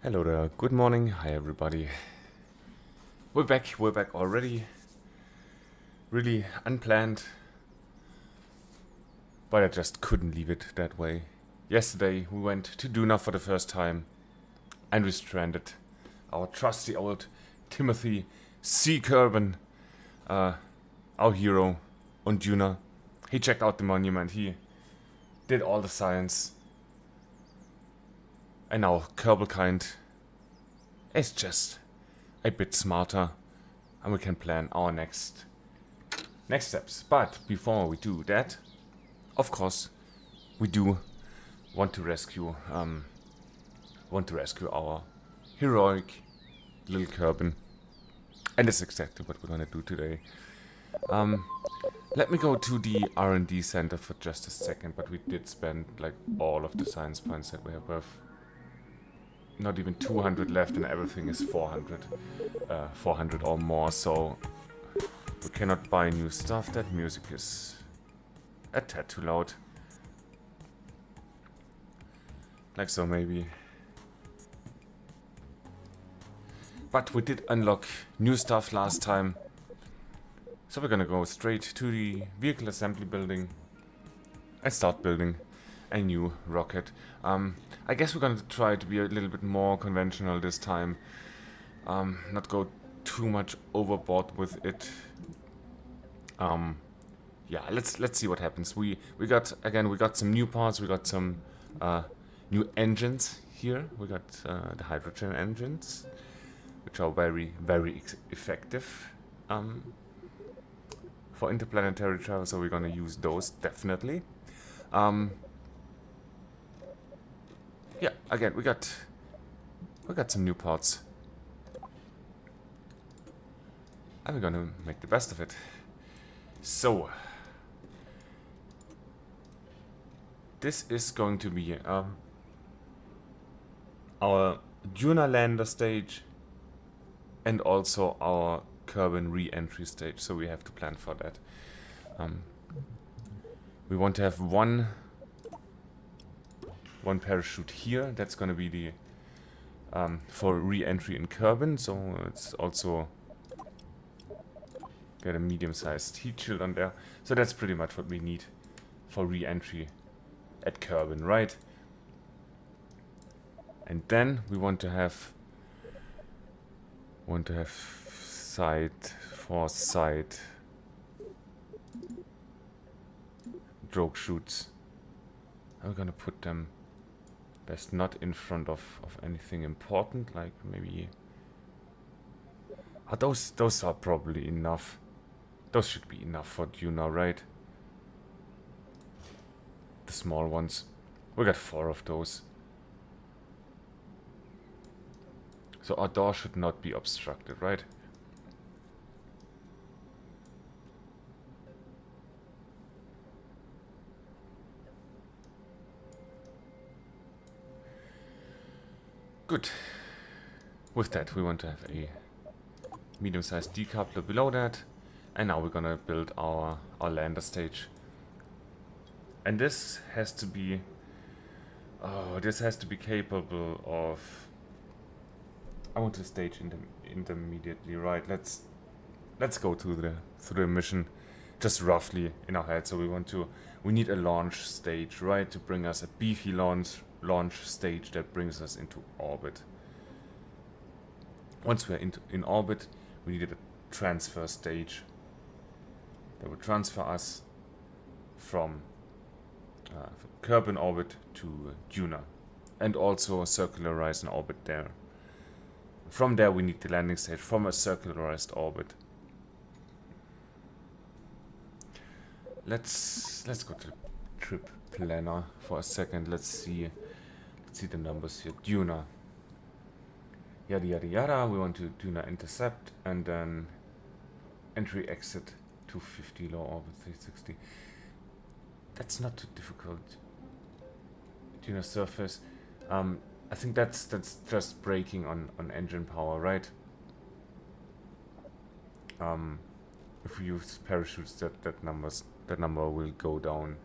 Hello there, good morning, hi everybody. We're back already. Really unplanned, but I just couldn't leave it that way. Yesterday we went to Duna for the first time and we stranded our trusty old Timothy C. Kerman, our hero, on Duna. He checked out the monument, he did all the science, and now Kerbal is just a bit smarter and we can plan our next steps. But before we do that, of course, we do want to rescue our heroic little Kerbin, and that's exactly what we're gonna do today. Let me go to the R&D center for just a second, but we did spend like all of the science points that we have. We have not even 200 left and everything is 400 or more, so we cannot buy new stuff. That music is a tad too loud. Like so maybe. But we did unlock new stuff last time, so we're gonna go straight to the vehicle assembly building and start building a new rocket. I guess we're gonna try to be a little bit more conventional this time. Not go too much overboard with it. Yeah, let's see what happens. We got some new parts. We got some new engines here. We got the hydrogen engines, which are very effective for interplanetary travel. So we're gonna use those definitely. Yeah, again, we got some new parts, and we're gonna make the best of it. So this is going to be our Duna lander stage and also our Kerman re-entry stage, so we have to plan for that. We want to have one parachute here. That's gonna be the for re-entry in Kerman, so it's also got a medium-sized heat shield on there. So that's pretty much what we need for re-entry at Kerman, right? And then we want to have side drogue chutes. I'm gonna put them best not in front of anything important, like maybe those are probably enough. Those should be enough for Duna, right? The small ones. We got 4 of those. So our door should not be obstructed, right? Good. With that, we want to have a medium-sized decoupler below that. And now we're gonna build our lander stage. And this has to be... Oh, this has to be capable of... I want to stage intermediately, right? Let's go through the mission just roughly in our head. So we need a launch stage, right? To bring us a beefy launch stage that brings us into orbit. Once we're in orbit, we needed a transfer stage that would transfer us from Kerman orbit to Duna, and also circularize an orbit there. From there we need the landing stage from a circularized orbit. Let's go to the trip planner for a second. Let's see the numbers here. Duna. Yada yada yada. We want to Duna intercept and then entry exit 250, low orbit 360. That's not too difficult. Duna surface. I think that's just braking on engine power, right? If we use parachutes, that number will go down.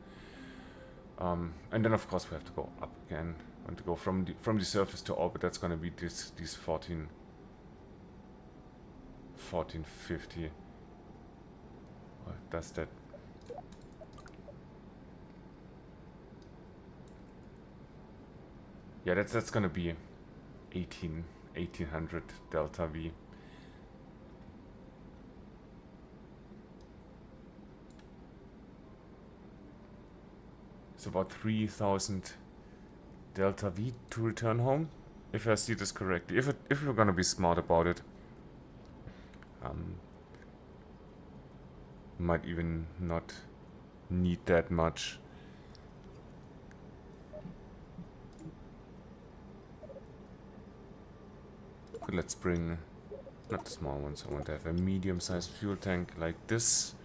And then of course we have to go up again. Want to go from the surface to orbit. That's gonna be these 1450. What does that? Yeah, that's gonna be 1800 delta V. It's about 3000 delta V to return home, if I see this correctly. If we're gonna be smart about it, might even not need that much. But let's bring not the small ones. I want to have a medium-sized fuel tank like this.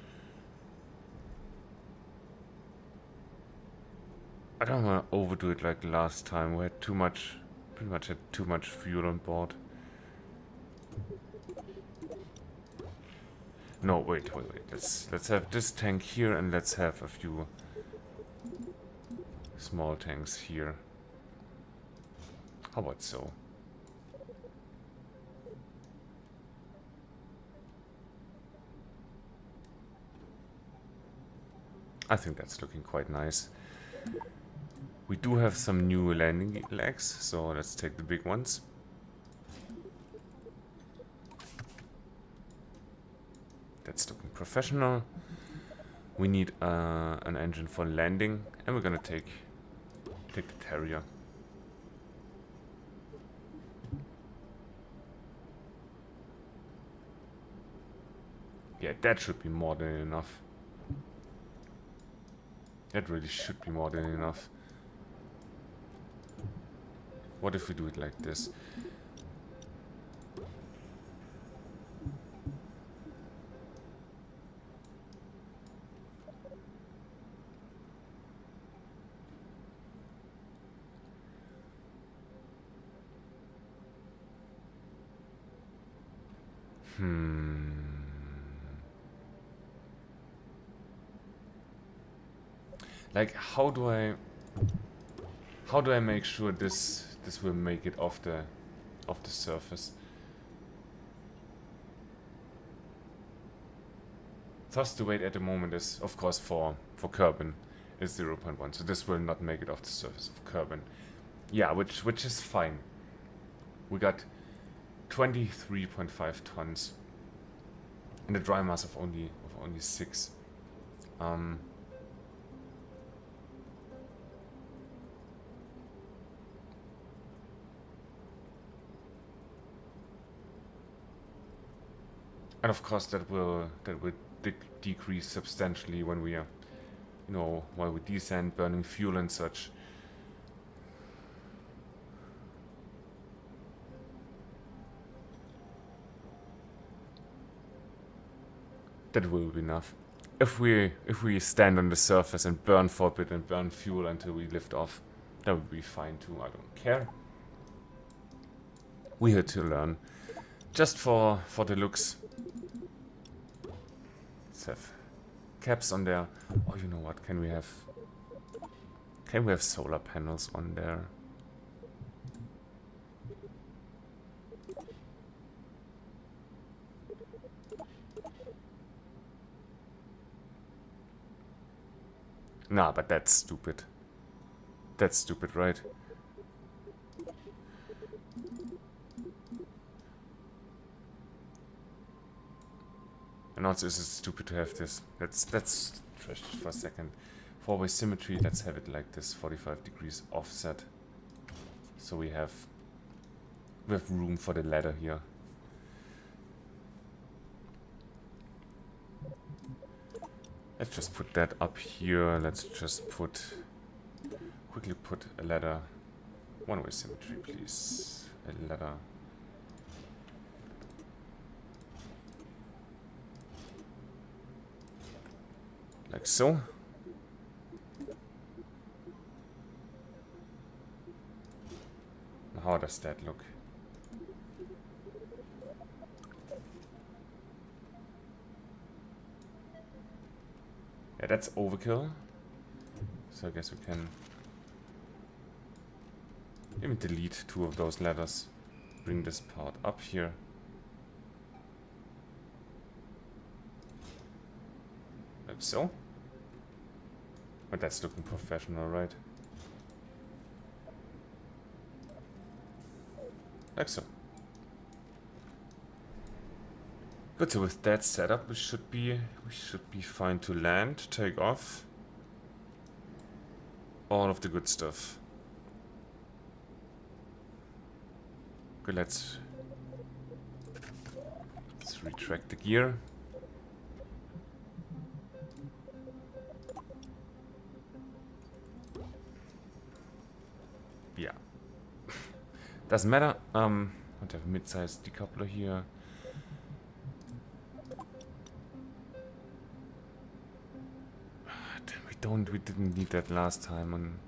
I don't want to overdo it like last time. We had too much, pretty much had too much fuel on board. No, wait. Let's have this tank here and let's have a few small tanks here. How about so? I think that's looking quite nice. We do have some new landing legs, so let's take the big ones. That's looking professional. We need an engine for landing, and we're gonna take the Terrier. Yeah, that should be more than enough. That really should be more than enough. What if we do it like this? Like, how do I make sure this will make it off the surface? Thrust to weight at the moment is, of course, for Kerman is 0.1, so this will not make it off the surface of Kerman. Yeah, which is fine. We got 23.5 tons and a dry mass of only 6. And of course that will decrease substantially when we are, while we descend, burning fuel and such. That will be enough. If we stand on the surface and burn for a bit and burn fuel until we lift off, that would be fine too. I don't care. We're here to learn. Just for the looks. Let's have caps on there. Oh, you know what? Can we have solar panels on there? Nah, but that's stupid. That's stupid, right? And also, is it stupid to have this? Let's trash it for a second. Four-way symmetry, let's have it like this, 45 degrees offset. So we have room for the ladder here. Let's just put that up here. Let's just quickly put a ladder. One-way symmetry, please. A ladder. Like so. How does that look? Yeah, that's overkill. So I guess we can Let me delete 2 of those ladders. Bring this part up here. Like so. But that's looking professional, right? Like so. Good, so with that setup we should be fine to land, take off. All of the good stuff. Good, let's retract the gear. Yeah. Doesn't matter. I want to have a mid-sized decoupler here. We didn't need that last time on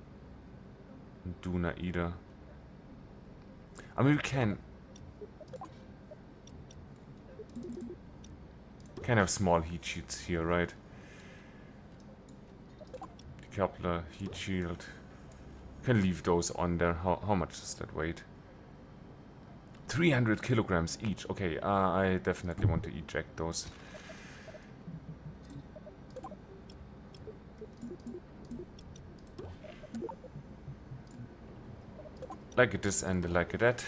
Duna either. I mean, we can have small heat shields here, right? Decoupler, heat shield. Can leave those on there. How much does that weight? 300 kilograms each. Okay, I definitely want to eject those. Like it is and like that.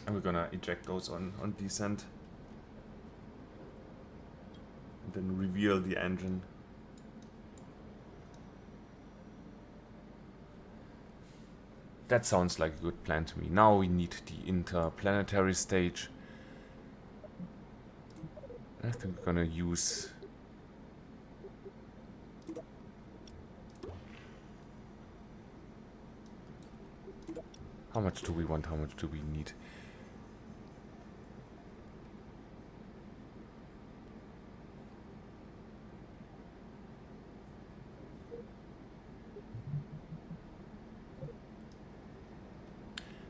And we're gonna eject those on descent. And then reveal the engine. That sounds like a good plan to me. Now we need the interplanetary stage. I think we're gonna use... How much do we want? How much do we need?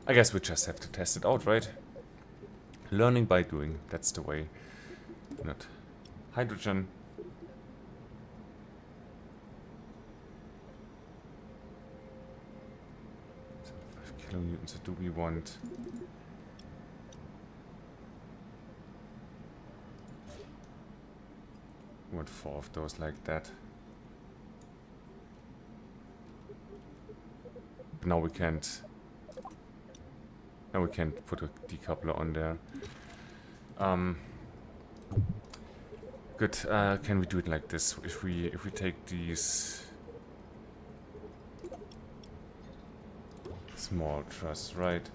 I guess we just have to test it out, right? Learning by doing. That's the way. Not hydrogen. Kilonewtons, so do we want... We want 4 of those like that. But now we can't... Now we can't put a decoupler on there. Good, can we do it like this? If we take these... small truss, right?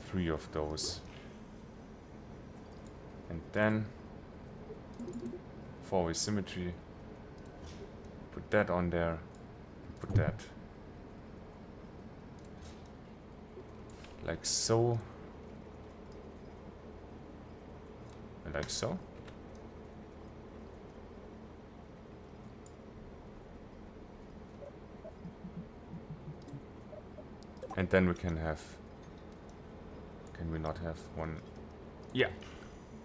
3 of those. And then 4-way symmetry. Put that on there. Put that. Like so. And like so. And then we can have... Can we not have one... Yeah.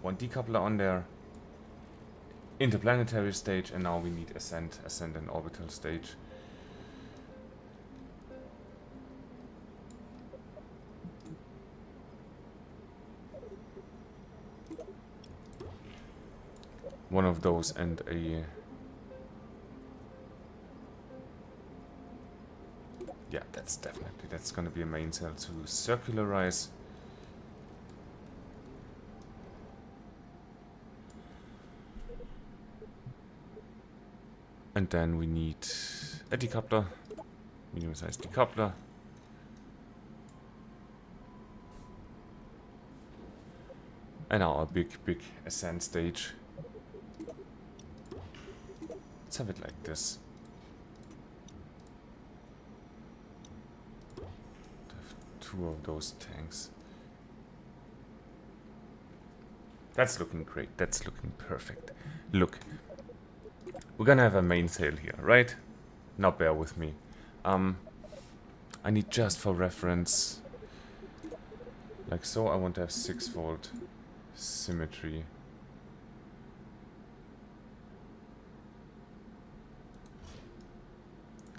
One decoupler on there. Interplanetary stage, and now we need ascent and orbital stage. One of those and a... Yeah, that's gonna be a main cell to circularize. And then we need a decoupler, medium-sized decoupler. And now a big ascent stage. Let's have it like this. Have 2 of those tanks. That's looking great. That's looking perfect. Look. We're gonna have a mainsail here, right? Now bear with me. I need, just for reference, like so, I want to have 6-volt symmetry.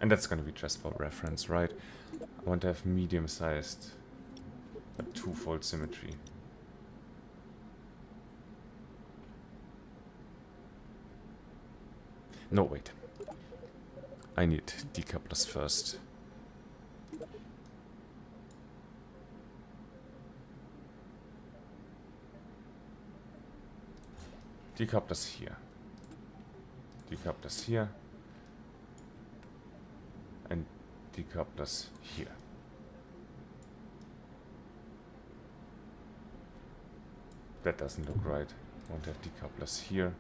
And that's gonna be just for reference, right? I want to have medium-sized, but twofold symmetry. No, wait. I need decouplers first. Decouplers here. Decouplers here. And decouplers here. That doesn't look right. I want to have decouplers here.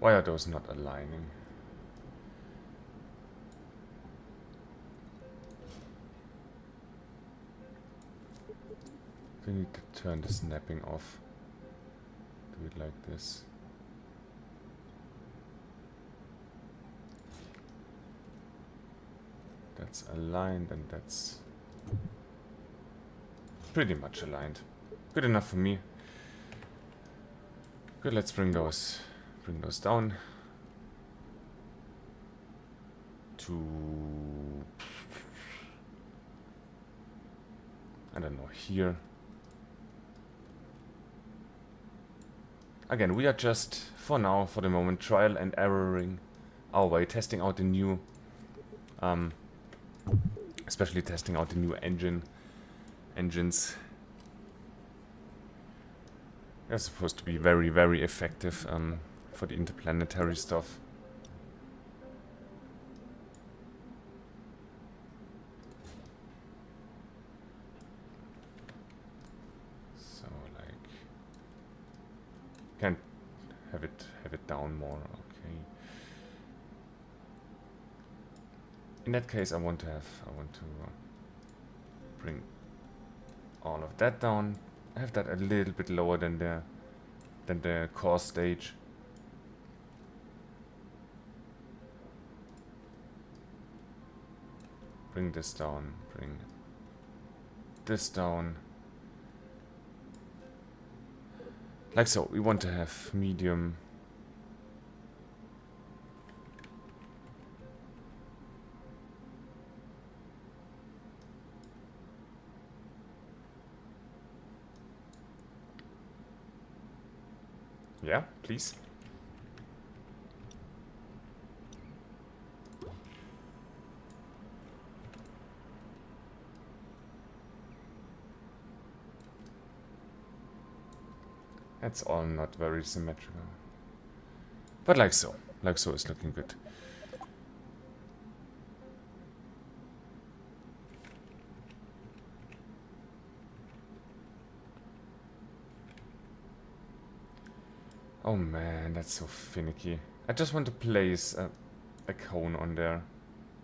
Why are those not aligning? We need to turn the snapping off. Do it like this. That's aligned and that's pretty much aligned. Good enough for me. Good, let's bring those down to, I don't know, here. Again, we are just, for now, for the moment, trial and erroring our way, testing out the new, especially testing out the new engines. They're supposed to be very, very effective for the interplanetary stuff. So, like, can't have it down more. Okay. In that case, I want to bring all of that down. I have that a little bit lower than the core stage. Bring this down, bring this down. Like so, we want to have medium. Yeah, please. That's all not very symmetrical. But like so is looking good. Oh man, that's so finicky. I just want to place a cone on there.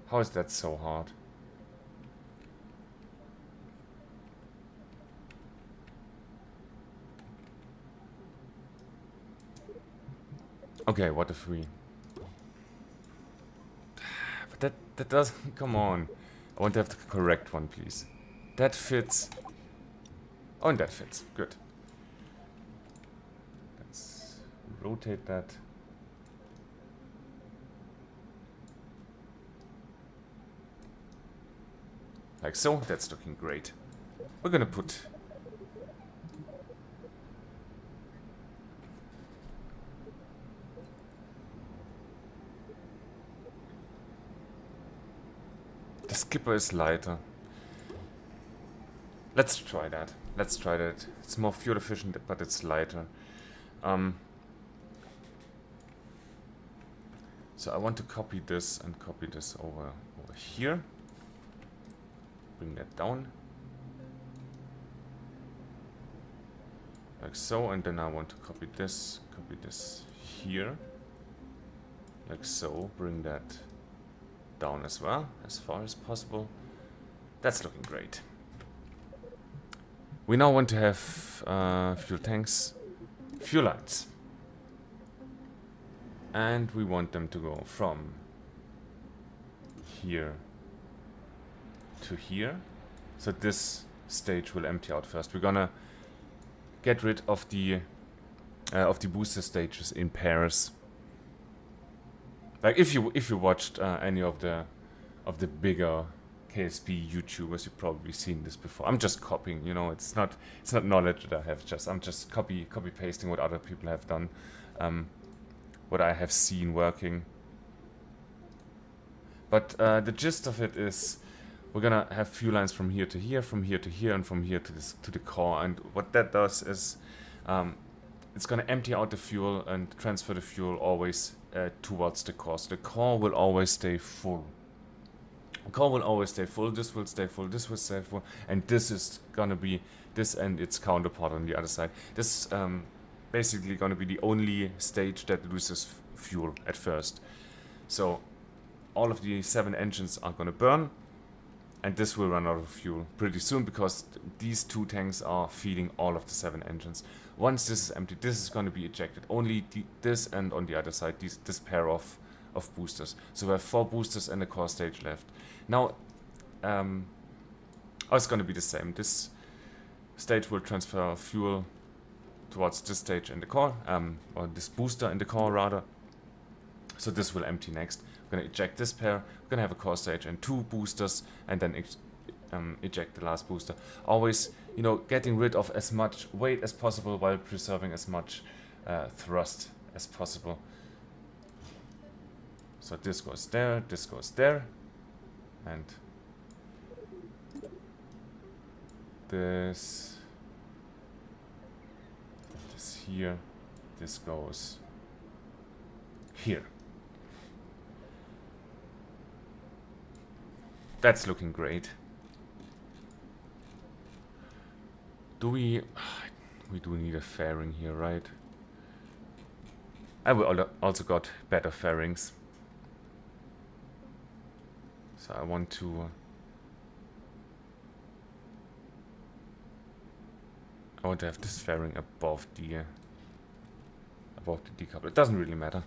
How is that so hard? Okay, what if we... But that doesn't... Come on. I want to have the correct one, please. That fits. Oh, and that fits. Good. Let's rotate that. Like so. That's looking great. We're gonna put... The skipper is lighter. Let's try that. Let's try that. It's more fuel efficient, but it's lighter. So I want to copy this and copy this over here. Bring that down. Like so, and then I want to copy this here. Like so, bring that down as well, as far as possible. That's looking great. We now want to have fuel tanks, fuel lines. And we want them to go from here to here. So this stage will empty out first. We're gonna get rid of the booster stages in pairs. Like if you watched any of the bigger KSP YouTubers, you've probably seen this before. I'm just copying, you know. It's not knowledge that I have. I'm just copy pasting what other people have done, what I have seen working. But the gist of it is, we're gonna have fuel lines from here to here, from here to here, and from here to the core. And what that does is, it's gonna empty out the fuel and transfer the fuel always towards the core. So the core will always stay full. The core will always stay full. This will stay full. This will stay full. And this is gonna be this and its counterpart on the other side. This basically gonna be the only stage that loses fuel at first. So all of the 7 engines are gonna burn. And this will run out of fuel pretty soon, because these 2 tanks are feeding all of the 7 engines. Once this is empty, this is going to be ejected. Only this, and on the other side, this pair of boosters. So we have 4 boosters and a core stage left. Now, it's going to be the same. This stage will transfer fuel towards this stage in the core, or this booster in the core rather. So this will empty next. We're going to eject this pair. We're going to have a core stage and 2 boosters, and then eject the last booster. Always, you know, getting rid of as much weight as possible while preserving as much thrust as possible. So this goes there, and this here, this goes here. That's looking great. We do need a fairing here, right? And we also got better fairings. So I want to have this fairing above the decoupler. It doesn't really matter.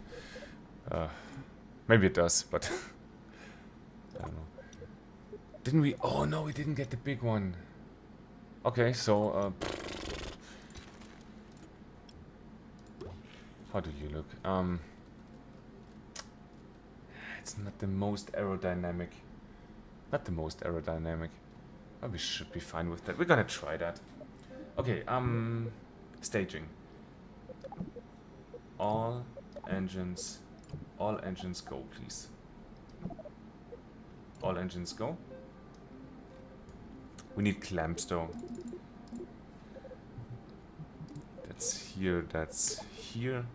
Maybe it does, but I don't know. Didn't we? Oh no, we didn't get the big one. Okay, so how do you look? It's not the most aerodynamic. Not the most aerodynamic. But we should be fine with that. We're gonna try that. Okay, staging. All engines go, please. All engines go. We need clamps though. That's here, that's here.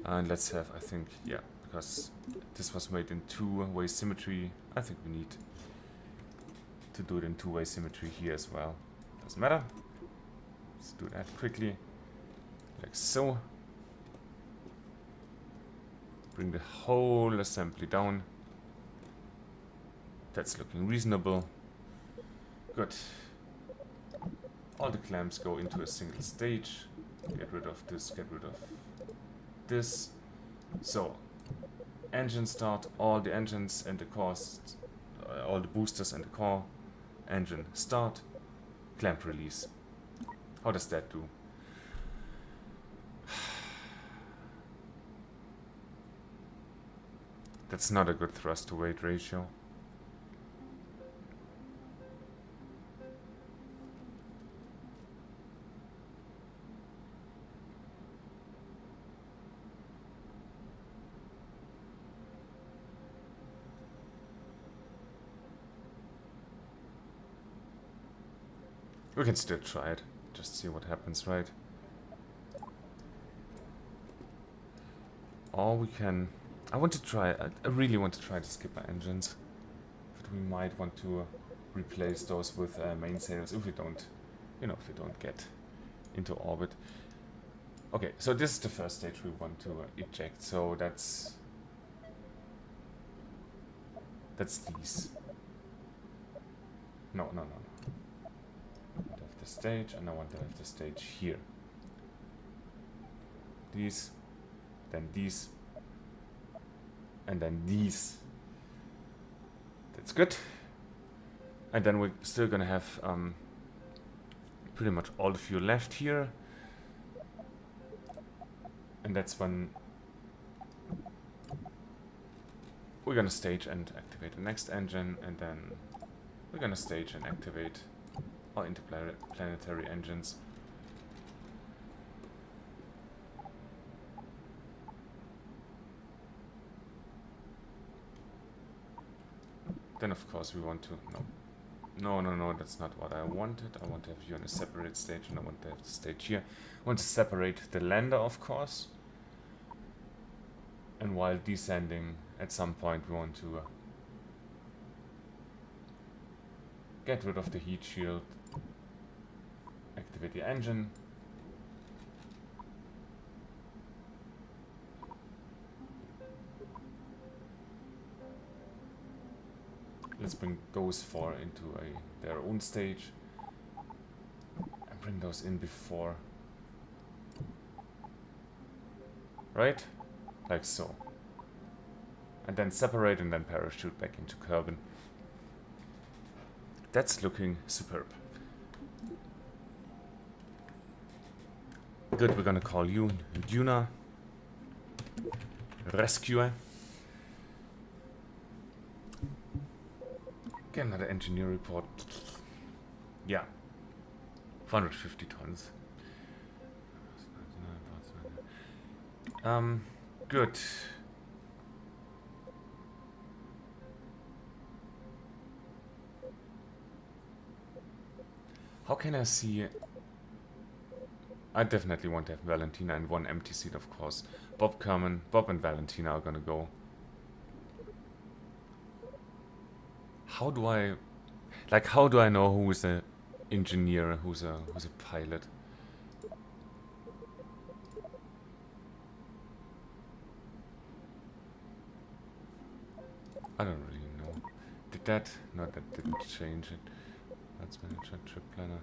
And let's have, I think, yeah, because this was made in 2-way symmetry, I think we need to do it in 2-way symmetry here as well. Doesn't matter. Let's do that quickly, like so. Bring the whole assembly down. That's looking reasonable. Good. All the clamps go into a single stage. Get rid of this, get rid of this. So, engine start, all the engines and the cores, all the boosters and the core. Engine start, clamp release. How does that do? That's not a good thrust to weight ratio. We can still try it, just see what happens, right? Or we can... I want to try, I really want to try to skip our engines. But we might want to replace those with mainsails if we don't, you know, if they don't get into orbit. Okay, so this is the first stage we want to eject, so that's these. No. I want to have the stage, and I want to have the stage here. These, then these, And then these. That's good. And then we're still gonna have pretty much all the fuel left here. And that's when we're gonna stage and activate the next engine, and then we're gonna stage and activate our interplanetary engines. Then of course we want to, no, that's not what I wanted. I want to have you on a separate stage, and I want to have the stage here. I want to separate the lander, of course. And while descending, at some point we want to get rid of the heat shield, activate the engine. Let's bring those four into their own stage and bring those in before. Right? Like so. And then separate and then parachute back into Kerman. That's looking superb. Good, we're gonna call you Duna Rescuer. Get another engineer report. Yeah. 450 tons. Good. How can I see? I definitely want to have Valentina and one empty seat, of course. Kerman, Bob and Valentina are gonna go. How do I know who is an engineer, who's a pilot? I don't really know. Did that? No, that didn't change it. That's manager, trip planner.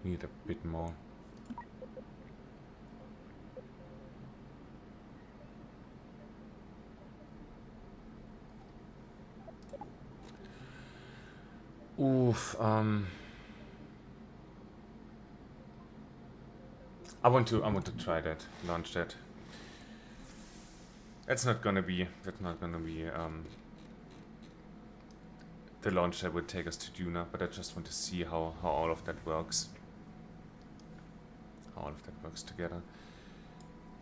Need a bit more. Oof, I want to try that, launch that. That's not gonna be the launch that would take us to Duna, but I just want to see how all of that works. How all of that works together.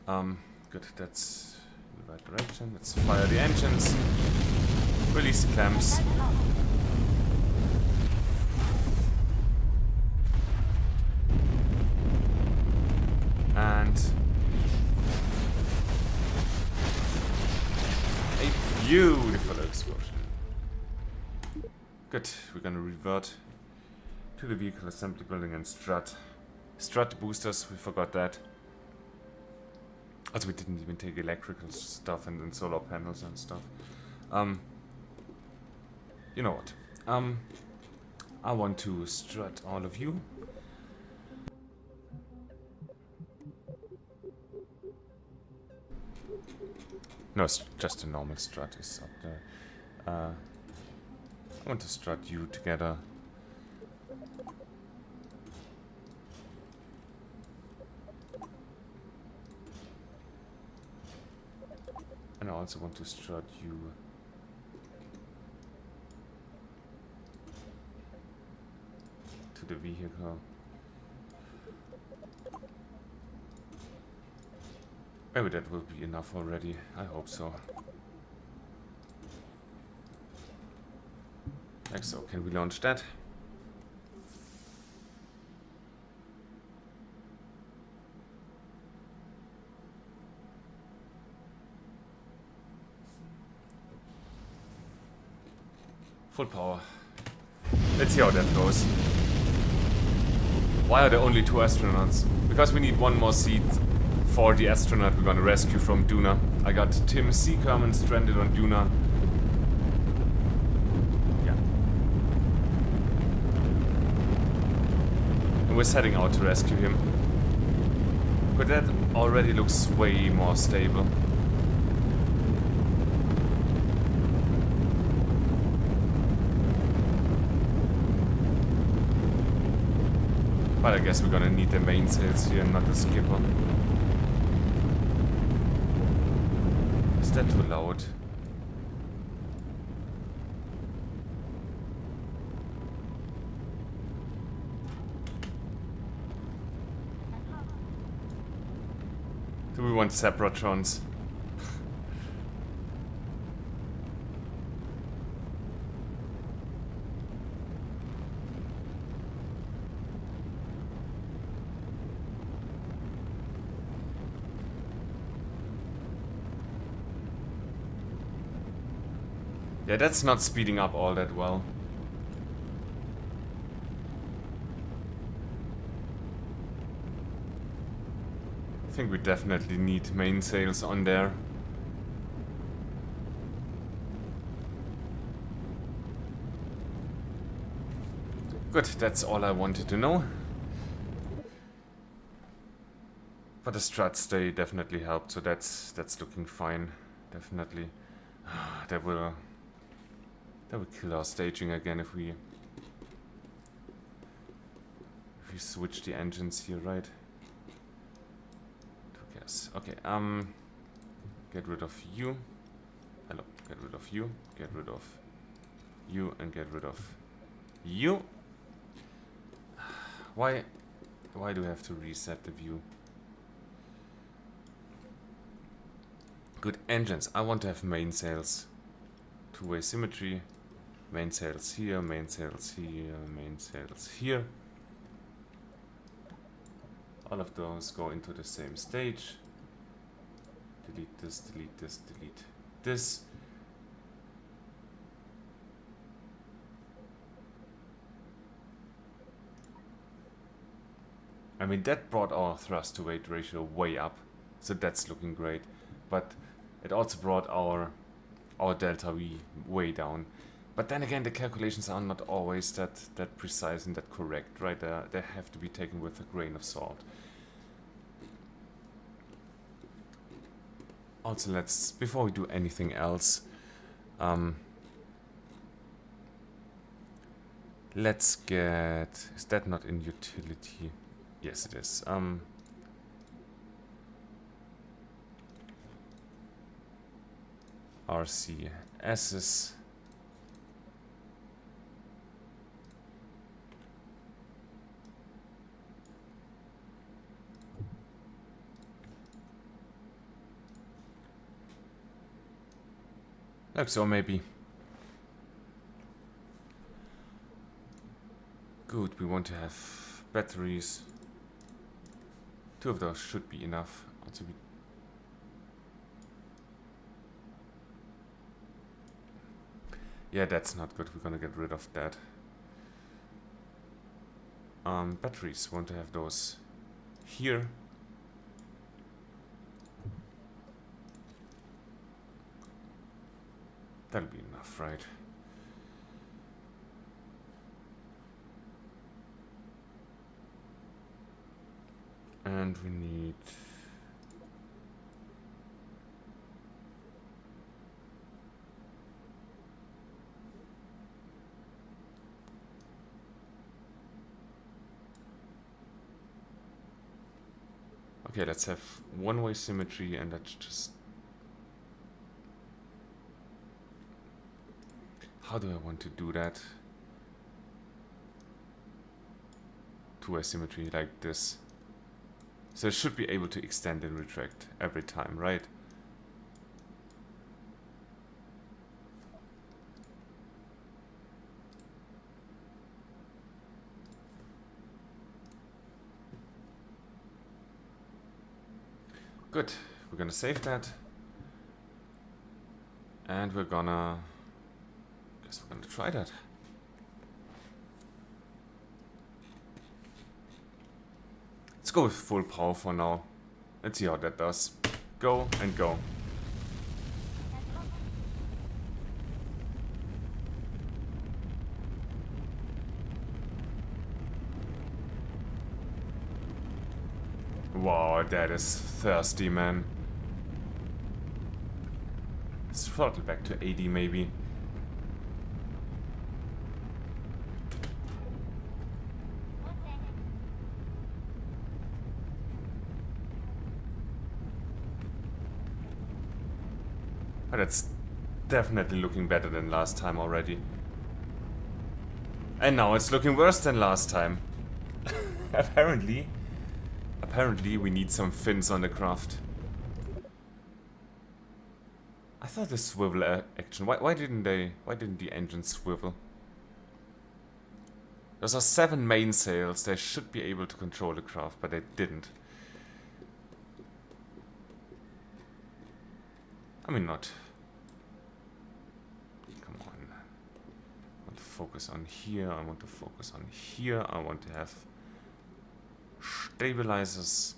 Good, that's in the right direction. Let's fire the engines. Release the clamps. And a beautiful explosion. Good, we're gonna revert to the vehicle assembly building and strut the boosters. We forgot that. Also, we didn't even take electrical stuff and solar panels and stuff. You know what? I want to strut all of you. No, it's just a normal strut is up there. I want to strut you together. And I also want to strut you to the vehicle. Maybe that will be enough already. I hope so. Like so. Can we launch that? Full power. Let's see how that goes. Why are there only 2 astronauts? Because we need 1 more seat for the astronaut we're gonna rescue from Duna. I got Tim C. Kerman stranded on Duna. Yeah. And we're setting out to rescue him. But that already looks way more stable. But I guess we're gonna need the mainsails here, not the skipper. Is that too loud? Do we want Zebratrons? Yeah, that's not speeding up all that well. I think we definitely need mainsails on there. Good, that's all I wanted to know. But the struts, they definitely helped, so that's looking fine. Definitely. That will kill our staging again if we switch the engines here, right? Yes. Okay, get rid of you. Hello, get rid of you, get rid of you, and get rid of you. Why do we have to reset the view? Good, engines. I want to have mainsails. Two-way symmetry. Mainsails here, mainsails here, mainsails here. All of those go into the same stage. Delete this, delete this, delete this. I mean, that brought our thrust to weight ratio way up, so that's looking great. But it also brought our delta V way down. But then again, the calculations are not always that precise and that correct, right? They have to be taken with a grain of salt. Also, before we do anything else, let's get, is that not in utility? Yes, it is. RCSs. Like so, maybe. Good, we want to have batteries. 2 of those should be enough. Also yeah, that's not good. We're gonna get rid of that. Batteries, want to have those here. That'll be enough, right? And we need... Okay, let's have one-way symmetry, and that's just... How do I want to do that? Two-way symmetry like this. So it should be able to extend and retract every time, right? Good. We're gonna save that. And we're gonna... Guess we're gonna try that. Let's go with full power for now. Let's see how that does. Go and go. Wow, that is thirsty, man. Let's throttle back to 80 maybe. But it's definitely looking better than last time already. And now it's looking worse than last time. Apparently we need some fins on the craft. I thought the swivel action. Why didn't the engine swivel? Those are 7 mainsails. They should be able to control the craft, but they didn't. I mean, not. Come on. I want to focus on here. I want to focus on here. I want to have stabilizers.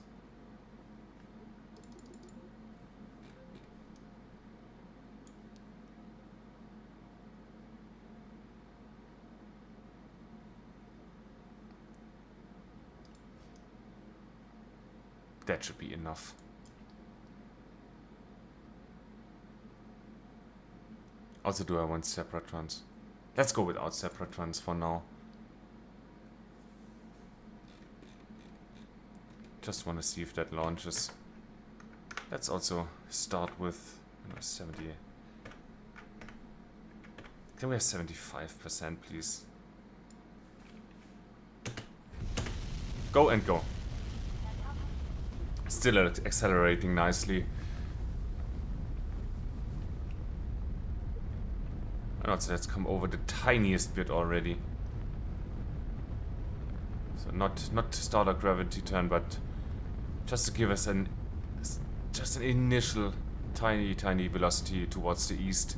That should be enough. Also, do I want separatrons? Let's go without separatrons for now. Just want to see if that launches. Let's also start with 70. Can we have 75%, please? Go and go. Still accelerating nicely. And also let's come over the tiniest bit already. So not start a gravity turn, but just to give us just an initial tiny velocity towards the east.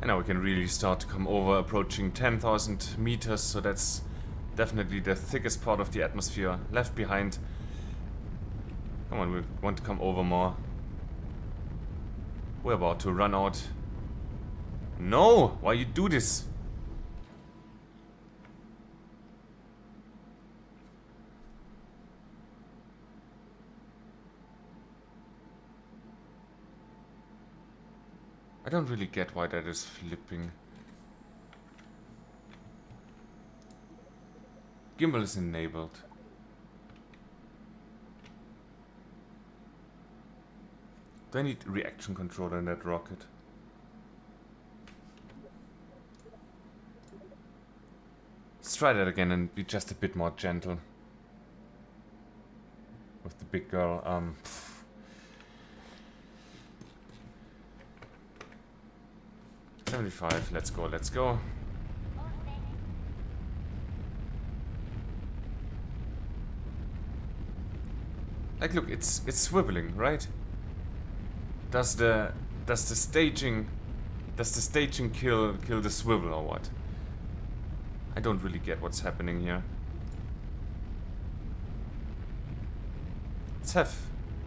And now we can really start to come over, approaching 10,000 meters, so that's definitely the thickest part of the atmosphere left behind. Come on, we want to come over more. We're about to run out. No! Why you do this? I don't really get why that is flipping. Gimbal is enabled. Do I need reaction controller in that rocket? Let's try that again and be just a bit more gentle with the big girl. 75, let's go, let's go. Like, look, it's swiveling, right? Does the staging kill the swivel or what? I don't really get what's happening here. Let's have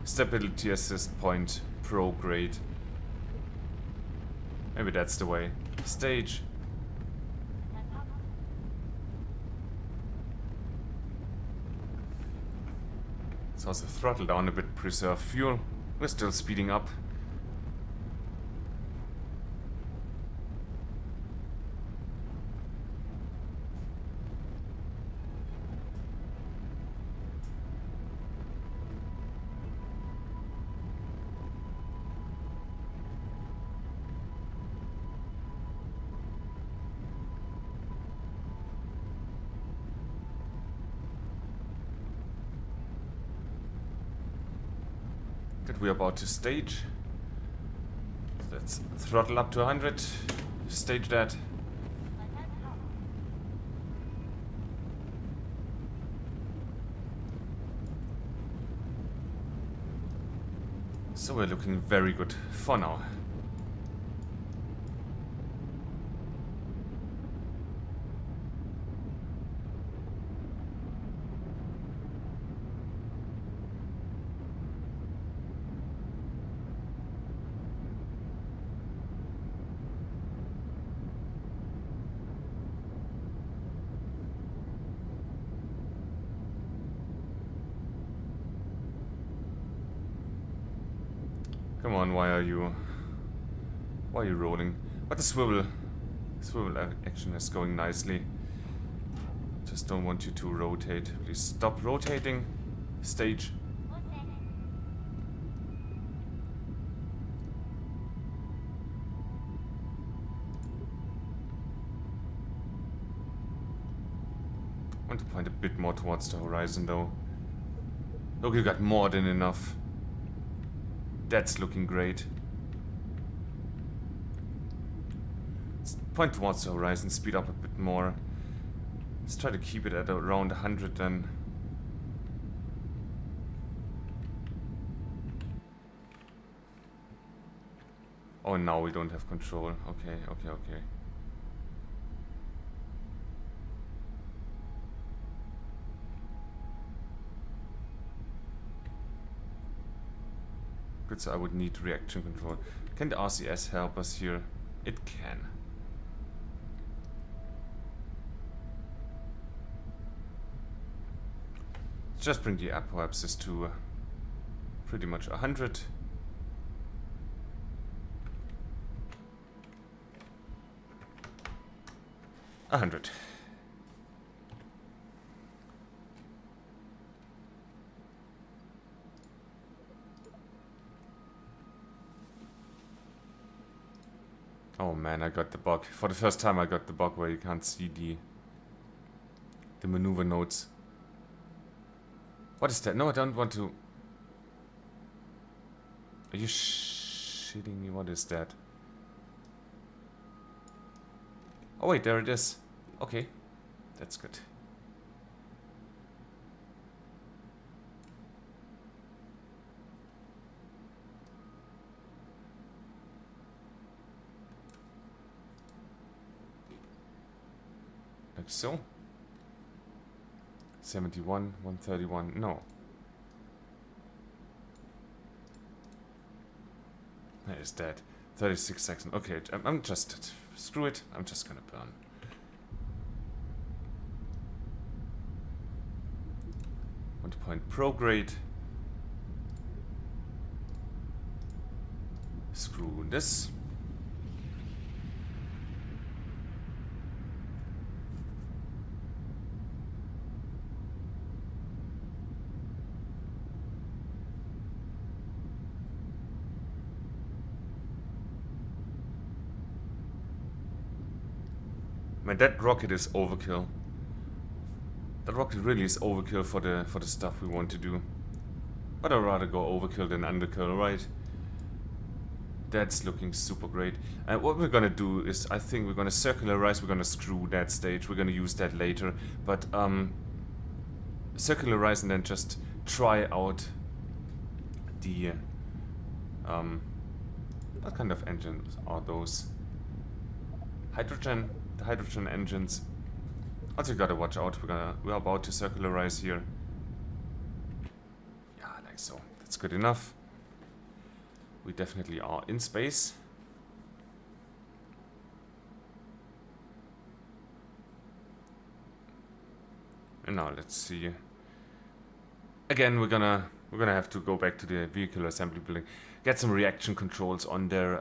stability assist point pro grade. Maybe that's the way. Stage. Let's also throttle down a bit, preserve fuel. We're still speeding up. We're about to stage. Let's throttle up to 100. Stage that. So we're looking very good for now. Come on, why are you rolling? But the swivel action is going nicely. Just don't want you to rotate. Please stop rotating. Stage. I want to point a bit more towards the horizon though. Look, you got more than enough. That's looking great. Let's point towards the horizon, speed up a bit more. Let's try to keep it at around 100 then. Oh, now we don't have control. Okay, okay, okay. Good, so I would need reaction control. Can the RCS help us here? It can. Just bring the apoapsis to pretty much 100. Oh man, I got the bug. For the first time I got the bug where you can't see the maneuver nodes. What is that? No, I don't want to... Are you shitting me? What is that? Oh wait, there it is. Okay, that's good. Like so. 71, 131, no. Where is that? 36 seconds. Okay, I'm just... Screw it, I'm just gonna burn. Want to point prograde. Screw this. Man, that rocket is overkill. That rocket really is overkill for the stuff we want to do. But I'd rather go overkill than underkill, right? That's looking super great. And what we're gonna do is, I think we're gonna circularize, we're gonna screw that stage, we're gonna use that later. But circularize and then just try out the what kind of engines are those? Hydrogen. The hydrogen engines. Also, you gotta watch out. We're about to circularize here. Yeah, like so. That's good enough. We definitely are in space. And now let's see. Again, we're gonna have to go back to the vehicle assembly building, get some reaction controls on there,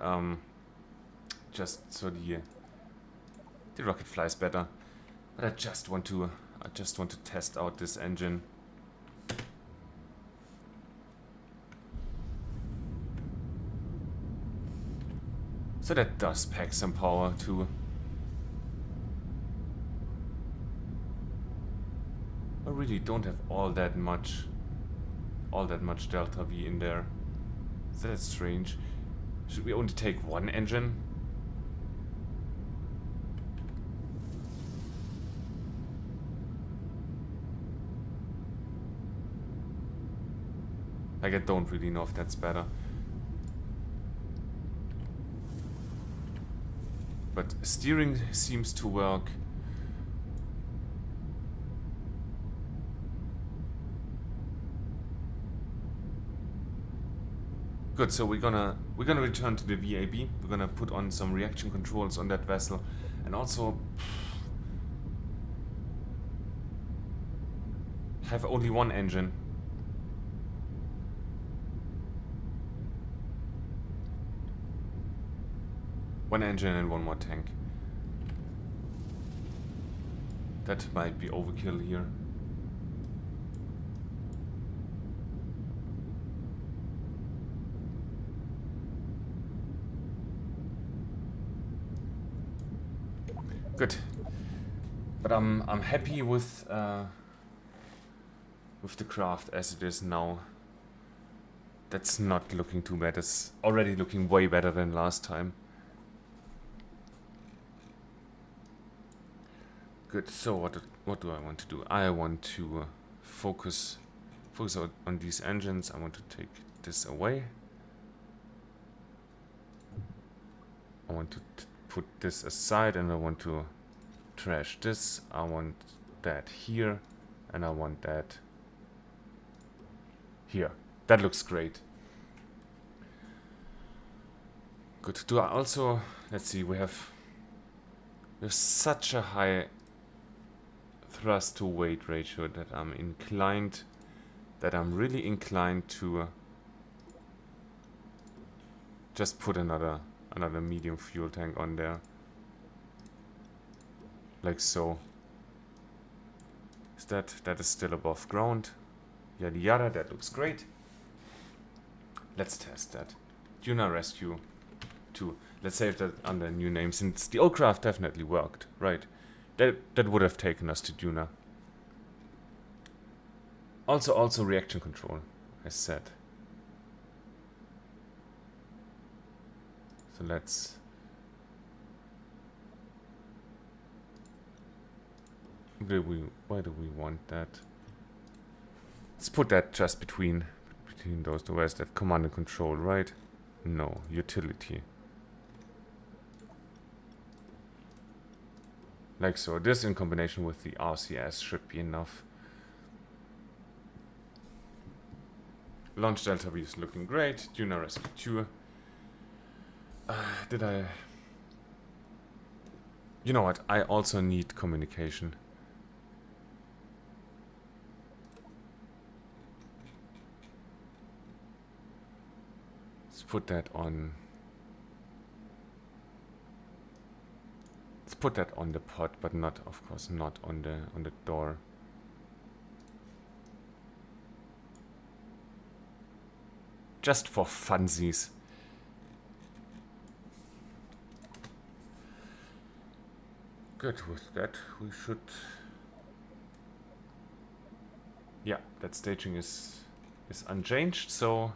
just so the rocket flies better. But I just want to test out this engine. So that does pack some power too. I really don't have all that much delta V in there. So that's strange. Should we only take one engine? Like, I don't really know if that's better. But steering seems to work. Good, so we're gonna return to the VAB. We're gonna put on some reaction controls on that vessel, and also have only one engine. One engine and one more tank. That might be overkill here. Good. But I'm happy with the craft as it is now. That's not looking too bad. It's already looking way better than last time. Good. So what do I want to do? I want to focus on these engines. I want to take this away. I want to put this aside, and I want to trash this. I want that here, and I want that here. That looks great. Good. Do I also... Let's see, we have such a high thrust to weight ratio that I'm really inclined to just put another medium fuel tank on there. Like so. That is still above ground. Yada yada, that looks great. Let's test that. Duna Rescue 2. Let's save that under a new name, since the old craft definitely worked, right? That would have taken us to Duna. Also reaction control, as said. So let's... Why do we want that? Let's put that just between those two. Where's that? Command and control, right? No, utility. Like so. This in combination with the RCS should be enough. Launch Delta V is looking great. Duna Rescue 2. Did I... You know what? I also need communication. Let's put that on... Let's put that on the pod, but not, of course, not on the door. Just for funsies. Good, with that we should... Yeah, that staging is unchanged, so...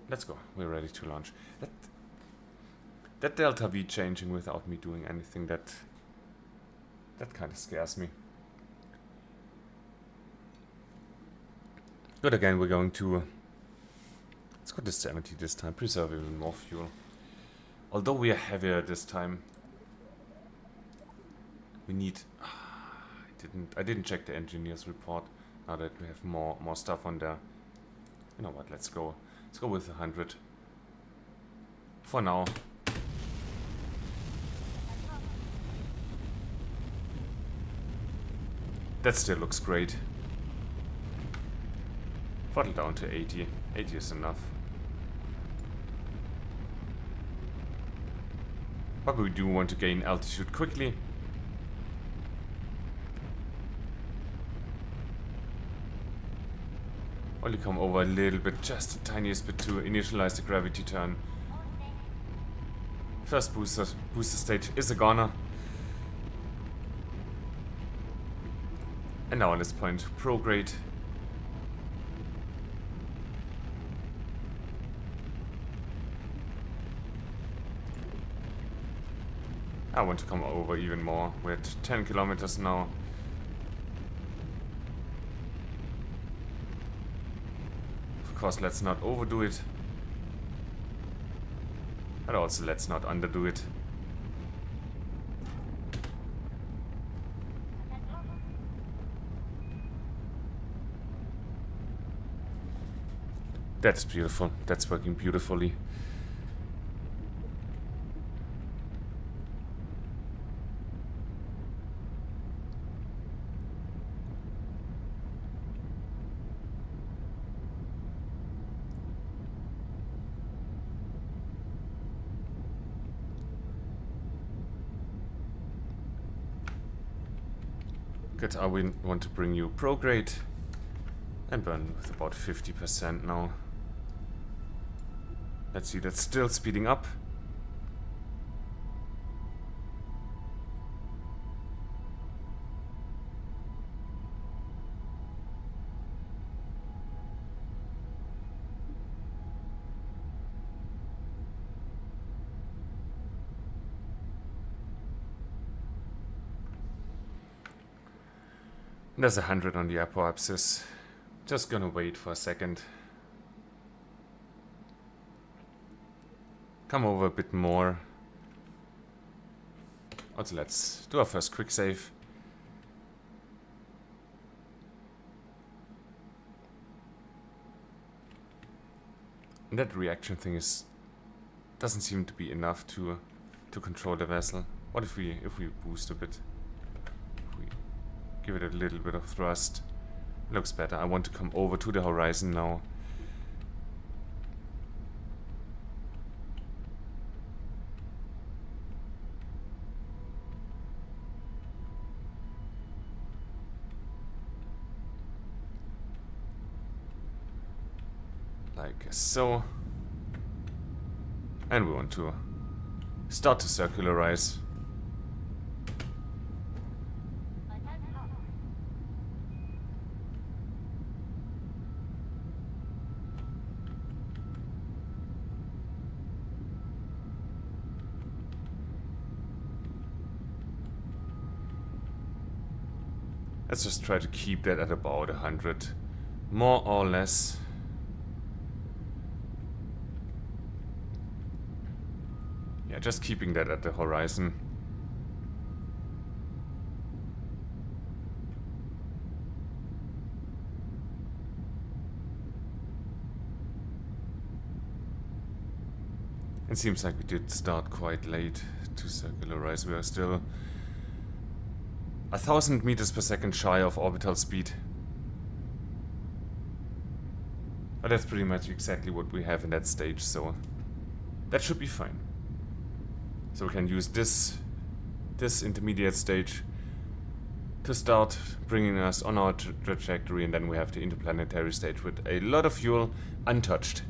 Let's go, we're ready to launch. That Delta V changing without me doing anything, that kind of scares me. Good, again, we're going to... Let's go to 70 this time, preserve even more fuel. Although we are heavier this time. We need... I didn't check the engineer's report, now that we have more stuff on there. You know what, let's go. Let's go with 100. For now. That still looks great. Throttle down to 80. 80 is enough. But we do want to gain altitude quickly. Only come over a little bit, just the tiniest bit to initialize the gravity turn. First booster stage is a goner. And now at this point, prograde. I want to come over even more. We're at 10 kilometers now. Of course, let's not overdo it. But also, let's not underdo it. That's beautiful. That's working beautifully. Good, I want to bring you prograde and burn with about 50% now. Let's see, that's still speeding up. There's 100 on the apoapsis. Just gonna wait for a second. Come over a bit more. Also, let's do our first quick save. And that reaction thing doesn't seem to be enough to control the vessel. What if we boost a bit? If we give it a little bit of thrust, looks better. I want to come over to the horizon now. Like so. And we want to start to circularize. Let's just try to keep that at about 100, more or less. Yeah, just keeping that at the horizon. It seems like we did start quite late to circularize. We are still 1,000 meters per second shy of orbital speed. But that's pretty much exactly what we have in that stage, so that should be fine. So we can use this intermediate stage to start bringing us on our trajectory, and then we have the interplanetary stage with a lot of fuel untouched.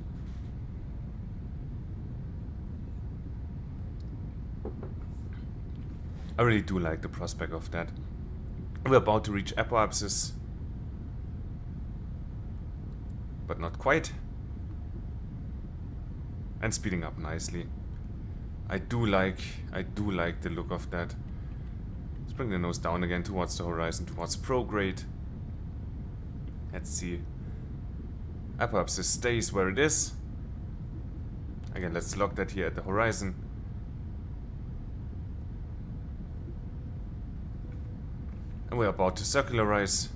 I really do like the prospect of that. We're about to reach apoapsis, but not quite. And speeding up nicely. I do like the look of that. Let's bring the nose down again towards the horizon, towards prograde. Let's see. Apoapsis stays where it is. Again, let's lock that here at the horizon. And we're about to circularize.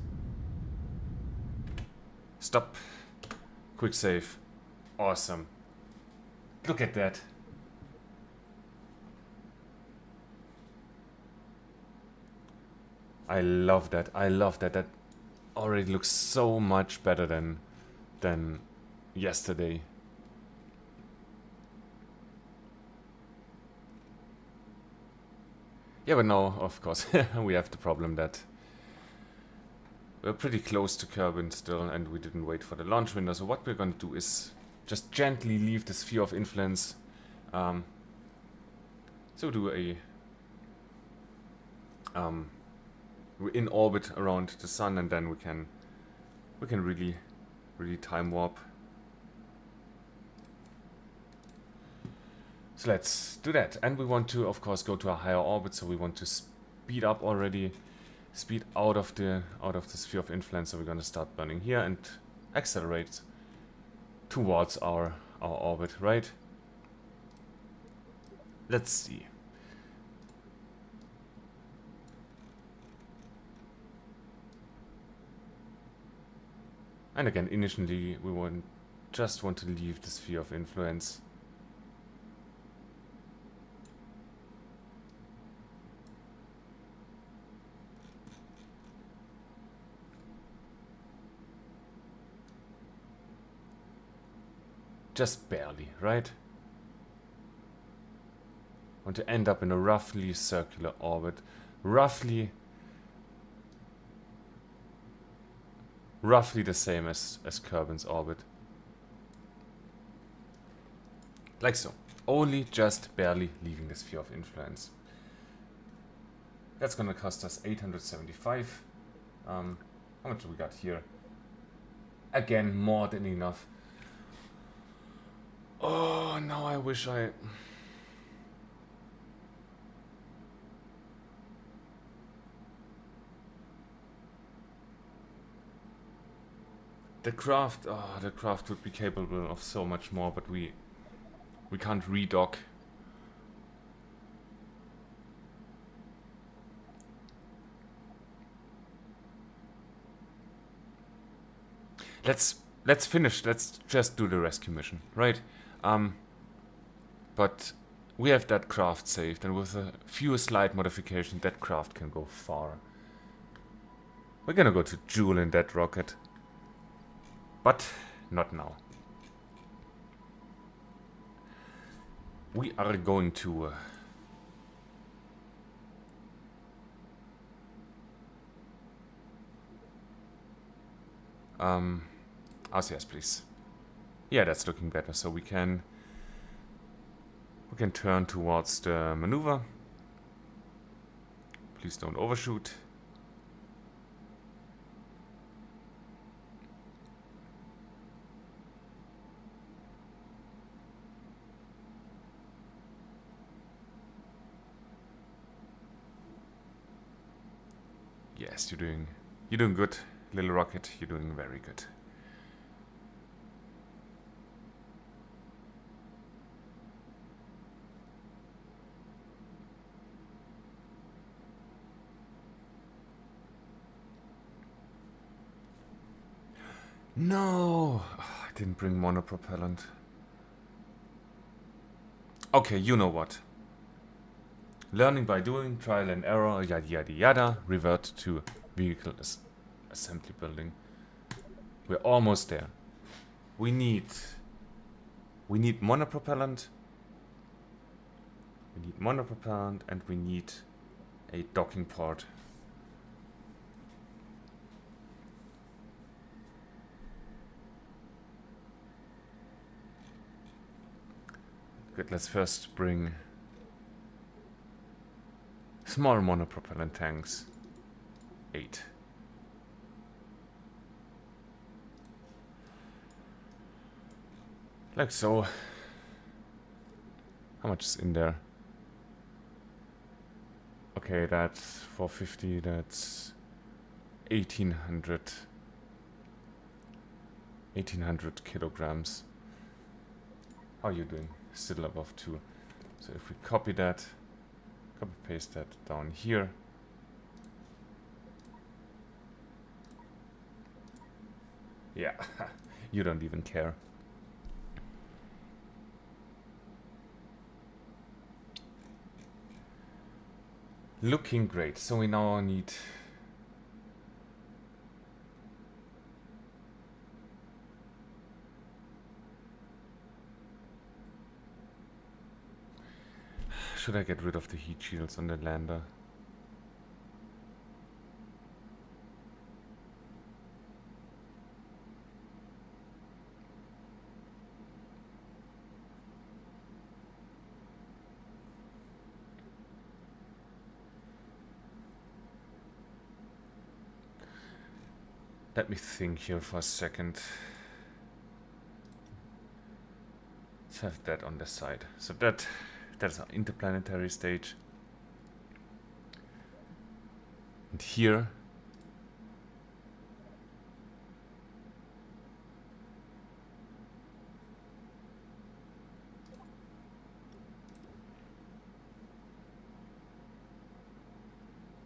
Stop. Quick save. Awesome. Look at that. I love that. I love that. That already looks so much better than yesterday. Yeah, but now, of course, we have the problem that we're pretty close to Kerman still, and we didn't wait for the launch window. So what we're going to do is just gently leave the sphere of influence. So do we're in orbit around the sun, and then we can really time warp. So let's do that. And we want to, of course, go to a higher orbit, so we want to speed up already, speed out of the sphere of influence. So we're going to start burning here and accelerate towards our orbit, right? Let's see. And again, initially we just want to leave the sphere of influence. Just barely, right? Want to end up in a roughly circular orbit, roughly roughly the same as Kerman's orbit. Like so. Only just barely leaving the sphere of influence. That's gonna cost us 875. How much do we got here? Again, more than enough. Oh, now I wish I... The craft would be capable of so much more, but we can't redock. Let's finish. Let's just do the rescue mission, right? But we have that craft saved, and with a few slight modifications, that craft can go far. We're gonna go to Joule in that rocket, but not now. We are going to yes, please. Yeah, that's looking better. So we can turn towards the maneuver. Please don't overshoot. Yes, you're doing good, little rocket. You're doing very good. No, I didn't bring monopropellant. Okay, you know what? Learning by doing, trial and error, yada yada yada. Revert to vehicle assembly building. We're almost there. We need monopropellant. We need monopropellant, and we need a docking port. Good, let's first bring small monopropellant tanks. 8. Like so. How much is in there? Okay, that's 450, that's 1800 kilograms. How are you doing? Still above 2. So if we copy paste that down here. Yeah, you don't even care. Looking great. So we now need should I get rid of the heat shields on the lander? Let me think here for a second. Let's have that on the side. So that's our interplanetary stage. And here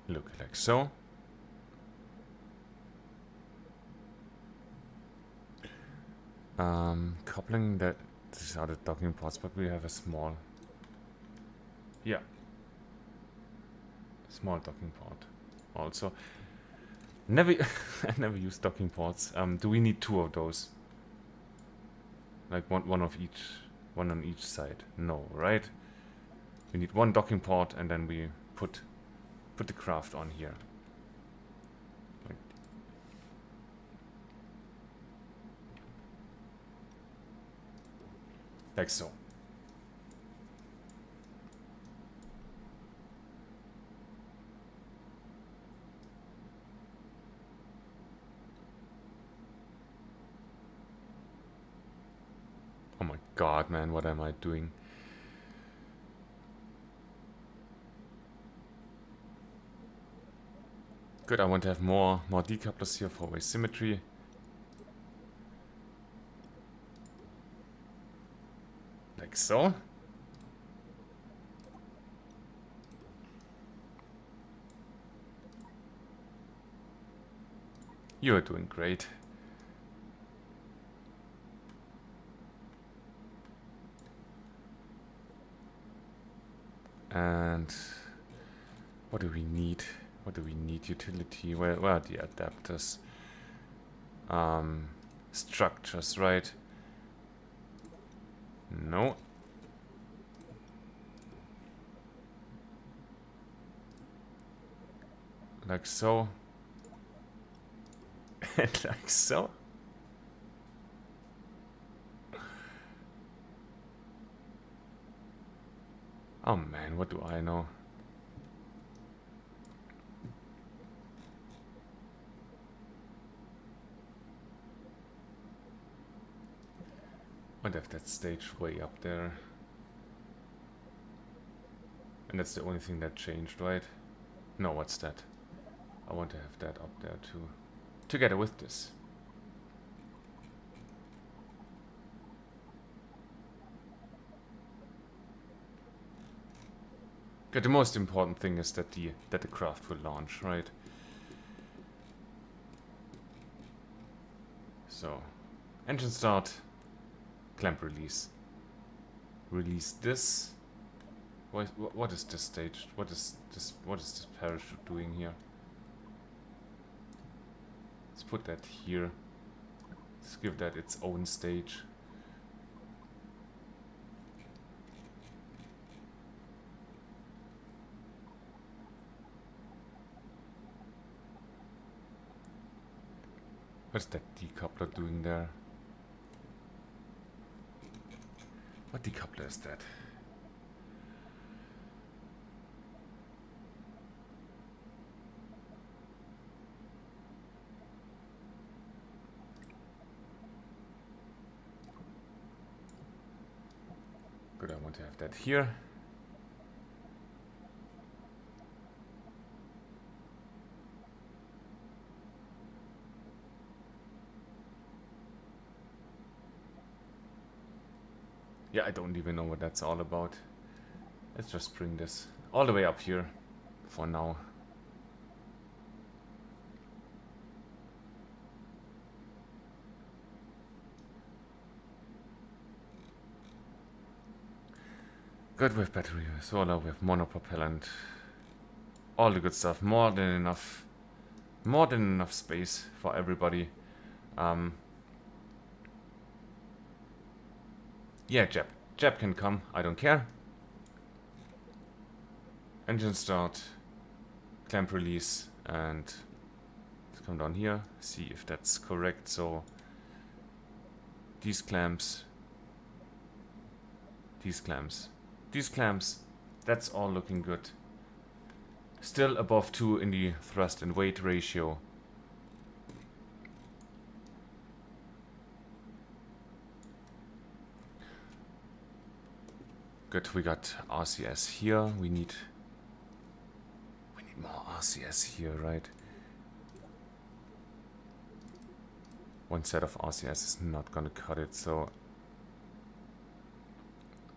look like so. Coupling that, these are the docking ports, but we have a small, small docking port. Also, I never use docking ports. Do we need 2 of those? Like one on each side? No, right? We need 1 docking port, and then we put the craft on here. Like so. Oh my god, man, what am I doing? Good, I want to have more decouplers here for asymmetry. Like so. You're doing great. And what do we need? What do we need? Utility. Where are the adapters? Structures, right? No. Like so. And like so. Oh man, what do I know? And have that stage way up there. And that's the only thing that changed, right? No, what's that? I want to have that up there too. Together with this. But the most important thing is that the craft will launch, right? So, engine start, clamp release. Release this. What is this stage? What is this parachute doing here? Let's put that here. Let's give that its own stage. What's that decoupler doing there? What decoupler is that? Good, I want to have that here. Yeah, I don't even know what that's all about. Let's just bring this all the way up here for now. Good, with battery, with solar, with monopropellant. All the good stuff. More than enough space for everybody. Yeah, Jeb can come. I don't care. Engine start, clamp release, and let's come down here. See if that's correct. So these clamps, these clamps. That's all looking good. Still above 2 in the thrust and weight ratio. Good, we got RCS here. We need more RCS here, right? One set of RCS is not gonna cut it, so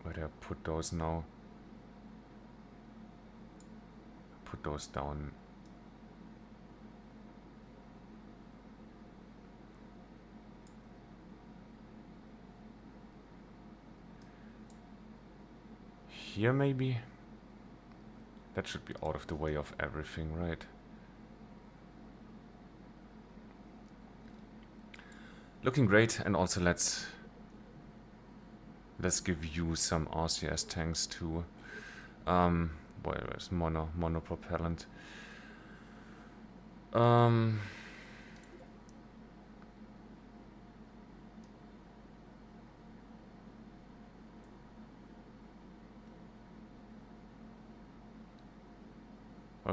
where do I put those now? Put those down. Here maybe? That should be out of the way of everything, right? Looking great, and also let's give you some RCS tanks too. Where's monopropellant?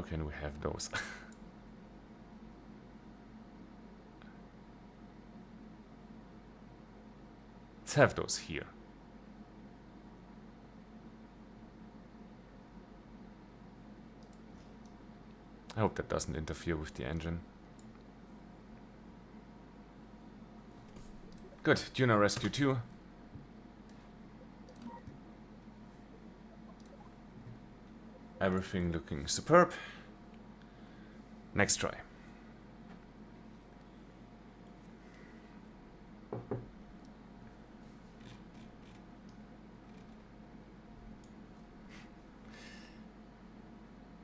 How can we have those? Let's have those here. I hope that doesn't interfere with the engine. Good, Duna Rescue 2. Everything looking superb. Next try.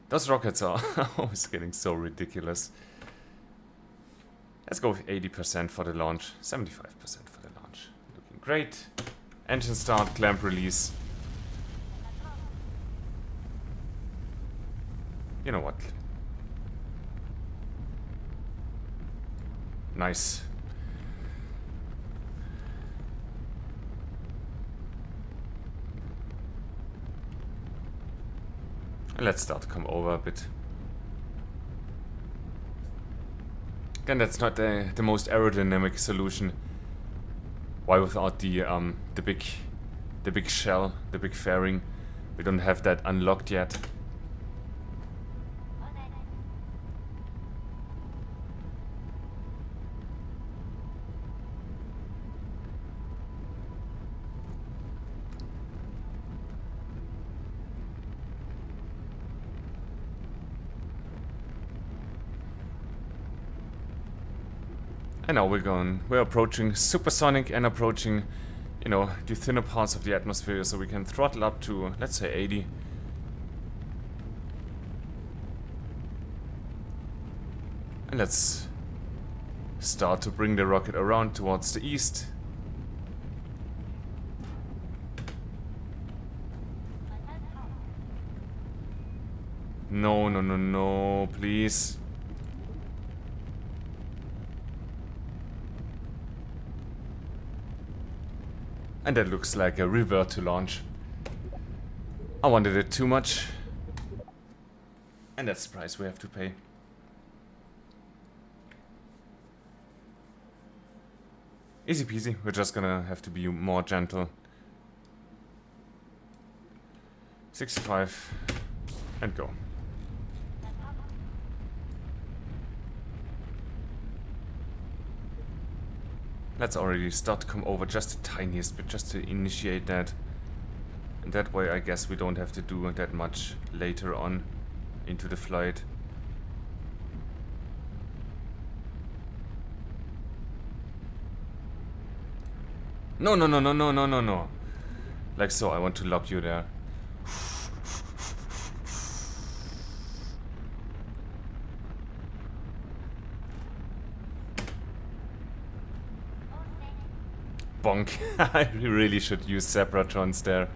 Those rockets are always getting so ridiculous. Let's go with 80% for the launch, 75% for the launch. Looking great. Engine start, clamp release. You know what? Nice. Let's start to come over a bit. Again, that's not the most aerodynamic solution. Why without the big shell, the big fairing? We don't have that unlocked yet. And now we're approaching supersonic and approaching, you know, the thinner parts of the atmosphere, so we can throttle up to, let's say, 80. And let's start to bring the rocket around towards the east. No, no, no, no, please. And that looks like a revert to launch. I wanted it too much. And that's the price we have to pay. Easy peasy, we're just gonna have to be more gentle. 65 and go. Let's already start to come over just the tiniest bit, just to initiate that. And that way I guess we don't have to do that much later on into the flight. No, no, no, no, no, no, no, no. Like so, I want to lock you there. Bonk. I really should use Zebratrons there.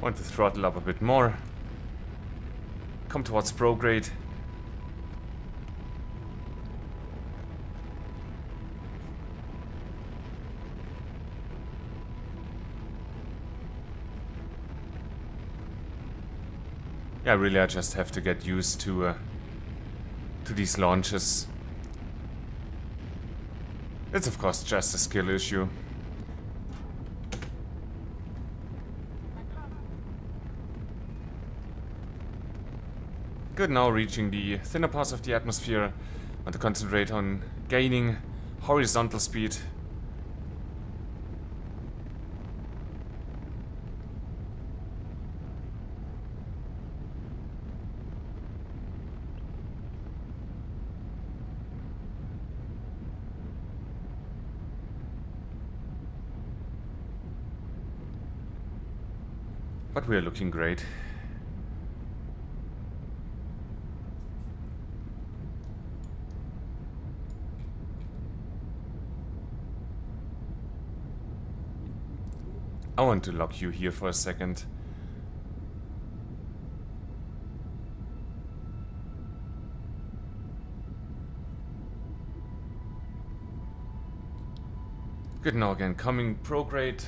Want to throttle up a bit more. Come towards prograde. Yeah, really I just have to get used to these launches. It's of course just a skill issue. Good, now reaching the thinner parts of the atmosphere. Want to concentrate on gaining horizontal speed. But we are looking great. I want to lock you here for a second. Good, now again, coming prograde.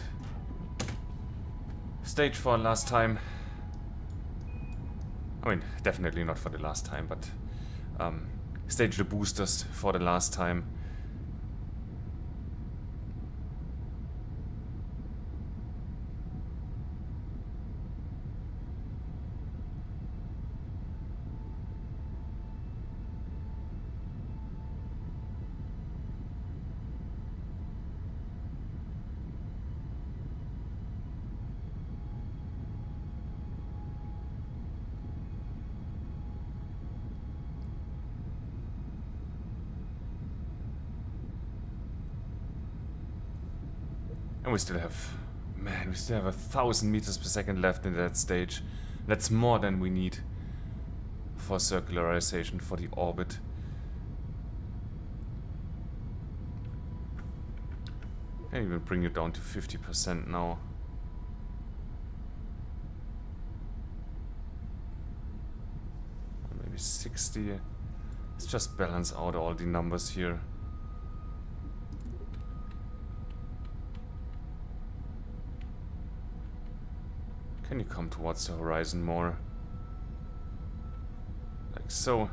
stage for last time. I mean, definitely not for the last time, but stage the boosters for the last time. And we still have, man, we still have 1,000 meters per second left in that stage. That's more than we need for circularization for the orbit. And even bring it down to 50% now. Or maybe 60. Let's just balance out all the numbers here. Can you come towards the horizon more? Like so.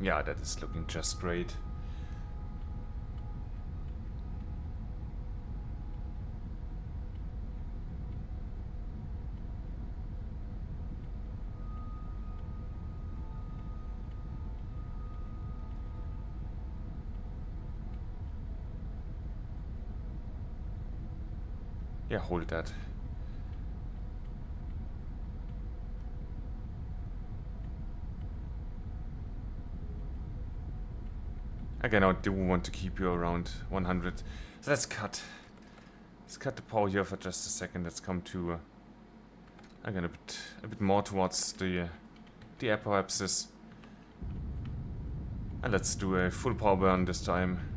Yeah, that is looking just great. Yeah, hold that. Again, I do want to keep you around 100. So let's cut. Let's cut the power here for just a second. Let's come to again a bit more towards the apoapsis. And let's do a full power burn this time.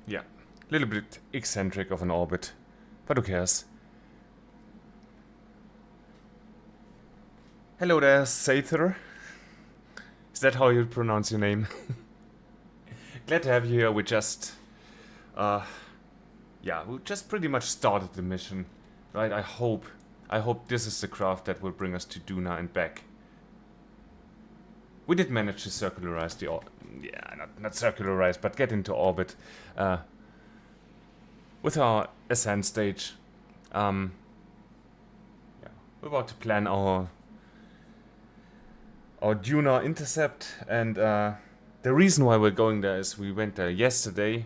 Yeah, a little bit eccentric of an orbit, but who cares? Hello there, Sather. Is that how you pronounce your name? Glad to have you here. We just, yeah, we just pretty much started the mission, right? I hope this is the craft that will bring us to Duna and back. We did manage to circularize the not circularize, but get into orbit with our ascent stage. Yeah, we're about to plan our Duna intercept, and the reason why we're going there is we went there yesterday,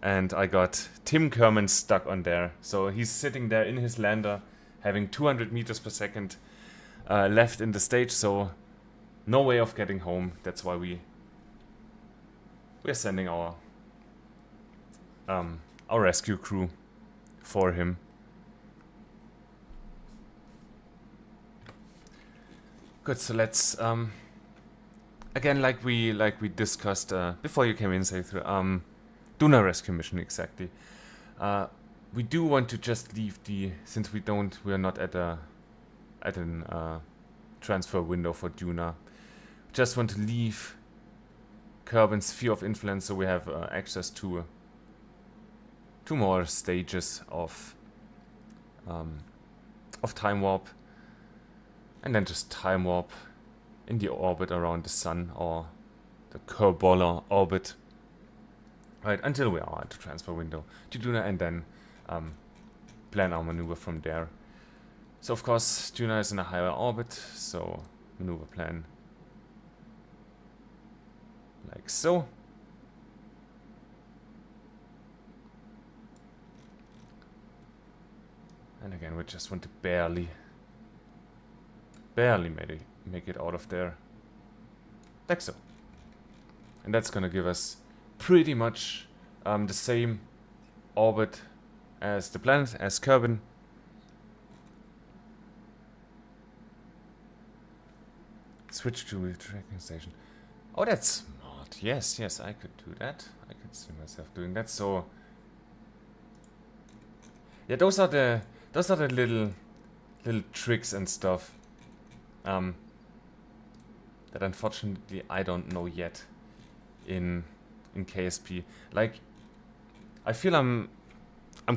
and I got Tim Kerman stuck on there. So he's sitting there in his lander, having 200 meters per second left in the stage. So no way of getting home. That's why we're sending our rescue crew for him. Good. So let's again, like we discussed before you came in, Sather, Duna rescue mission exactly. We do want to just leave since we're not at an transfer window for Duna. Just want to leave Kerman's sphere of influence, so we have access to 2 more stages of time warp, and then just time warp in the orbit around the sun, or the Kerbola orbit, right, until we are at the transfer window to Duna, and then plan our maneuver from there. So of course Duna is in a higher orbit, so maneuver plan like so. And again, we just want to barely make it out of there. like so. And that's gonna give us pretty much the same orbit as the planet, as Kerman. Switch to the tracking station. Oh, that's smart. Yes, yes, I could do that. I could see myself doing that. So, yeah, those are the little tricks and stuff that unfortunately I don't know yet in KSP. Like, I feel I'm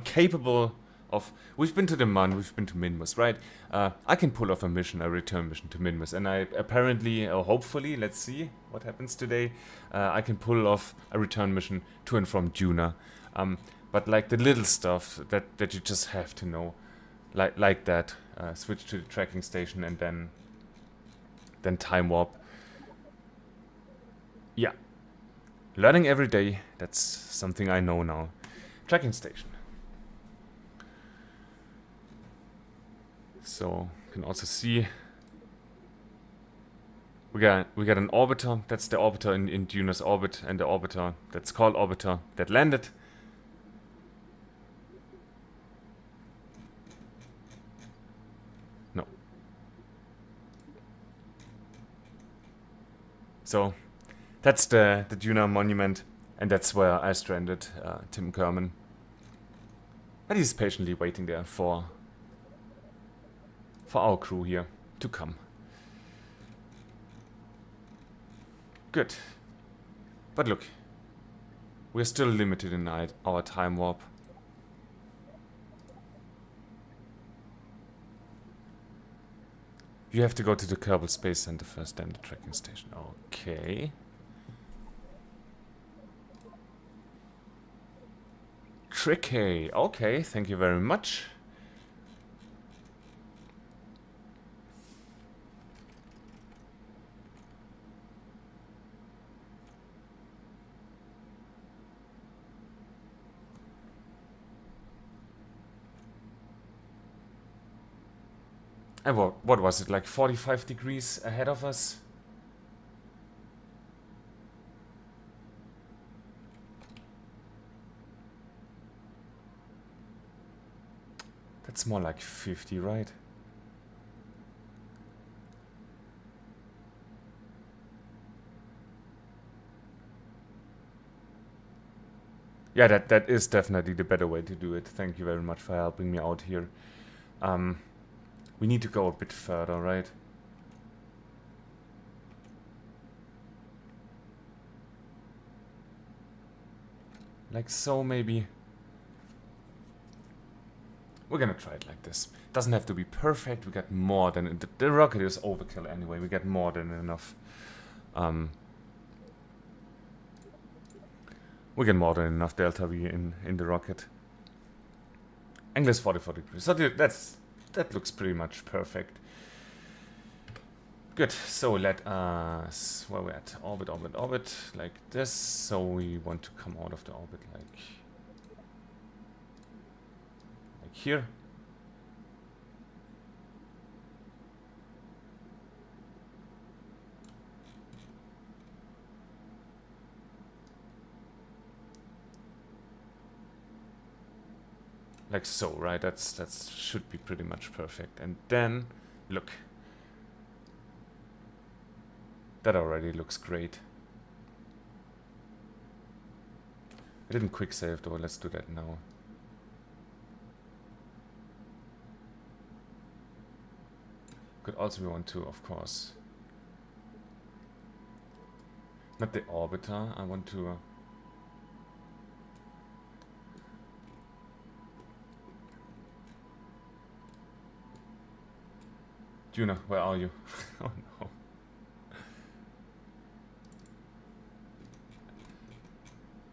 capable of. We've been to the Mun, we've been to Minmus, right? I can pull off a return mission to Minmus, and I apparently, or hopefully, let's see what happens today. I can pull off a return mission to and from Duna. But like the little stuff that you just have to know, like that, switch to the tracking station and then time warp. Yeah, learning every day. That's something I know now. Tracking station. So you can also see we got an orbiter. That's the orbiter in Duna's orbit, and the orbiter that's called orbiter that landed. No. So that's the Duna monument, and that's where I stranded Tim Kerman. And he's patiently waiting there for our crew here to come. Good. But look, we're still limited in our time warp. You have to go to the Kerbal Space Center first, then the tracking station. Okay. Tricky. Okay, thank you very much. And what was it, like 45 degrees ahead of us? That's more like 50, right? Yeah, that is definitely the better way to do it. Thank you very much for helping me out here. We need to go a bit further, right? Like so, maybe. We're gonna try it like this. Doesn't have to be perfect. We got more than... The rocket is overkill anyway. We got more than enough. We get more than enough delta V in the rocket. Angle is 44 degrees. So that looks pretty much perfect. Good. So let us... Where we're at? Orbit, orbit, orbit. Like this. So we want to come out of the orbit like here. Like so, right? That should be pretty much perfect. And then, look. That already looks great. I didn't quick save though, let's do that now. Could also be one too, of course. Not the orbiter, I want to... Duna, where are you? Oh no.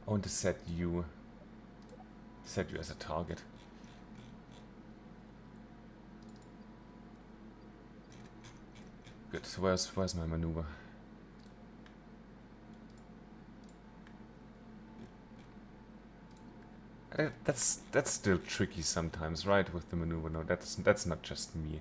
I want to set you as a target. Good, so where's my maneuver? That's still tricky sometimes, right, with the maneuver. No, that's not just me.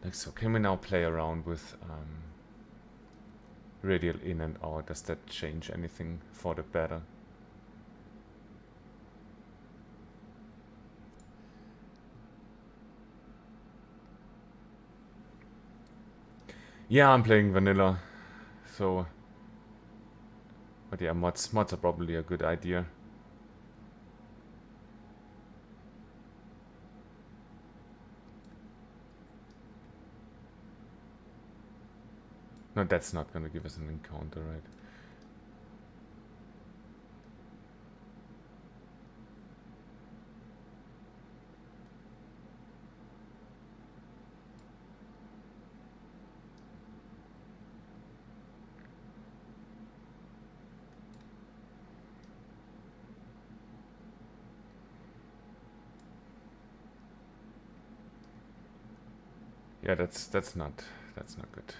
Like so, can we now play around with radial in and out? Does that change anything for the better? Yeah, I'm playing vanilla, so... But yeah, mods are probably a good idea. No, that's not gonna give us an encounter, right? Yeah, that's not good.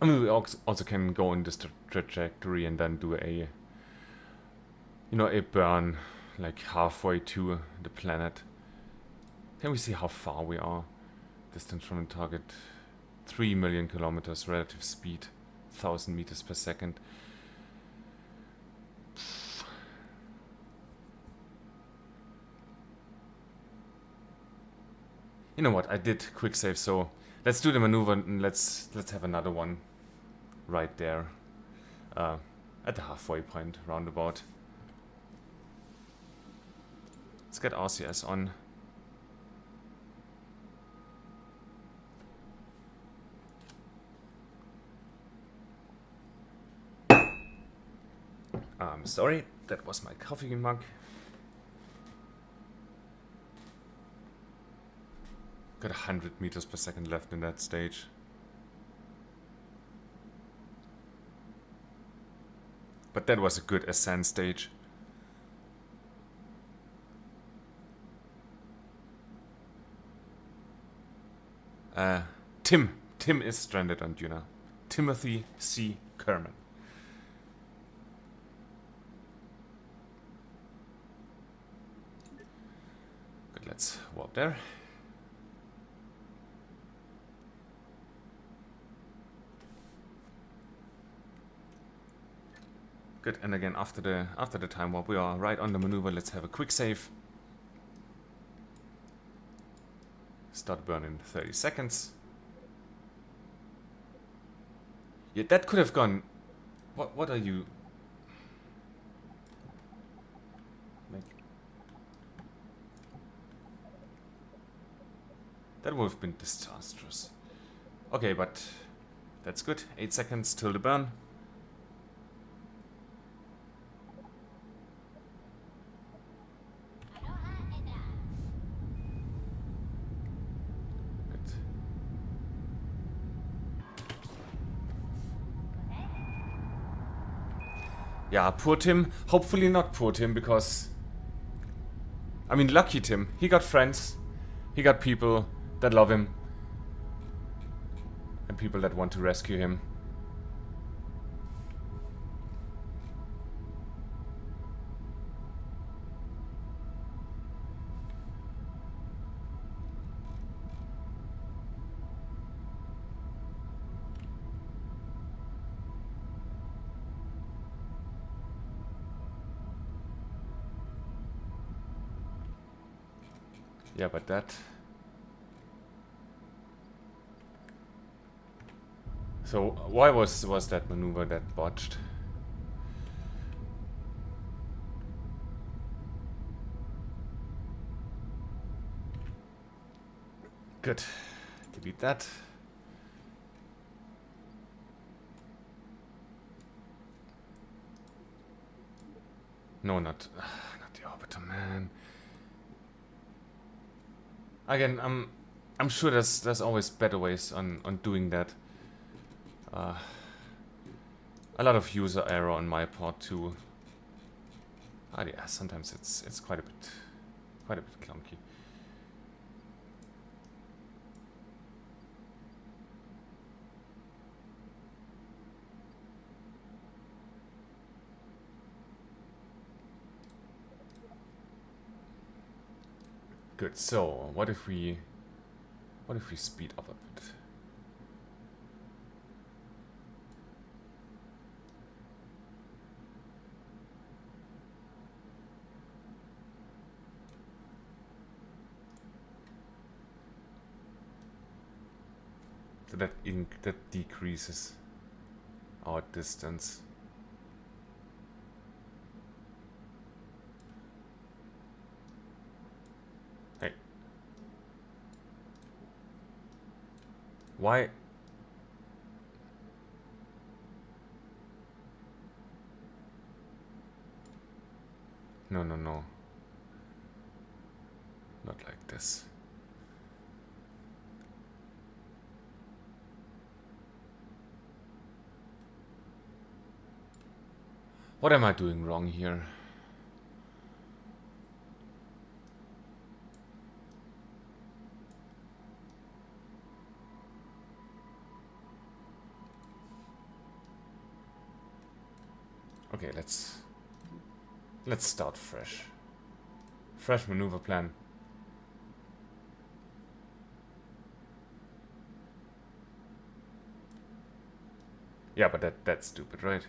I mean, we also can go in this trajectory and then do a, you know, a burn like halfway to the planet. Can we see how far we are? Distance from the target, 3 million kilometers. Relative speed, 1,000 meters per second. You know what? I did quick save, so let's do the maneuver and let's have another one right there, at the halfway point, roundabout. Let's get RCS on. Sorry, that was my coffee mug. Got 100 meters per second left in that stage. But that was a good ascent stage. Tim is stranded on Duna. Timothy C. Kerman. Good, let's warp there. Good, and again after the time warp we are right on the maneuver. Let's have a quick save. Start burn in 30 seconds. Yeah, that could have gone... What are you... Like... That would have been disastrous. Okay, but... That's good. 8 seconds till the burn. Yeah, poor Tim. Hopefully not poor Tim, because... I mean, lucky Tim. He got friends. He got people that love him. And people that want to rescue him. Yeah, but that... So, why was that maneuver that botched? Good. Delete that. No, not the orbiter, man. Again, I'm sure there's always better ways on doing that. A lot of user error on my part too. Yeah, sometimes it's quite a bit clunky. Good. So what if we speed up a bit? So that decreases our distance. Hey. Why? No, no, no. Not like this. What am I doing wrong here? Okay, let's start fresh. Fresh maneuver plan. Yeah, but that's stupid, right?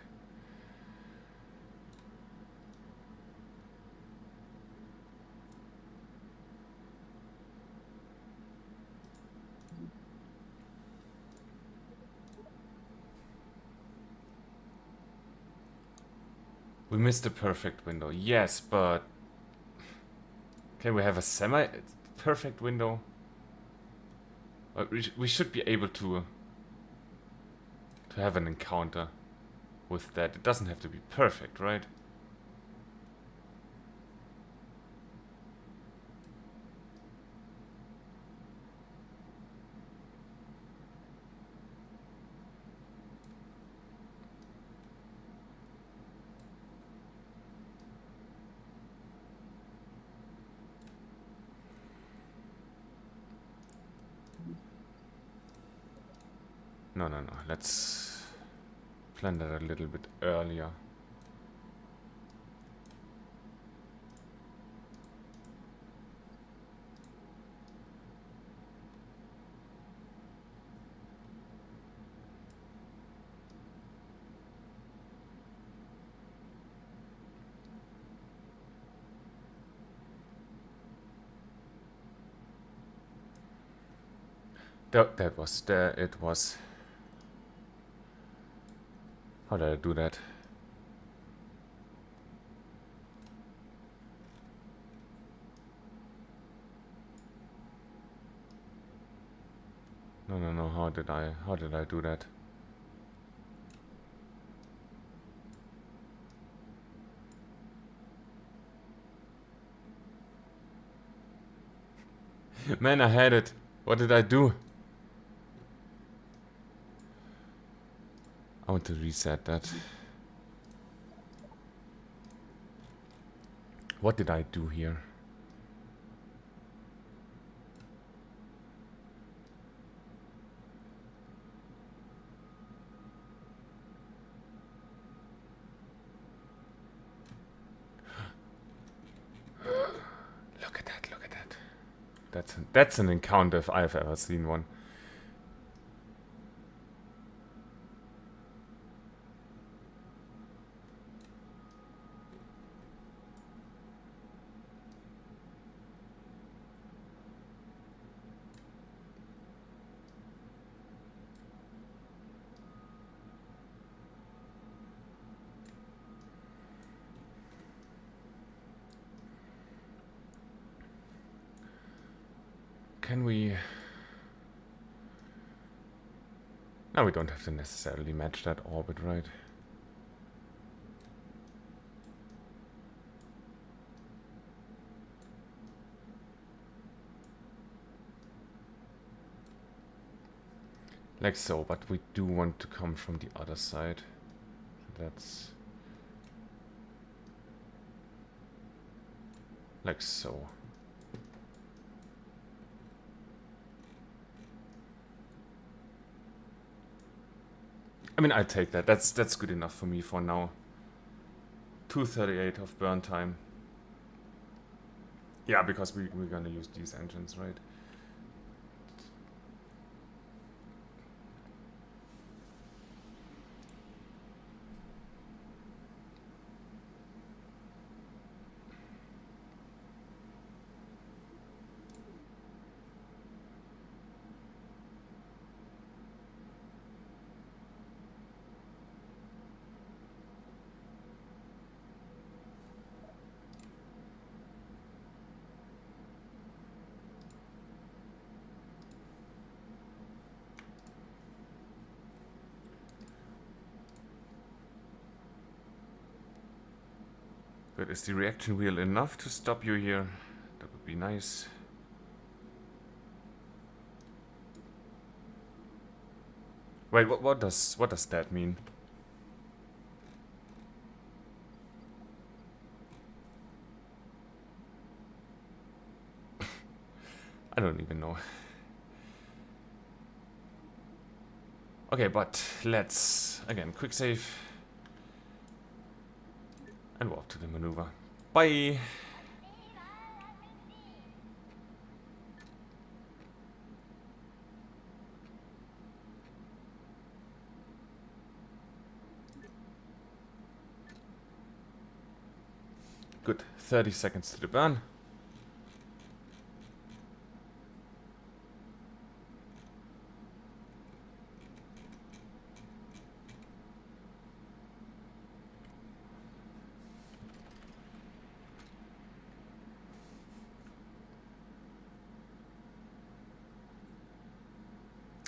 We missed a perfect window. Yes, but can we have a semi-perfect window? We should be able to have an encounter with that. It doesn't have to be perfect, right? No, no, no. Let's plan that a little bit earlier. That was there. It was. How did I do that? No, no, no. How did I do that? Man, I had it. What did I do? I want to reset that. What did I do here? Look at that, look at that. That's an encounter if I've ever seen one. Can we... No, we don't have to necessarily match that orbit, right? Like so, but we do want to come from the other side. That's... like so. I mean, I take that. That's good enough for me for now. 2:38 of burn time. Yeah, because we're gonna use these engines, right? But is the reaction wheel enough to stop you here? That would be nice. Wait, what does that mean? I don't even know. Okay, but let's again quick save and walk to the maneuver. Bye. Good. 30 seconds to the burn.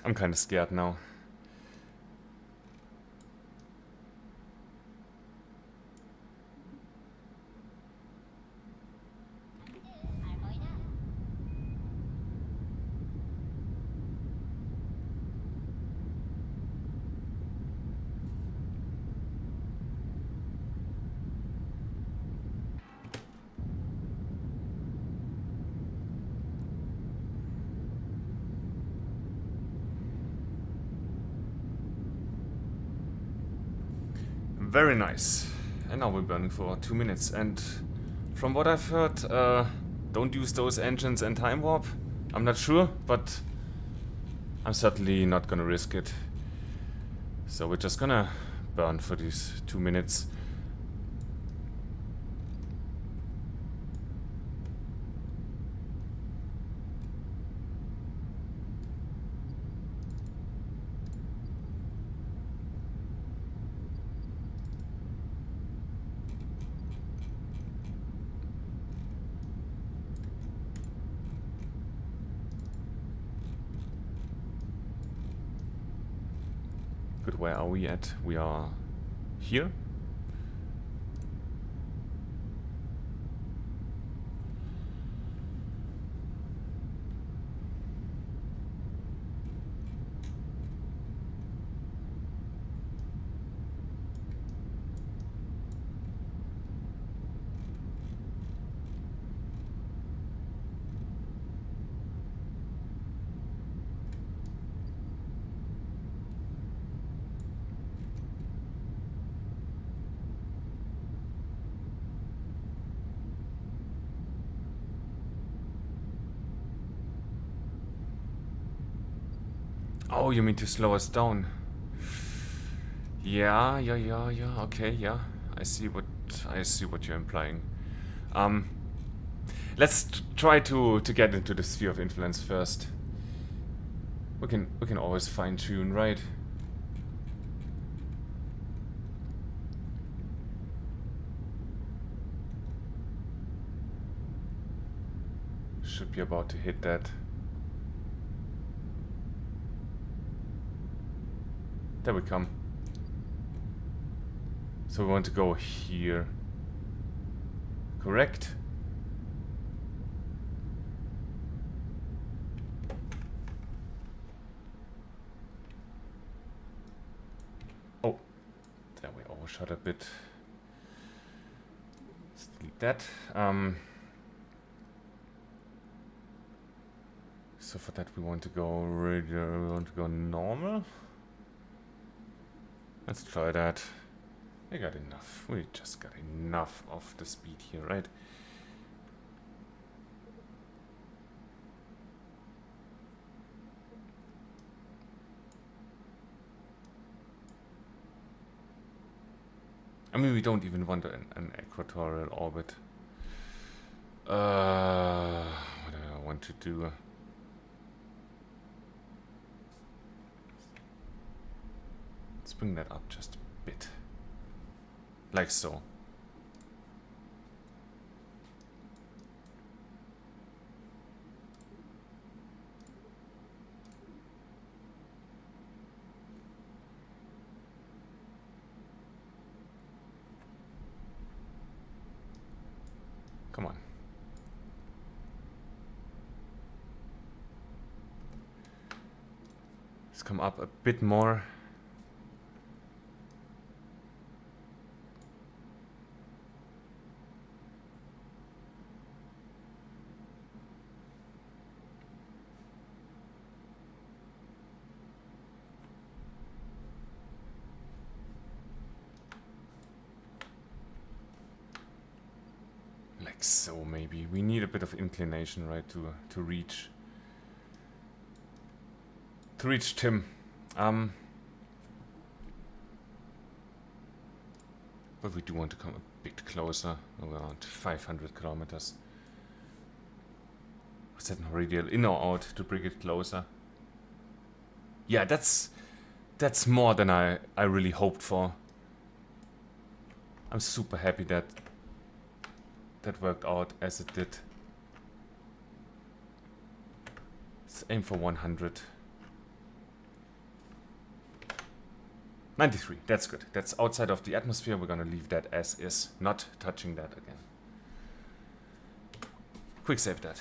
I'm kind of scared now. Very nice. And now we're burning for 2 minutes. And from what I've heard, don't use those engines and time warp. I'm not sure, but I'm certainly not gonna risk it. So we're just gonna burn for these 2 minutes. Good, where are we at? We are here. Oh, you mean to slow us down? Yeah. Okay, yeah. I see what you're implying. Let's try to get into the sphere of influence first. We can always fine tune, right? Should be about to hit that. There we come. So we want to go here. Correct? Oh, there we overshot a bit. Let's delete that. So for that we want to go normal. Let's try that. We got enough. We just got enough of the speed here, right? I mean, we don't even want an equatorial orbit. What do I want to do? Let's bring that up just a bit. Like so. Come on. Let's come up a bit more. Like so, maybe. We need a bit of inclination, right, to reach Tim. But we do want to come a bit closer, around 500 kilometers. Was that not radial in or out to bring it closer? Yeah, that's more than I really hoped for. I'm super happy that worked out as it did. Let's aim for 100. 93, that's good. That's outside of the atmosphere. We're gonna leave that as is, not touching that again. Quick save that.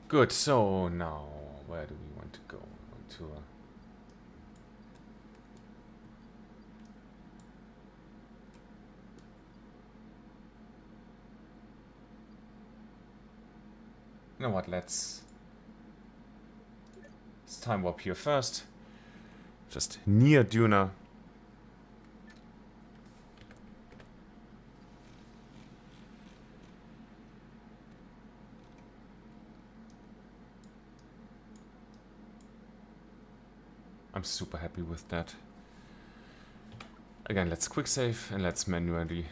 Good, so now, where do we want to go? We want to... You know what, let's time warp here first. Just near Duna. I'm super happy with that. Again, let's quick save and let's manually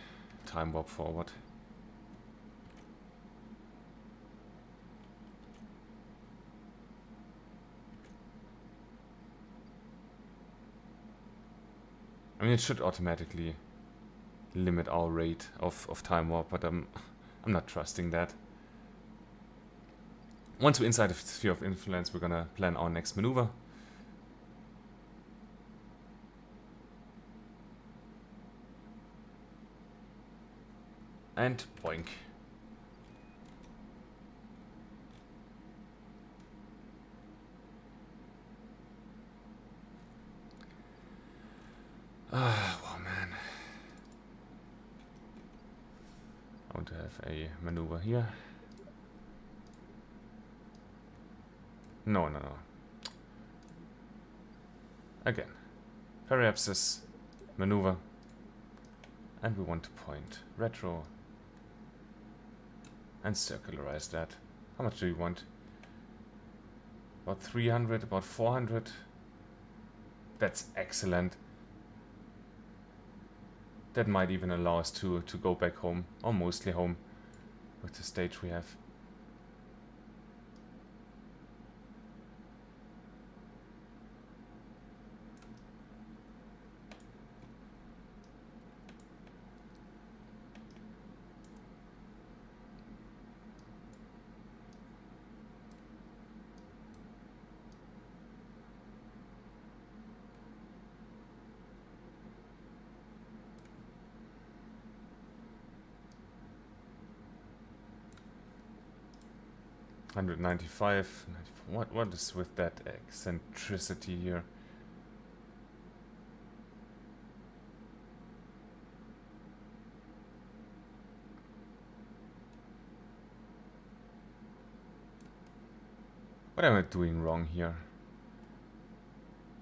time warp forward. I mean, it should automatically limit our rate of time warp, but I'm not trusting that. Once we're inside the sphere of influence, we're gonna plan our next maneuver. And boink. Oh man. I want to have a maneuver here. No. Again. Periapsis, maneuver. And we want to point retro. And circularize that. How much do you want? About 300, about 400. That's excellent. That might even allow us to go back home, or mostly home, with the stage we have. $195. What is with that eccentricity here? What am I doing wrong here?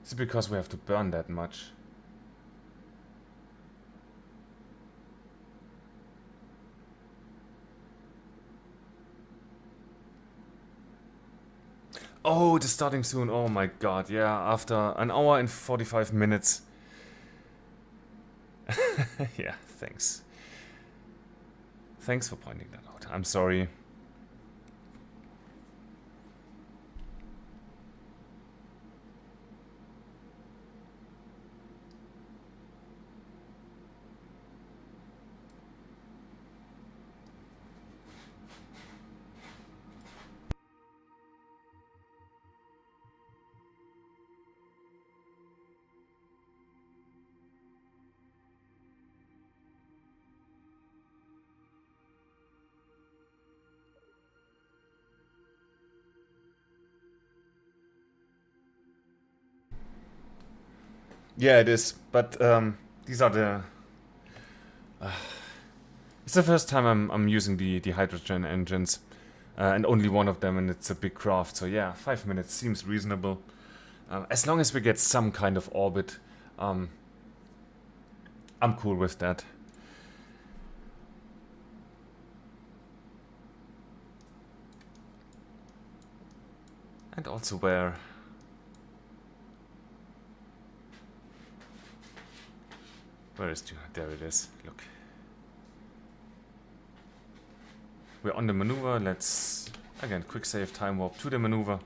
Is it because we have to burn that much? Oh, it is starting soon. Oh my god, yeah, after an hour and 45 minutes. Yeah, thanks. Thanks for pointing that out. I'm sorry. Yeah, it is, but these are the... it's the first time I'm using the hydrogen engines, and only one of them, and it's a big craft, so yeah, 5 minutes seems reasonable. As long as we get some kind of orbit, I'm cool with that. And also where is Duna? There it is. Look. We're on the maneuver. Let's, again, quick save, time warp to the maneuver.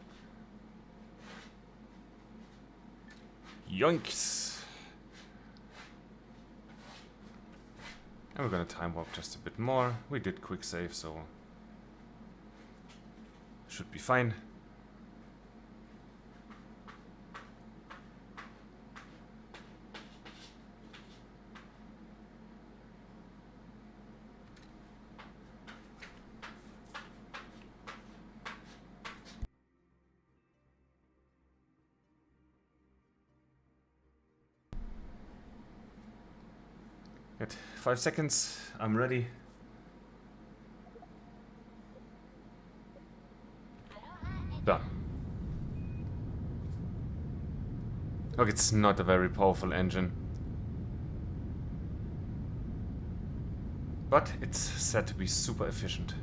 Yoinks! And we're gonna time warp just a bit more. We did quick save, so should be fine. Good. 5 seconds. I'm ready. Done. Look, it's not a very powerful engine. But it's said to be super efficient.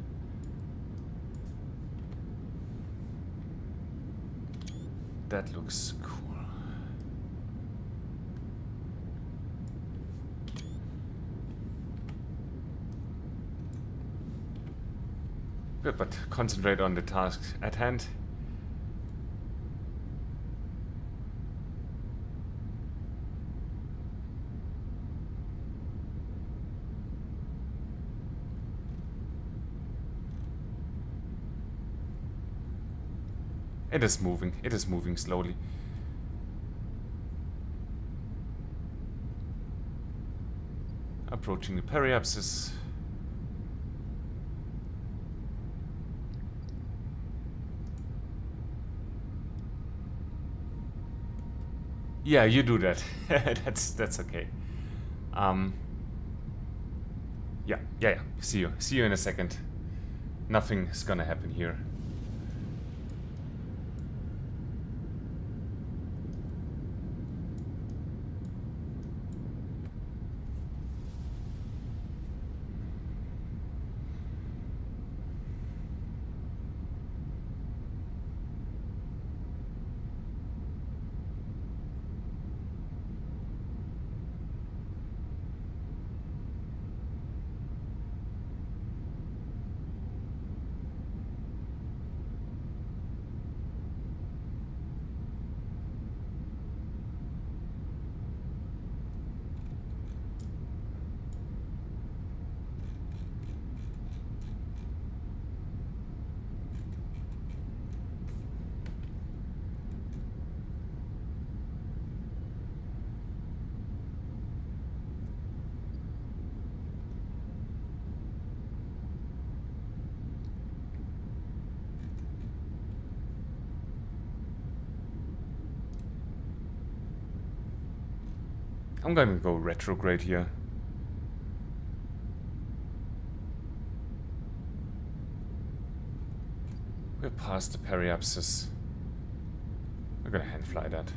That looks cool. Good, but concentrate on the task at hand. It is moving slowly. Approaching the periapsis. Yeah, you do that. That's okay. Yeah. See you in a second. Nothing's gonna happen here. I'm gonna go retrograde here. We're past the periapsis. We're gonna hand fly that.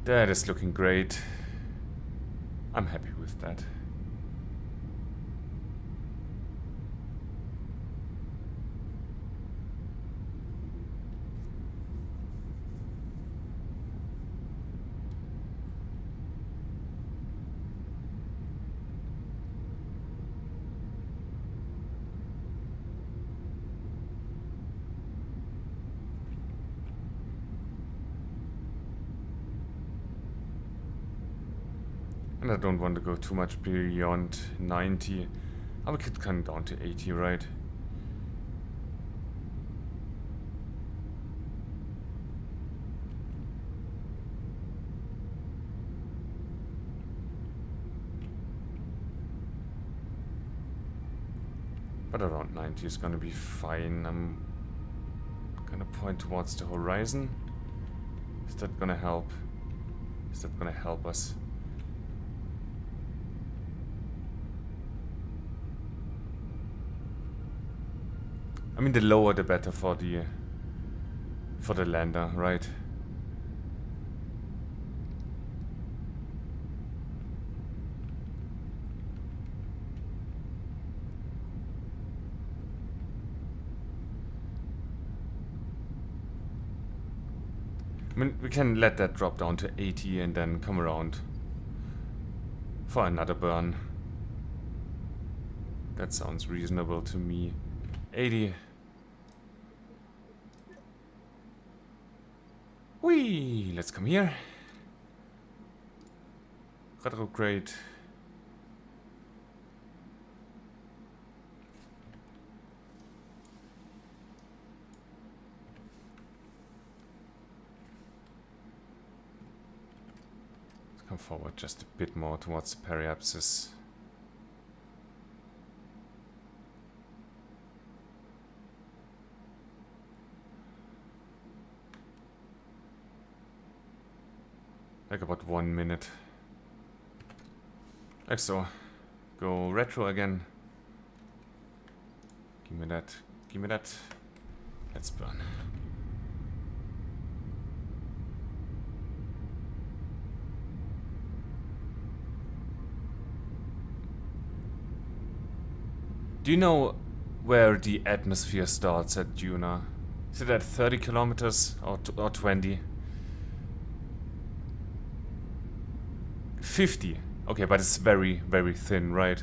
That is looking great. I'm happy with that. And I don't want to go too much beyond 90. Oh, we could come down to 80, right? But around 90 is gonna be fine. I'm gonna point towards the horizon. Is that gonna help? Is that gonna help us? I mean, the lower the better for the lander, right? I mean, we can let that drop down to 80 and then come around for another burn. That sounds reasonable to me. 80. Whee! Let's come here. Retrograde. Let's come forward just a bit more towards the periapsis. Like about 1 minute. Like so. Go retro again. Give me that. Give me that. Let's burn. Do you know where the atmosphere starts at Duna? Is it at 30 kilometers or 20? 50. Okay, but it's very, very thin, right?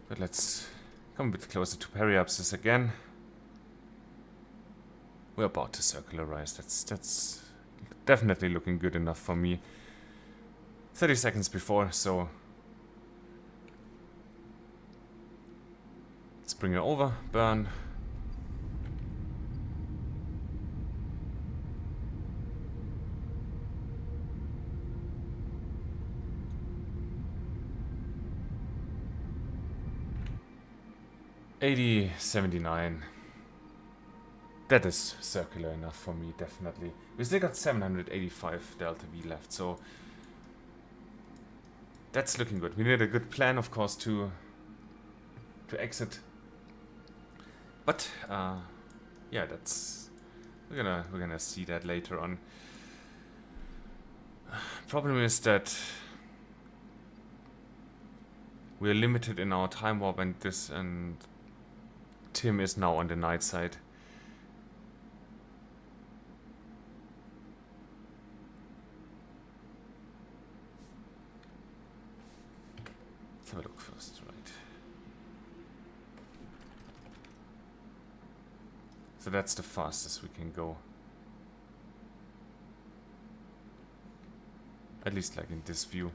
But let's come a bit closer to periapsis again. We're about to circularize. That's definitely looking good enough for me. 30 seconds before, so let's bring it over, burn. $80.79. That is circular enough for me, definitely. We still got 785 delta V left, so that's looking good. We need a good plan, of course, to exit. But yeah, that's we're gonna see that later on. Problem is that we're limited in our time warp, and Tim is now on the night side. Let's have a look first, right? So that's the fastest we can go. At least like in this view.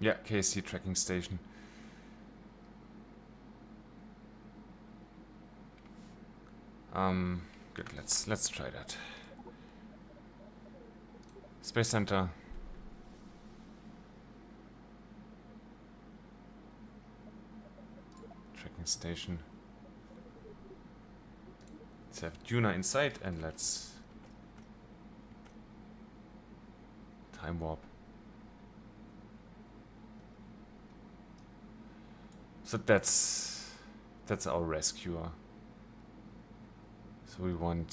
Yeah, KSC tracking station. Good, let's try that. Space Center. Tracking station. Let's have Duna inside and let's time warp. So that's our rescuer. So we want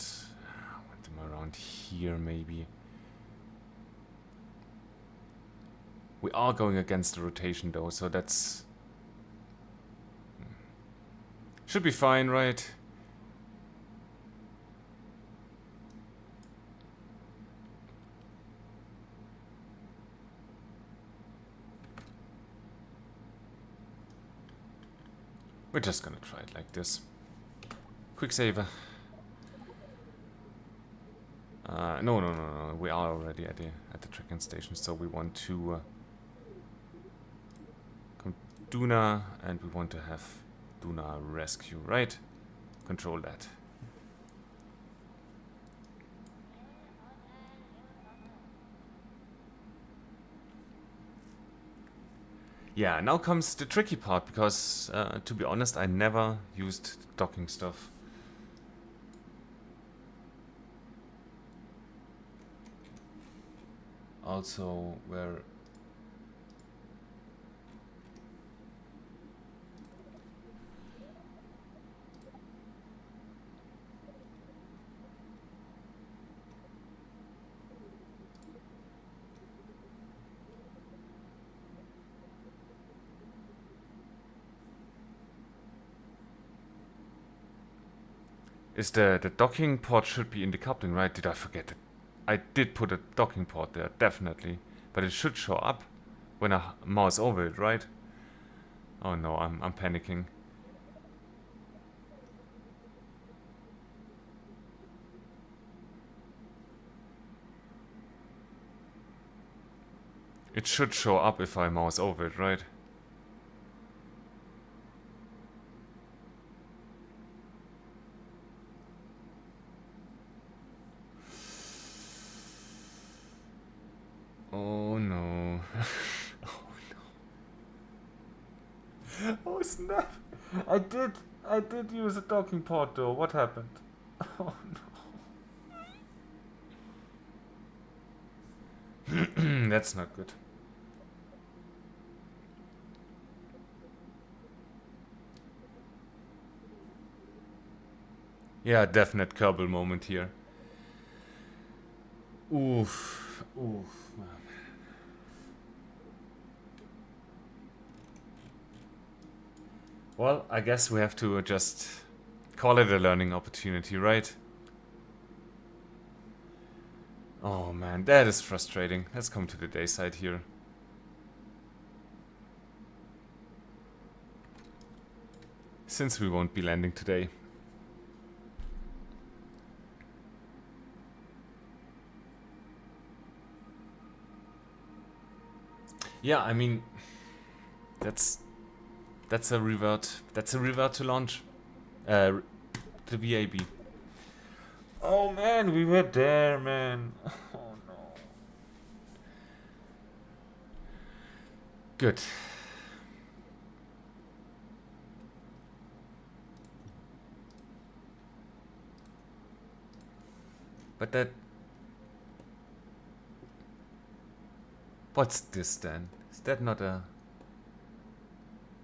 them around here maybe. We are going against the rotation though, so that's should be fine, right? We're just gonna try it like this. Quick saver. No. We are already at the tracking station, so we want to come Duna, and we want to have Duna rescue, right? Control that. Yeah, now comes the tricky part, because to be honest, I never used docking stuff. Also, where is the docking port should be in the coupling, right? Did I forget it? I did put a docking port there, definitely. But it should show up when I mouse over it, right? Oh no, I'm panicking. It should show up if I mouse over it, right? Oh no. Oh no. Oh snap. I did use a docking port though. What happened? Oh no. That's not good. Yeah, definite Kerbal moment here. Oof. Man. Well, I guess we have to just call it a learning opportunity, right? Oh man, that is frustrating. Let's come to the day side here. Since we won't be landing today. Yeah, I mean, that's a revert. That's a revert to launch. The VAB. Oh man, we were there, man. Oh no. Good. But that... What's this then? Is that not a...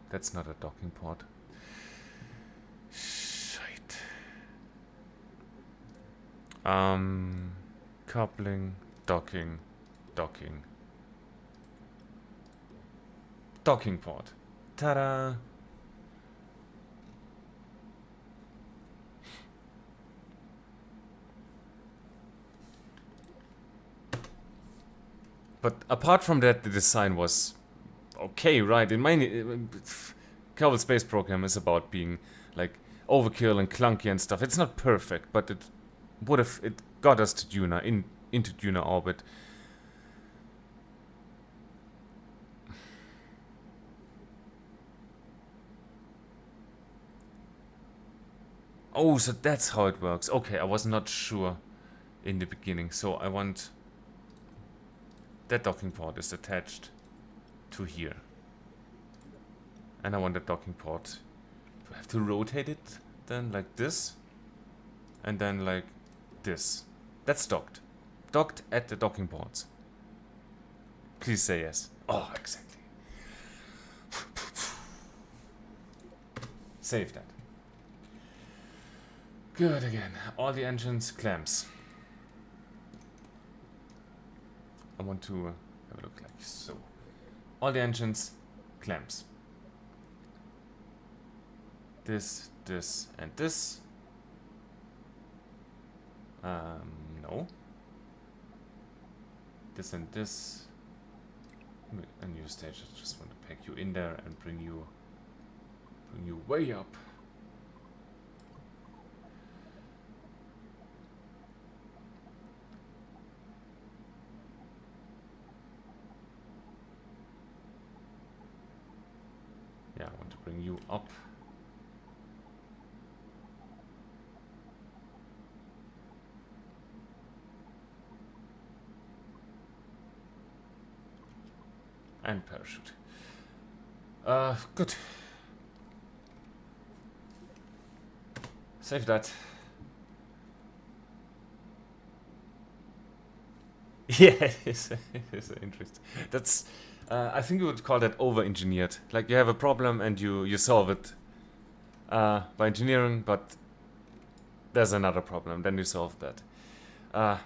That's not a docking port. Shite. Coupling, docking. Docking port. Ta-da! But apart from that, the design was okay, right? In my Kerbal Space Program is about being like overkill and clunky and stuff. It's not perfect, but it got us to Duna, into Duna orbit. Oh, so that's how it works. Okay, I was not sure in the beginning. So I want that docking port is attached to here. And I want that docking port. Do I have to rotate it then like this? And then like this. That's docked. Docked at the docking ports. Please say yes. Oh, exactly. Save that. Good again. All the engines, clamps. I want to have a look like so. All the engines, clamps. This, this, and this. No. This and this. A new stage. I just want to pack you in there and bring you way up. Yeah, I want to bring you up. And parachute. Good. Save that. Yeah, it is interesting. That's, I think you would call that over-engineered. Like you have a problem and you solve it by engineering, but there's another problem, then you solve that.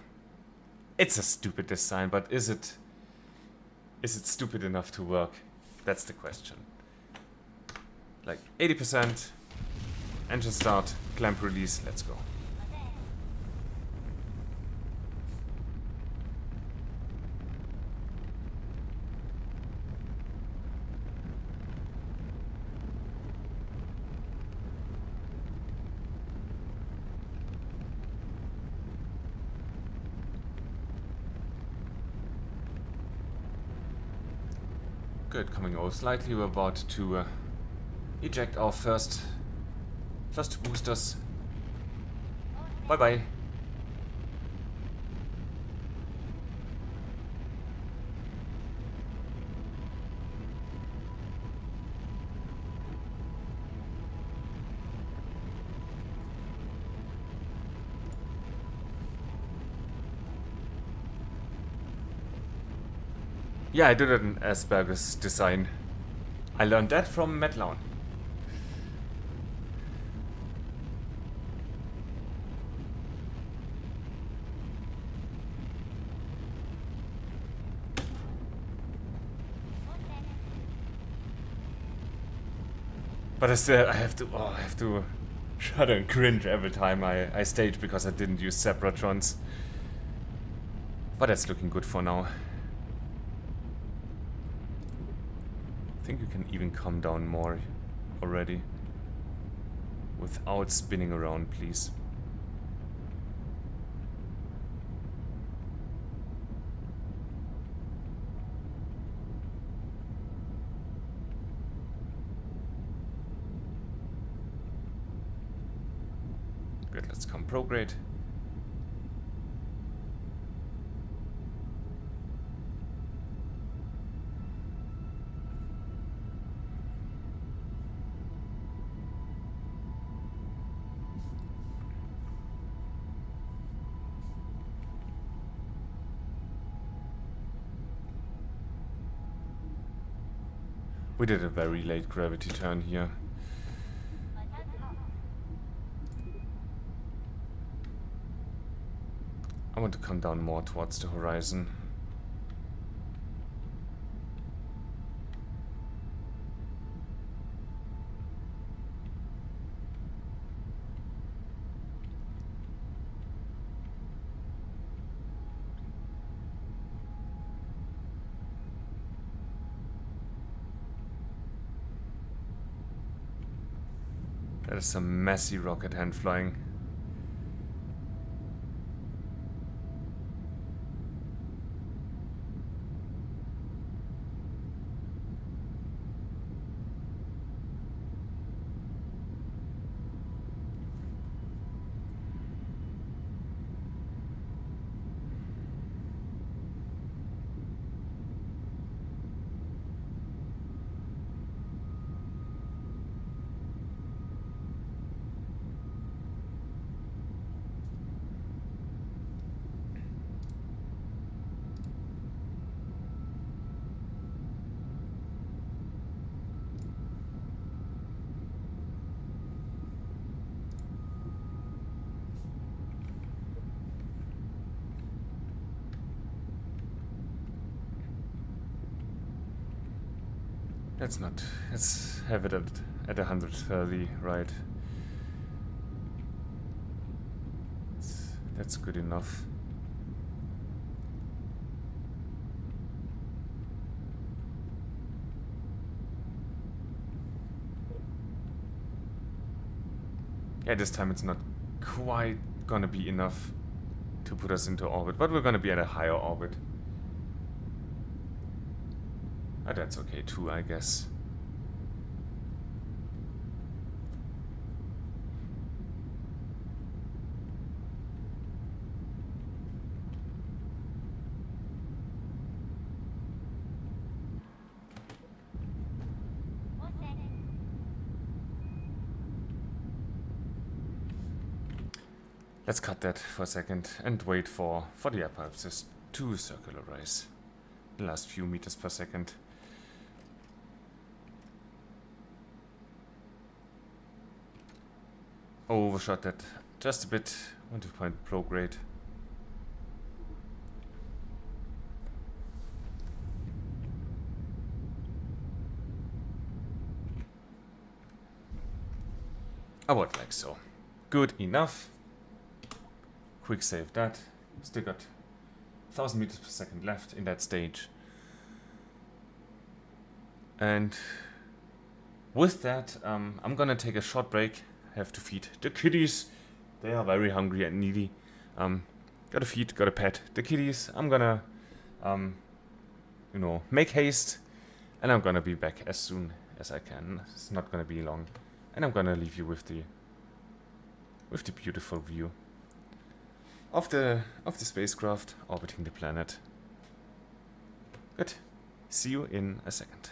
It's a stupid design, but is it stupid enough to work? That's the question. Like 80%, engine start, clamp release, let's go. Good, coming over slightly, we're about to eject our first boosters. Bye bye. Yeah, I did it in Asperger's design. I learned that from Matt Lown. But I have to shudder and cringe every time I stage because I didn't use Zebratrons. But that's looking good for now. I think you can even come down more already. Without spinning around, please. Good, let's come prograde. We did a very late gravity turn here. I want to come down more towards the horizon. That is some messy rocket hand flying. Let's not. Let's have it at 130, right? That's good enough. Yeah, this time it's not quite gonna be enough to put us into orbit, but we're gonna be at a higher orbit. That's okay too, I guess. Let's cut that for a second and wait for the apoapsis to circularize the last few meters per second. Overshot that just a bit. 1.2 prograde. About like so. Good enough. Quick save that. Still got 1000 meters per second left in that stage. And with that, I'm gonna take a short break. Have to feed the kitties. They are very hungry and needy. Gotta feed, gotta pet the kitties. I'm gonna, make haste. And I'm gonna be back as soon as I can. It's not gonna be long. And I'm gonna leave you with the beautiful view of the spacecraft orbiting the planet. Good. See you in a second.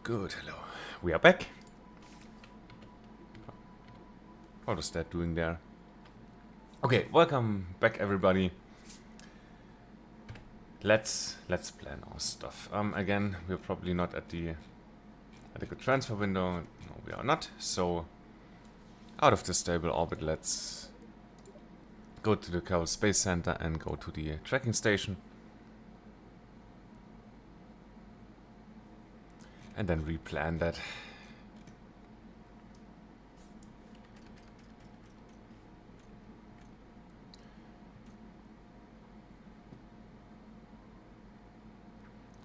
Good, hello. We are back. What was that doing there? Okay, welcome back everybody. Let's plan our stuff. Again, we're probably not at the good transfer window. No, we are not. So out of the stable orbit, let's go to the Kerbal Space Center and go to the tracking station. And then replan that.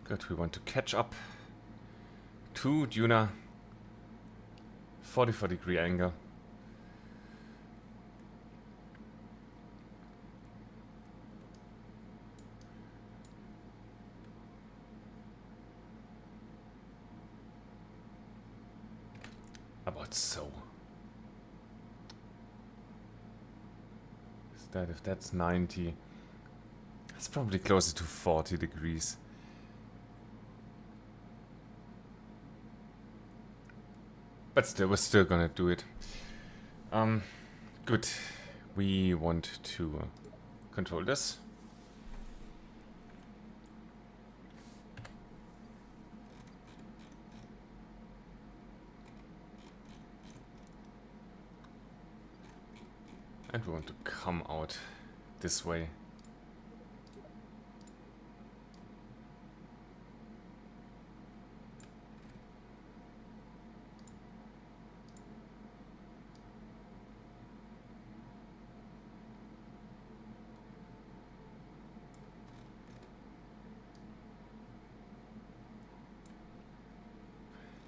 Good, we want to catch up to Duna. 44-degree angle. About so. Is that if that's 90? That's probably closer to 40 degrees. But still, we're still gonna do it. Good. We want to control this. And we want to come out this way.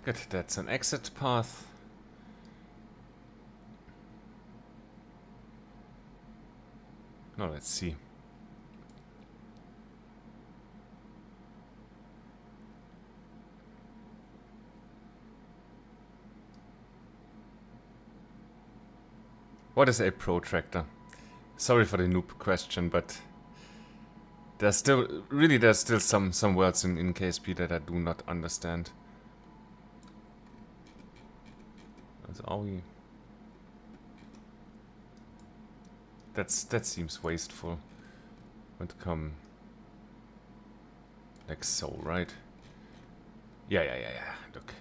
Good, that's an exit path. Now let's see. What is a protractor? Sorry for the noob question, but there's still some words in KSP that I do not understand. Are we? That seems wasteful. Would come like so, right? Yeah. Look.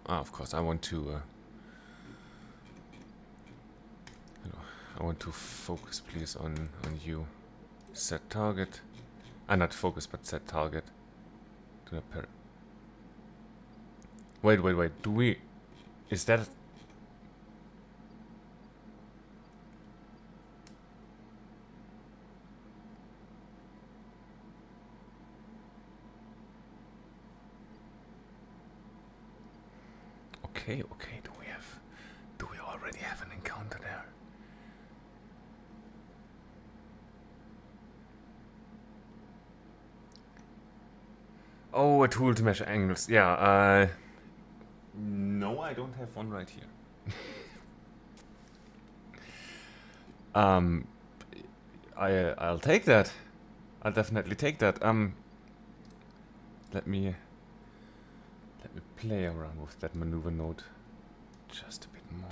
Of course, I want to focus, please, on you. Set target. Not focus, but set target. To the Wait. Do we? Is that? Okay. Do we already have an encounter there? Oh, a tool to measure angles. Yeah. No, I don't have one right here. I'll take that. I'll definitely take that. Let me play around with that maneuver node just a bit more.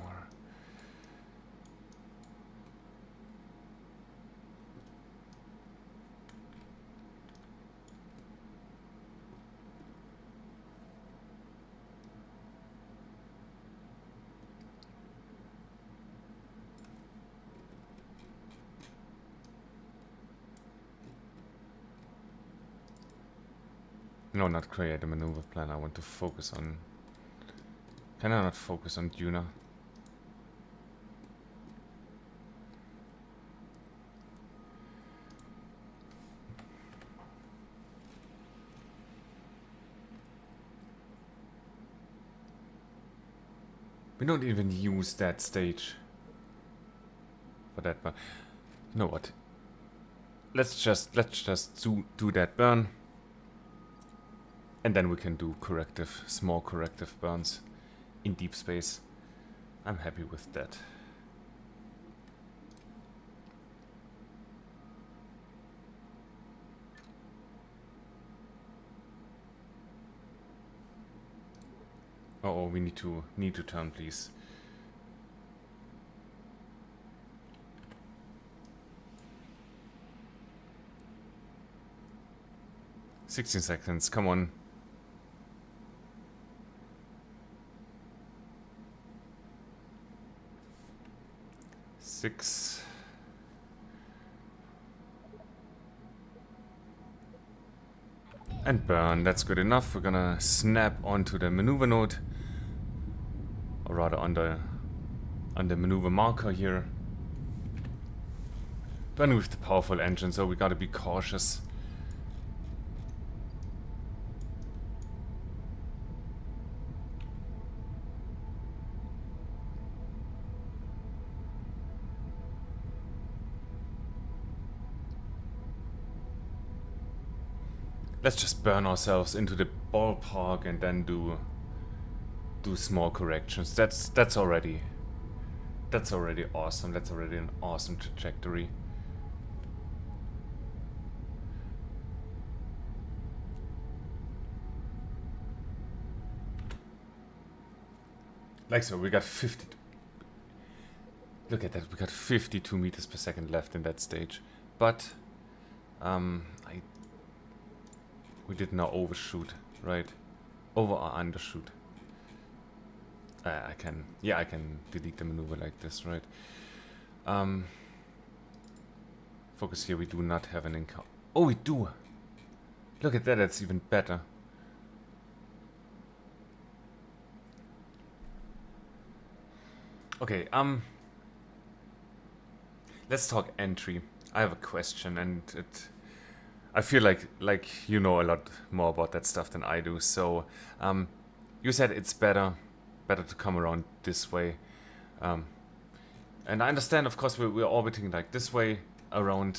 No, not create a maneuver plan. I want to focus on... Can I not focus on Duna? We don't even use that stage for that burn. You know what? Let's just do that burn, and then we can do small corrective burns in deep space. I'm happy with that. Oh, we need to turn, please. $16 seconds, come on. Six. And burn, that's good enough. We're gonna snap onto the maneuver node. Or rather on the maneuver marker here. Burning with the powerful engine, so we gotta be cautious. Let's just burn ourselves into the ballpark and then do small corrections. That's already awesome. That's already an awesome trajectory. Like so, we got 50. Look at that, we got 52 meters per second left in that stage. But we did not overshoot, right? Over or undershoot. I can delete the maneuver like this, right? Focus here, we do not have an encounter. Oh, we do! Look at that, that's even better. Okay, let's talk entry. I have a question, and I feel like you know a lot more about that stuff than I do. So, you said it's better to come around this way, and I understand. Of course, we're orbiting like this way around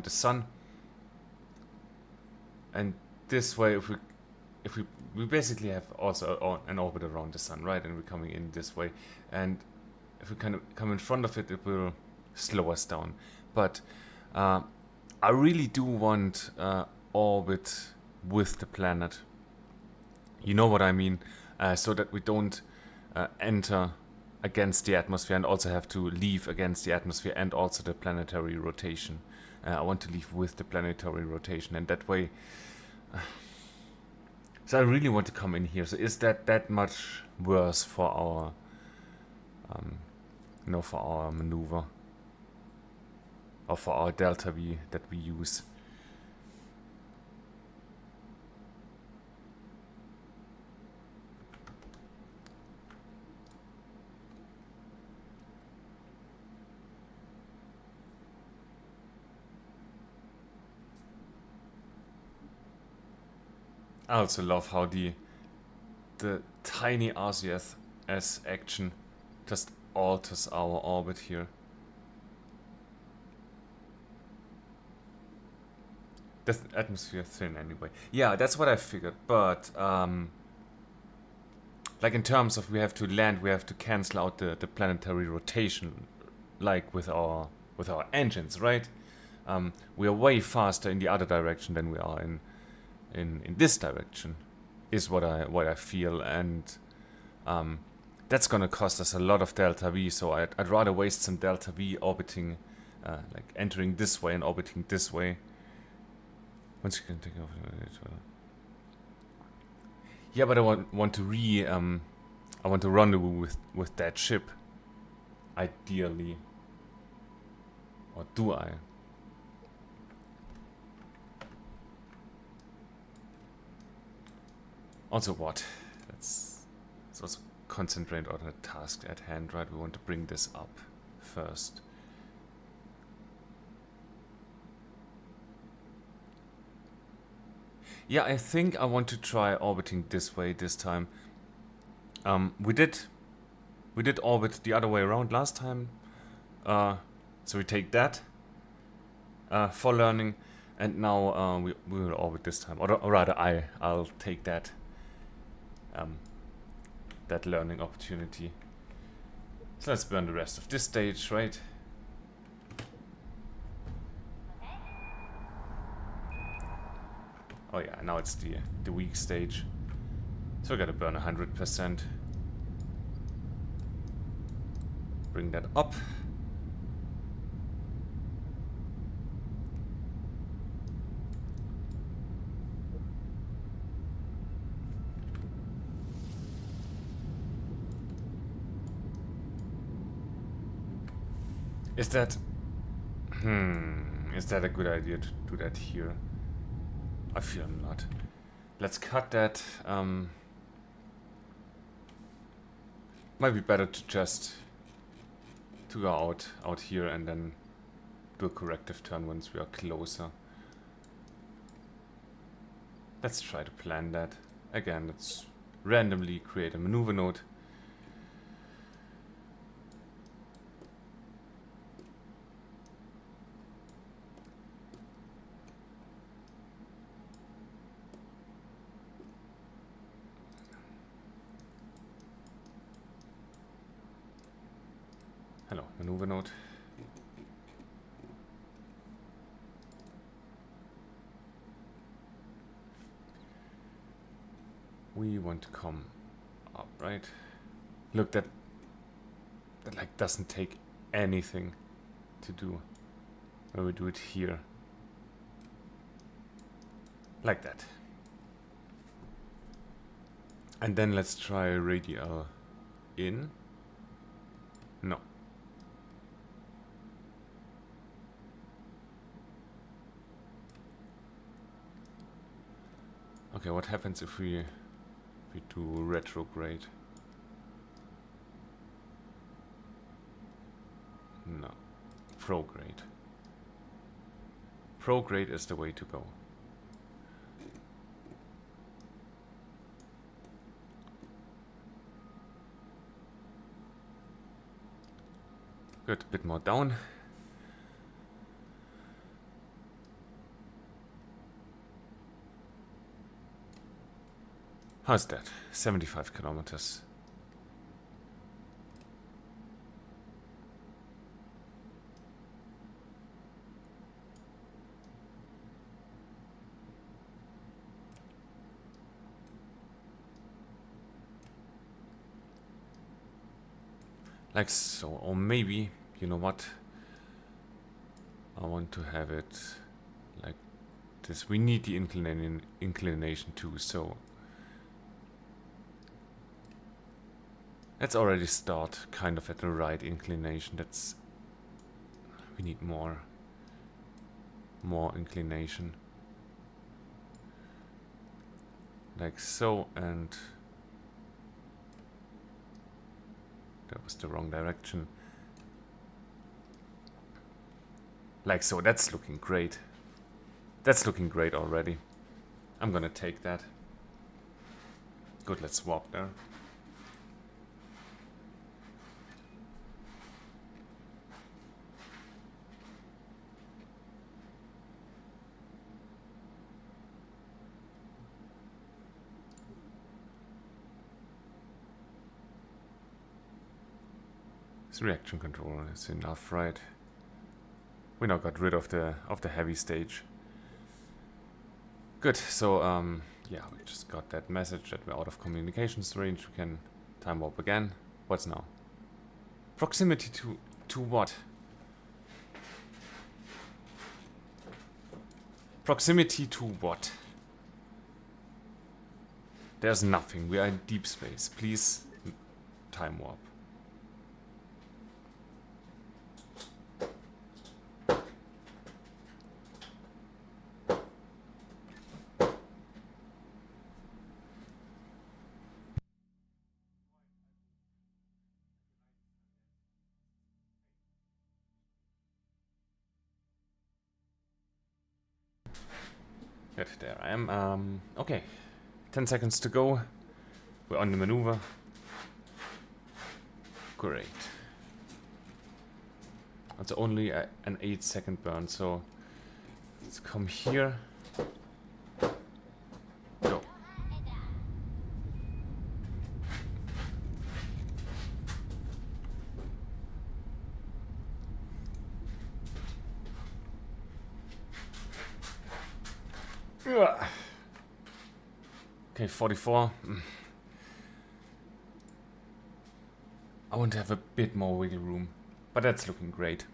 the sun, and this way, if we basically have also an orbit around the sun, right? And we're coming in this way, and if we kind of come in front of it, it will slow us down. But I really do want orbit with the planet. You know what I mean? So that we don't enter against the atmosphere and also have to leave against the atmosphere and also the planetary rotation. I want to leave with the planetary rotation, and that way. So I really want to come in here. So is that much worse for our, for our maneuver? Or for our delta V that we use. I also love how the tiny RCS action just alters our orbit here. The atmosphere thin anyway. Yeah, that's what I figured. But like in terms of we have to land, we have to cancel out the planetary rotation, like with our engines, right? We are way faster in the other direction than we are in this direction, is what I feel, and that's gonna cost us a lot of delta V. So I'd rather waste some delta V orbiting, like entering this way and orbiting this way. Once you can take off. Yeah, but I want to I want to rendezvous with that ship. Ideally. Or do I? Also what? Let's also concentrate on the task at hand, right? We want to bring this up first. Yeah, I think I want to try orbiting this way this time. We did We did orbit the other way around last time. So we take that for learning, and now we will orbit this time. Or rather, I'll take that that learning opportunity. So let's burn the rest of this stage, right? Oh yeah, now it's the weak stage. So we gotta burn 100%. Bring that up. Is that a good idea to do that here? I feel not. Let's cut that. Might be better to just go out here and then do a corrective turn once we are closer. Let's try to plan that. Again, let's randomly create a maneuver node. Hello, maneuver node. We want to come up, right? Look, that like doesn't take anything to do when we do it here. Like that. And then let's try radial in. No. Okay, what happens if we do retrograde? No. Prograde. Prograde is the way to go. Good, a bit more down. How's that? 75 kilometers. Like so, or maybe, you know what? I want to have it like this. We need the inclination too, so let's already start kind of at the right inclination. That's, we need more inclination. Like so, and that was the wrong direction. Like so, that's looking great. That's looking great already. I'm gonna take that. Good, let's swap there. This reaction control is enough, right? We now got rid of the heavy stage. Good, so yeah, we just got that message that we're out of communications range. We can time warp again. What's now? Proximity to what? Proximity to what? There's nothing. We are in deep space. Please time warp. Good, there I am. Okay, 10 seconds to go. We're on the maneuver. Great. It's only an 8-second burn, so let's come here. Go. Ugh. Okay, 44. I want to have a bit more wiggle room, but that's looking great.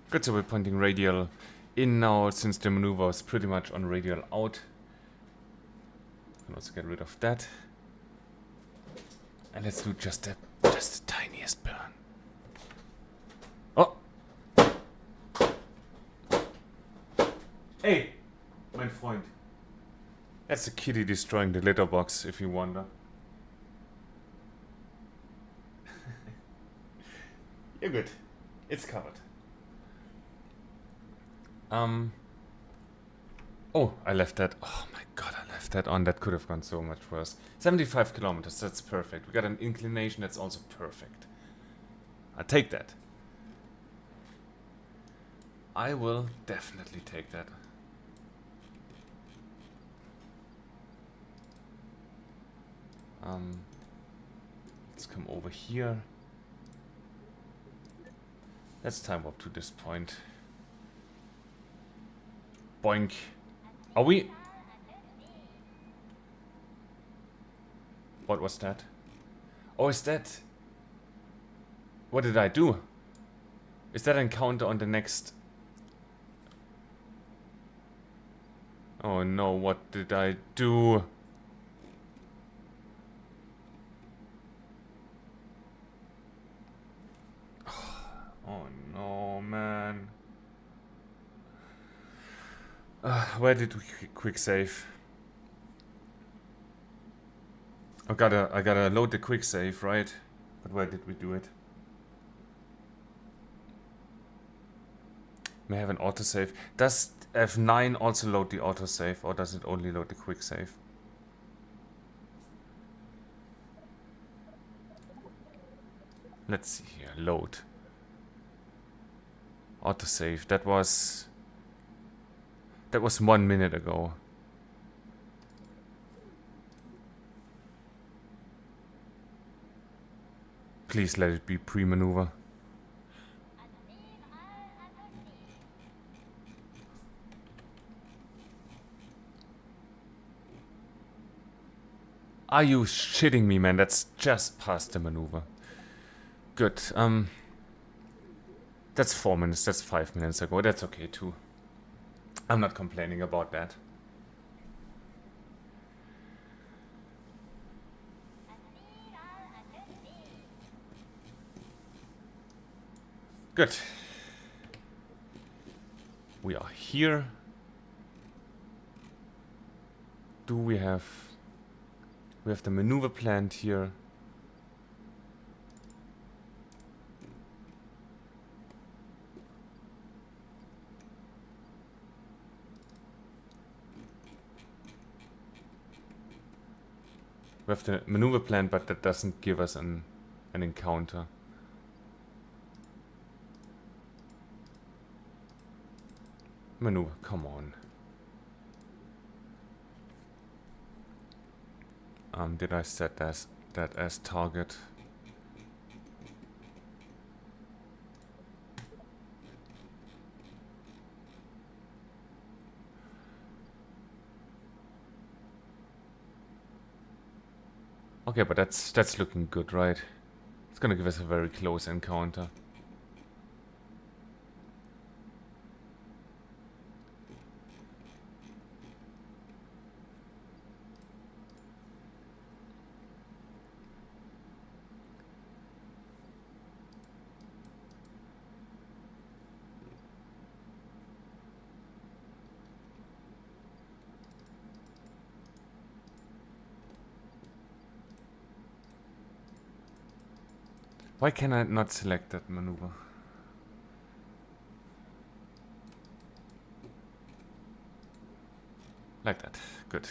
Good, so we're pointing radial in now, since the maneuver is pretty much on radial out. Can also get rid of that. And let's do just the tiniest burn. Oh! Hey, mein Freund. That's the kitty destroying the litter box, if you wonder. You're good. It's covered. Oh, I left that. Oh my god, I left that on. That could have gone so much worse. 75 kilometers, that's perfect. We got an inclination that's also perfect. I'll take that. I will definitely take that. Let's come over here. Let's time up to this point. Boink. Are we... What was that? Oh, is that... What did I do? Is that encounter on the next... Oh no, what did I do? Oh no, man. Where did we quick save? I gotta load the quick save, right? But where did we do it? May have an autosave. Does F9 also load the autosave, or does it only load the quick save? Let's see here. Load. Autosave. That was 1 minute ago. Please let it be pre-maneuver. Are you shitting me, man? That's just past the maneuver. Good. That's 4 minutes. That's 5 minutes ago. That's okay too. I'm not complaining about that. Good. We are here. Do we have... We have the maneuver planned here. We have the maneuver plan, but that doesn't give us an encounter. Maneuver, come on. Did I set that as target? Okay, but that's looking good, right? It's gonna give us a very close encounter. Why can I not select that maneuver? Like that. Good.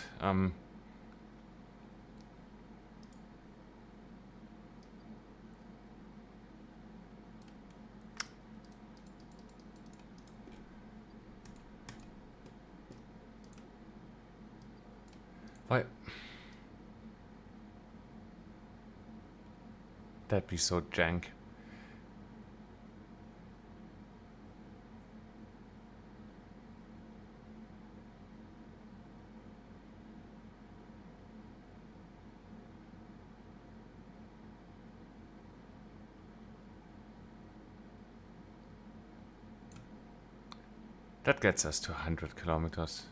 Why? That'd be so jank. That gets us to 100 kilometers.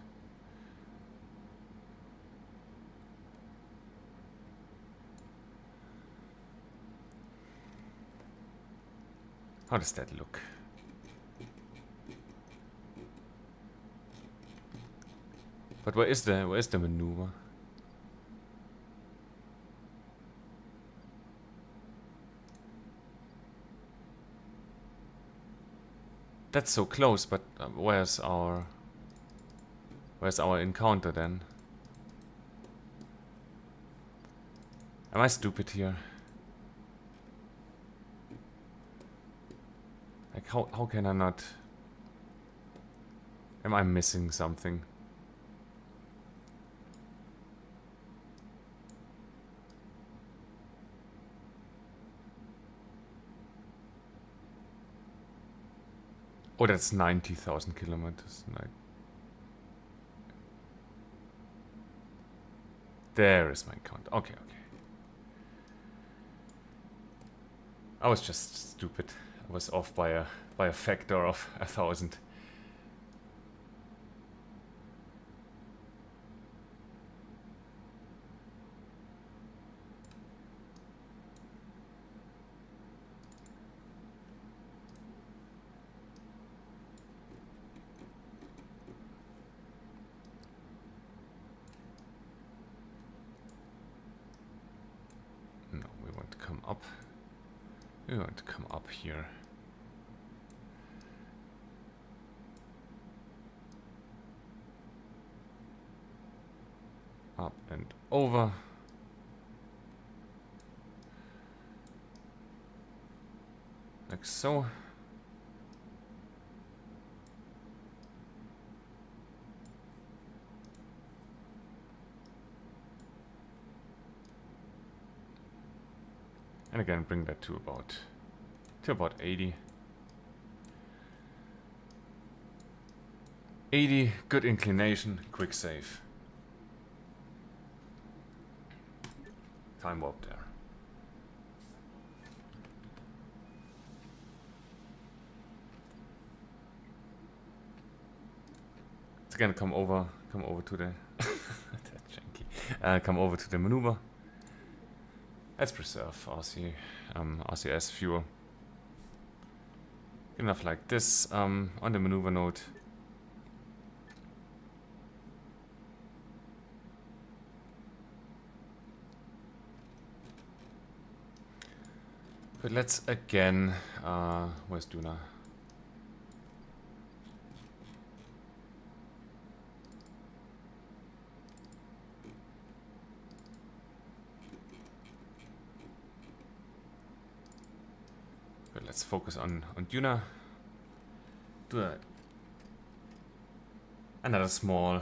How does that look? But where is the maneuver? That's so close, but where's our encounter then? Am I stupid here? Like how can I not? Am I missing something? Oh, that's 90,000 kilometers. There is my count. Okay, okay. I was just stupid. I was off by a factor of 1,000. No, we want to come up. We want to come up here. Up and over. Like so. And again, bring that to about 80. 80, good inclination, quick save. Time warp there. It's gonna come over to the that's janky. Come over to the maneuver. Let's preserve RCS fuel. Enough like this on the maneuver node. But let's again, where's Duna? But let's focus on Duna. Do another small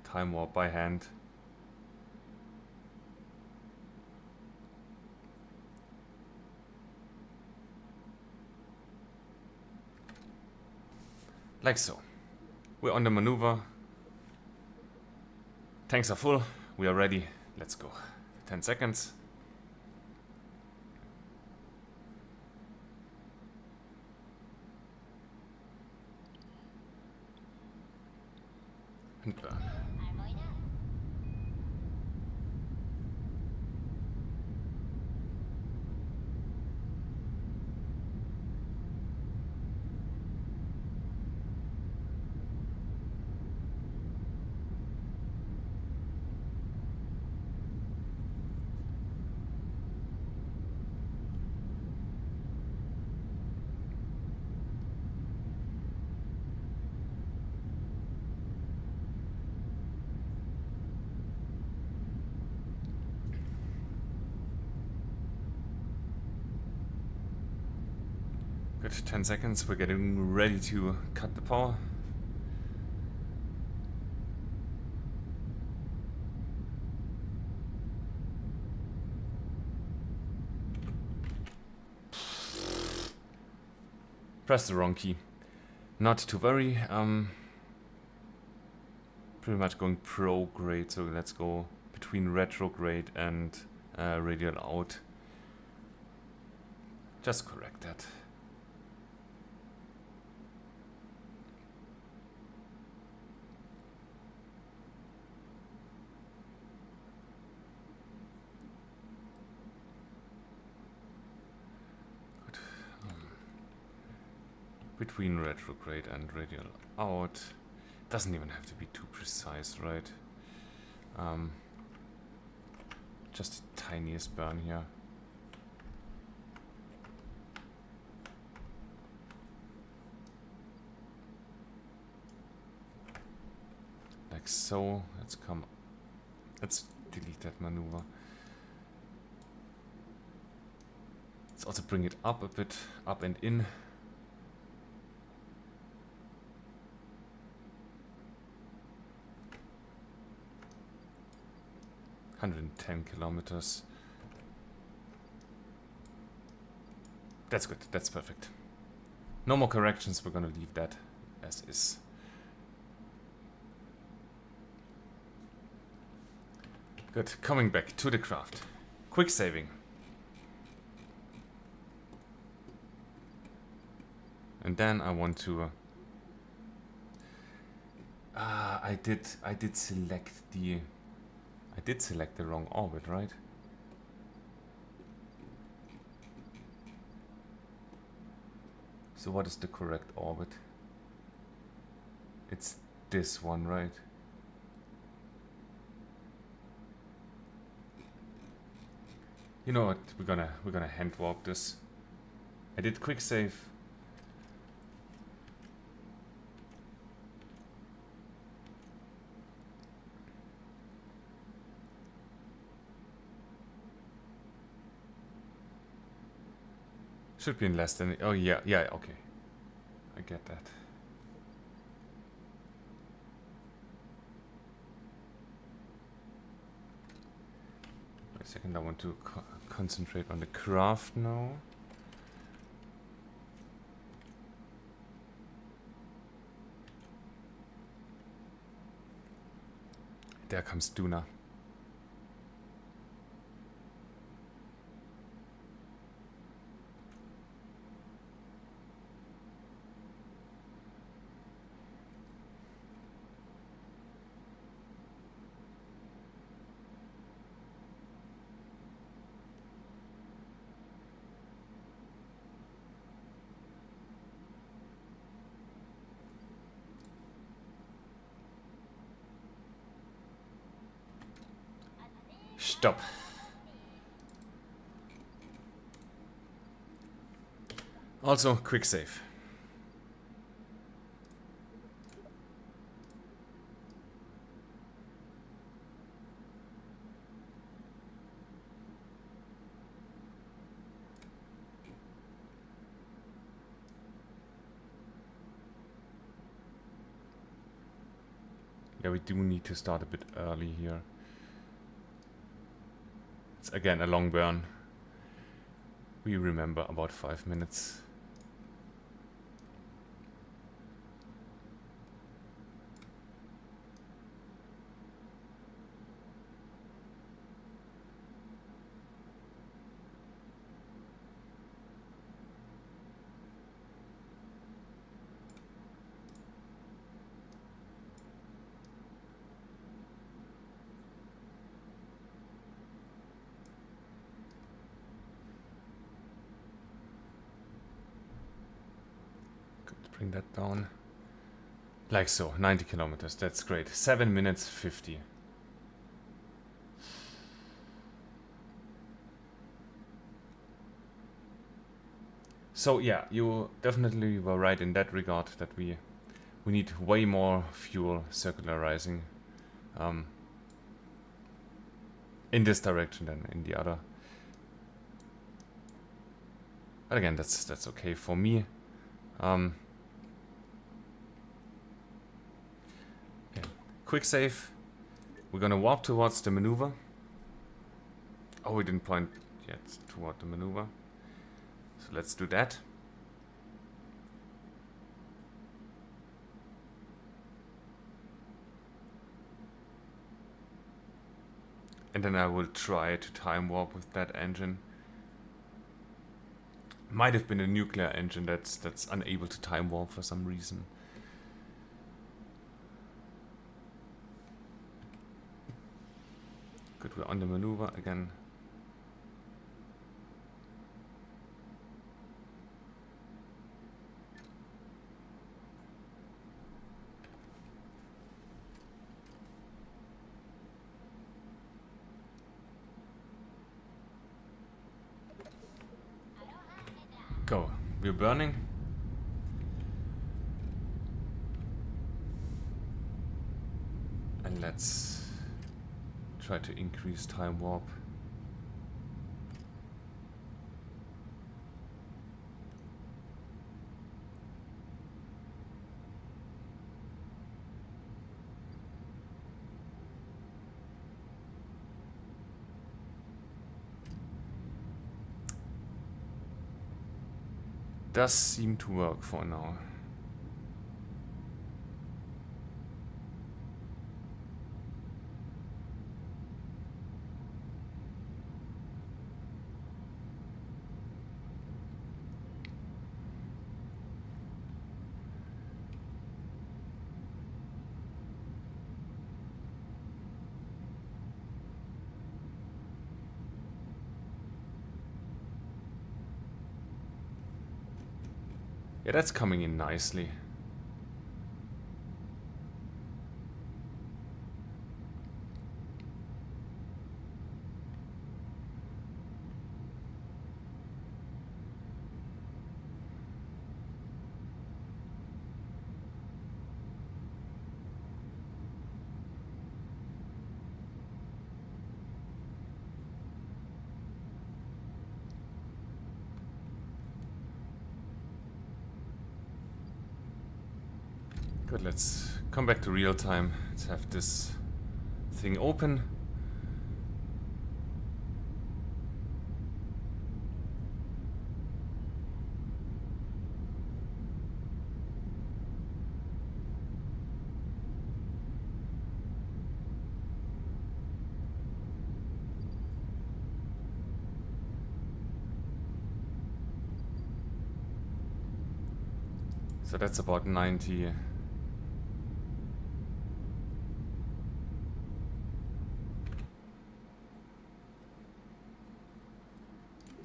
time warp by hand. Like so. We're on the maneuver. Tanks are full. We are ready. Let's go. 10 seconds. And burn. Good, 10 seconds. We're getting ready to cut the power. Press the wrong key. Not to worry. Pretty much going prograde, so let's go between retrograde and radial out. Just correct that. Good. Between retrograde and radial out. Doesn't even have to be too precise, right? Just the tiniest burn here. Like so. Let's delete that maneuver. Let's also bring it up a bit, up and in. $110 kilometers. That's good. That's perfect. No more corrections. We're gonna leave that as is. Good. Coming back to the craft. Quick saving. And then I want to. I did select the. I did select the wrong orbit, right? So what is the correct orbit? It's this one, right? You know what? We're gonna hand warp this. I did quick save. Should be in less than... Oh, yeah, okay. I get that. Wait a second, I want to concentrate on the craft now. There comes Duna. Stop. Also, quick save. Yeah, we do need to start a bit early here. It's again a long burn. We remember about 5 minutes. Bring that down. Like so, 90 kilometers. That's great. 7 minutes 50. So yeah, you definitely were right in that regard that we need way more fuel circularizing in this direction than in the other. But again, that's okay for me. Quick save. We're gonna walk towards the maneuver. Oh, we didn't point yet toward the maneuver. So let's do that. And then I will try to time warp with that engine. Might have been a nuclear engine that's unable to time warp for some reason. Good, we're on the maneuver again. Go. We're burning. And let's try to increase time warp. Does seem to work for now. Yeah, that's coming in nicely. Good, let's come back to real time. Let's have this thing open. So that's about 90.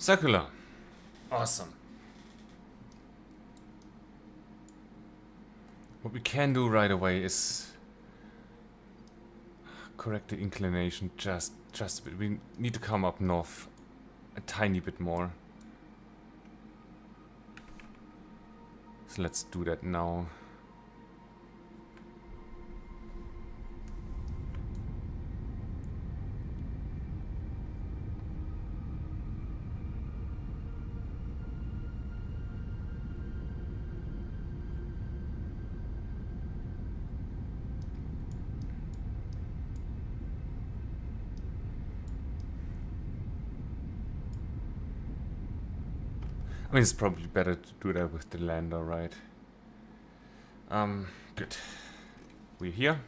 Circular. Awesome. What we can do right away is correct the inclination just a bit. We need to come up north a tiny bit more. So let's do that now. I mean, it's probably better to do that with the lander, right? Good. We're here.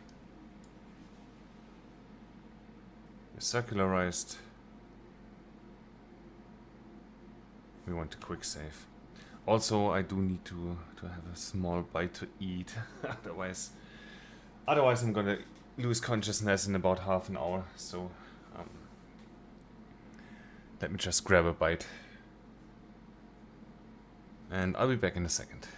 We're circularized. We want a quick save. Also, I do need to have a small bite to eat. otherwise I'm gonna lose consciousness in about half an hour. So, let me just grab a bite. And I'll be back in a second.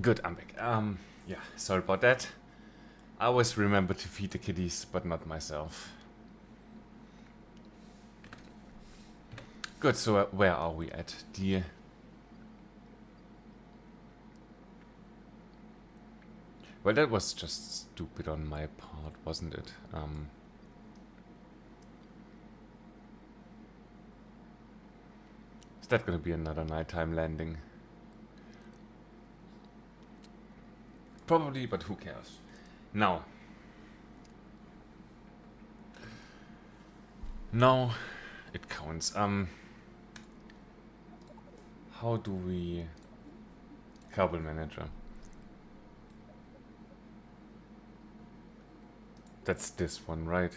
Good, I'm back. Yeah, sorry about that. I always remember to feed the kitties, but not myself. Good, so where are we at? Well, that was just stupid on my part, wasn't it? Is that gonna be another nighttime landing? Probably, but who cares? Now, it counts. How do we cable manager? That's this one, right?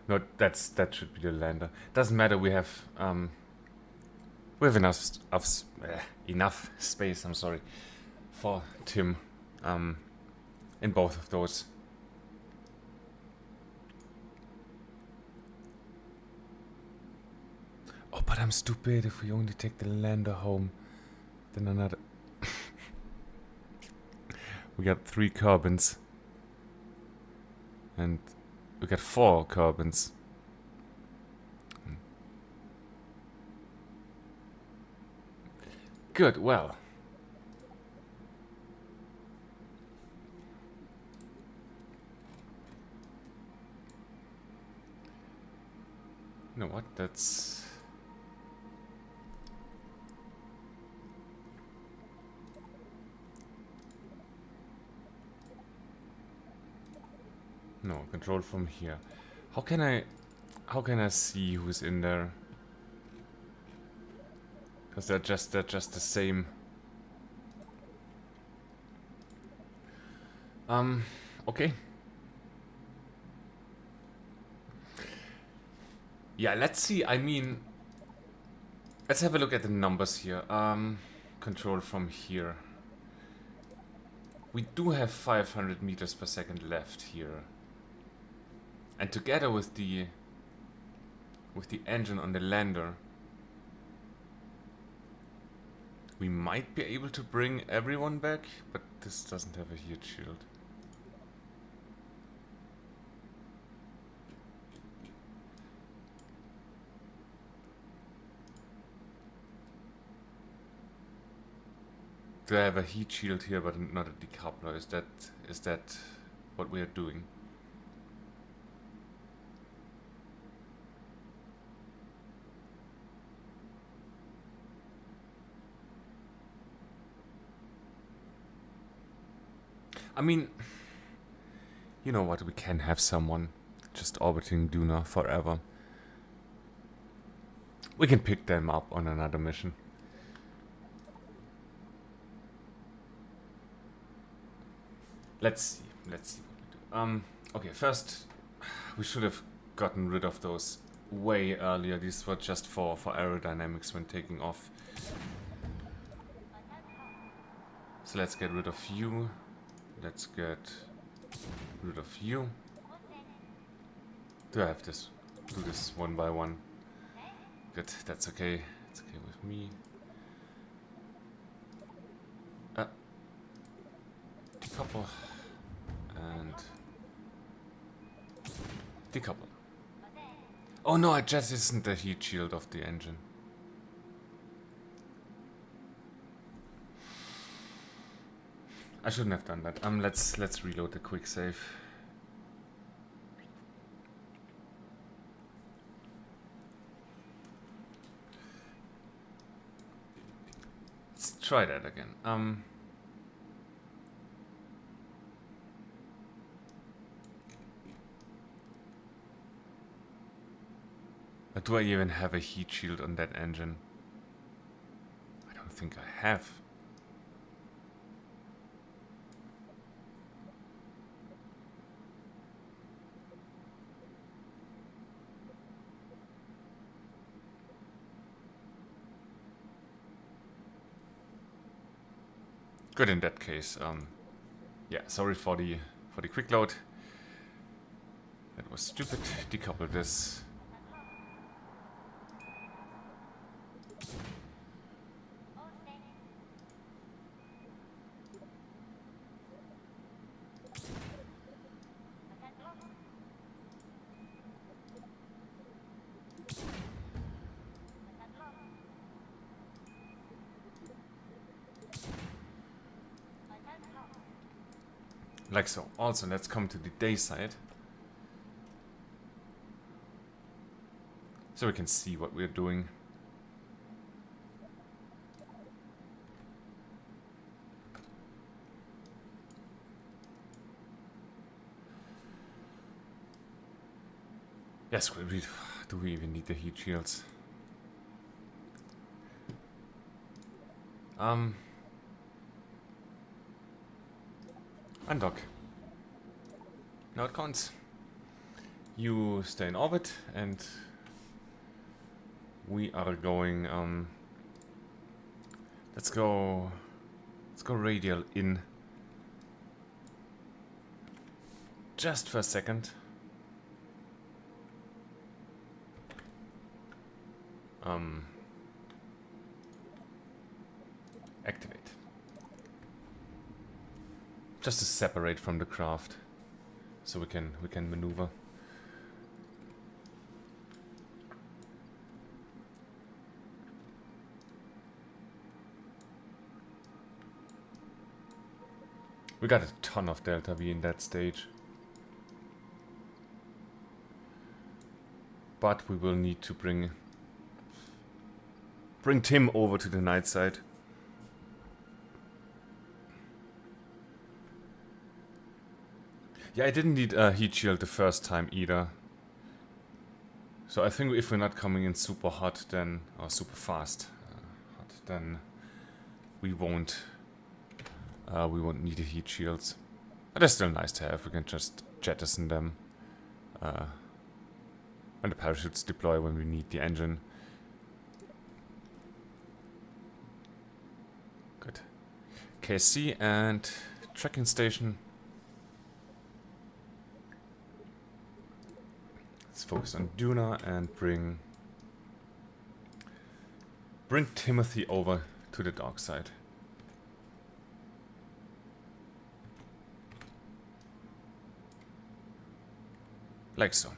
No, that should be the lander. Doesn't matter. We have enough space. I'm sorry, for Tim, in both of those. Oh, but I'm stupid. If we only take the lander home, then another. We got 3 Kerbans, and we got 4 Kerbans. Good. Well. You know what? That's... No, control from here. How can I see who's in there? Because they're just the same. Okay. Yeah, let's see. I mean, let's have a look at the numbers here. Control from here. We do have 500 meters per second left here. And together with the engine on the lander, we might be able to bring everyone back, but this doesn't have a heat shield. Do I have a heat shield here but not a decoupler? Is that what we are doing? I mean, you know what, we can have someone just orbiting Duna forever. We can pick them up on another mission. Let's see what we do. Okay, first, we should have gotten rid of those way earlier. These were just for aerodynamics when taking off. So let's get rid of you. Let's get rid of you. Do I have to do this one by one? Good, that's okay. It's okay with me. Decouple. And decouple. Oh no, it just isn't the heat shield of the engine. I shouldn't have done that. Let's reload the quick save. Let's try that again. But do I even have a heat shield on that engine? I don't think I have. Good in that case. Yeah, sorry for the quick load. That was stupid. Decouple this. Like so. Also, let's come to the day side. So we can see what we're doing. Yes, do we even need the heat shields? Undock. Now it counts. You stay in orbit, and we are going. Let's go radial in. Just for a second. Activate. Just to separate from the craft, so we can maneuver. We got a ton of Delta V in that stage. But we will need to bring Tim over to the night side. Yeah, I didn't need a heat shield the first time either. So I think if we're not coming in super hot, then, or super fast, hot, then we won't need the heat shields. But they're still nice to have. We can just jettison them when the parachutes deploy, when we need the engine. Good. KSC and tracking station. Let's focus on Duna and bring Timothy over to the dark side. Like so.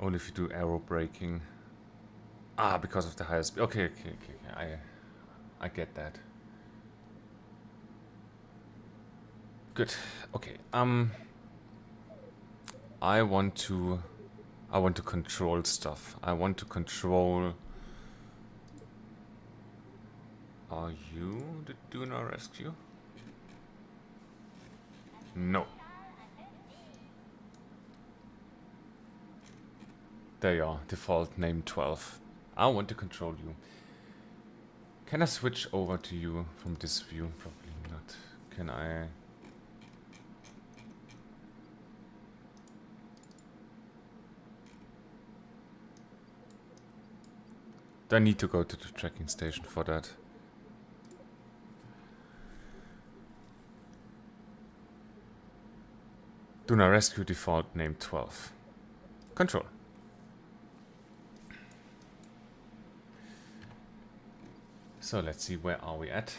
Only if you do arrow braking. Ah, because of the higher speed. Okay. I get that. Good. Okay. I want to control stuff. I want to control. Are you the Duna rescue? No. There you are. Default name 12. I want to control you. Can I switch over to you from this view? Probably not. Can I? Do I need to go to the tracking station for that? Duna rescue default name 12. Control. So let's see, where are we at?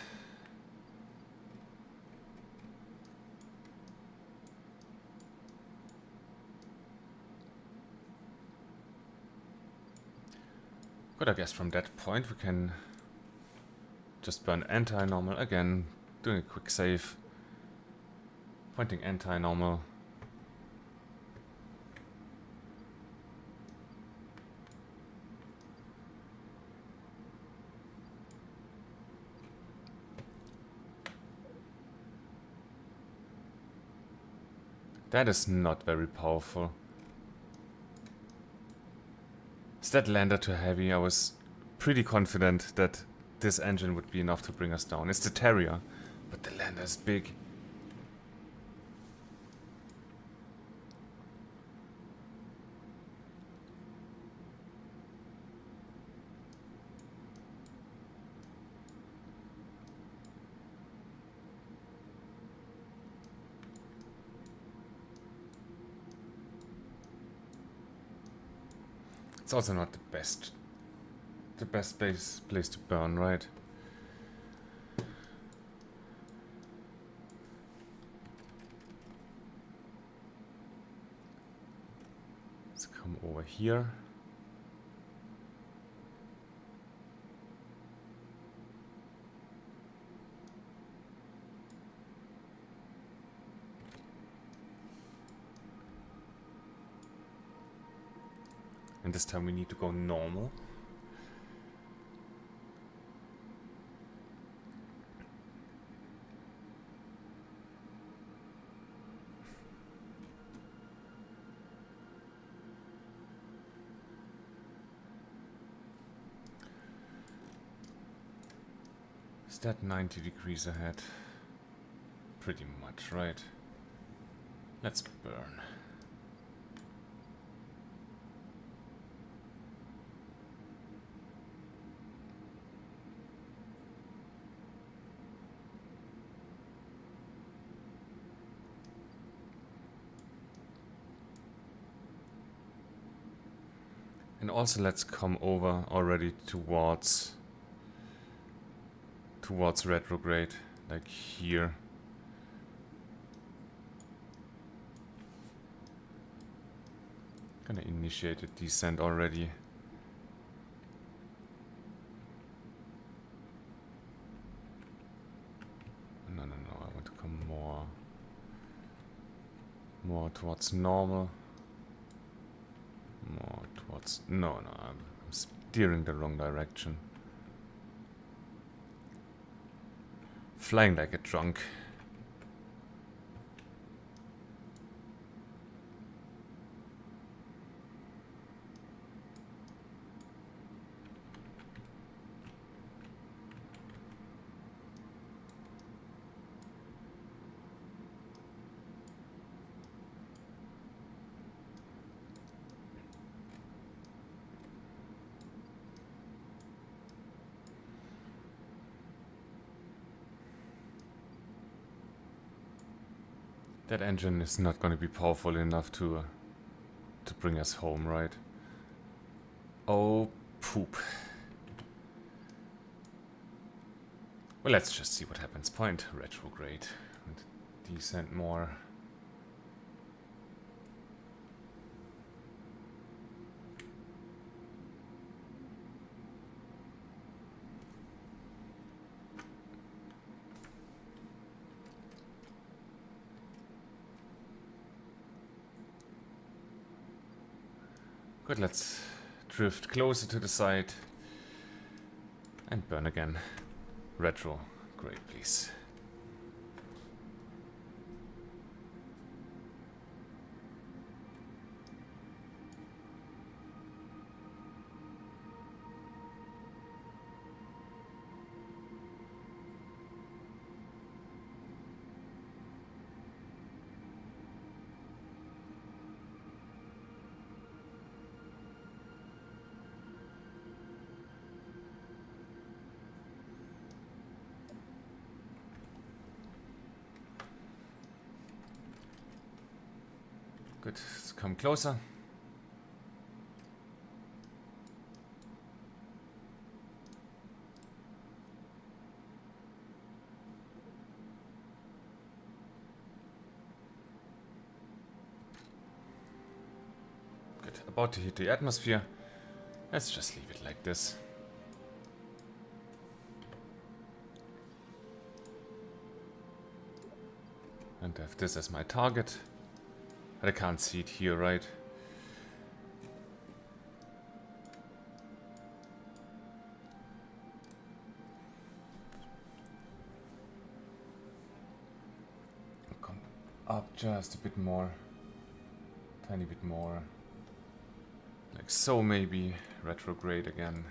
Good, I guess from that point we can just burn anti-normal again, doing a quick save, pointing anti-normal. That is not very powerful. Is that lander too heavy? I was pretty confident that this engine would be enough to bring us down. It's the Terrier, but the lander is big. It's also not the best place to burn, right? Let's come over here. And this time we need to go normal. Is that 90 degrees ahead? Pretty much, right? Let's burn. And also let's come over already towards retrograde, like here. Gonna initiate a descent already. No, I want to come more towards normal. More towards... No, I'm steering the wrong direction. Flying like a drunk. That engine is not going to be powerful enough to bring us home, right? Oh, poop. Well, let's just see what happens. Point retrograde and descend more. Good, let's drift closer to the side and burn again. Retro, great, please. Good, let's come closer. Good, about to hit the atmosphere. Let's just leave it like this. And have this as my target. But I can't see it here, right? I'll come up just a bit more. Tiny bit more. Like so, maybe. Retrograde again.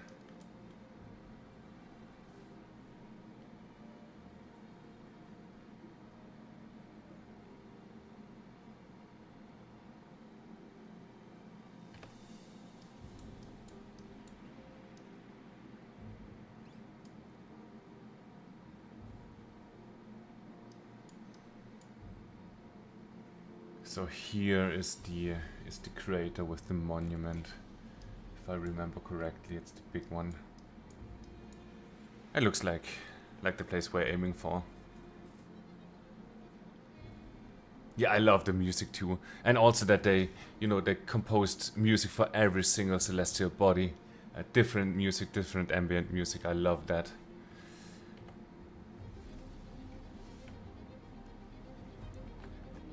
So here is the crater with the monument. If I remember correctly. It's the big one. It looks like the place we're aiming for. Yeah, I love the music too. And also that they, you know, they composed music for every single celestial body. Different music, different ambient music. I love that.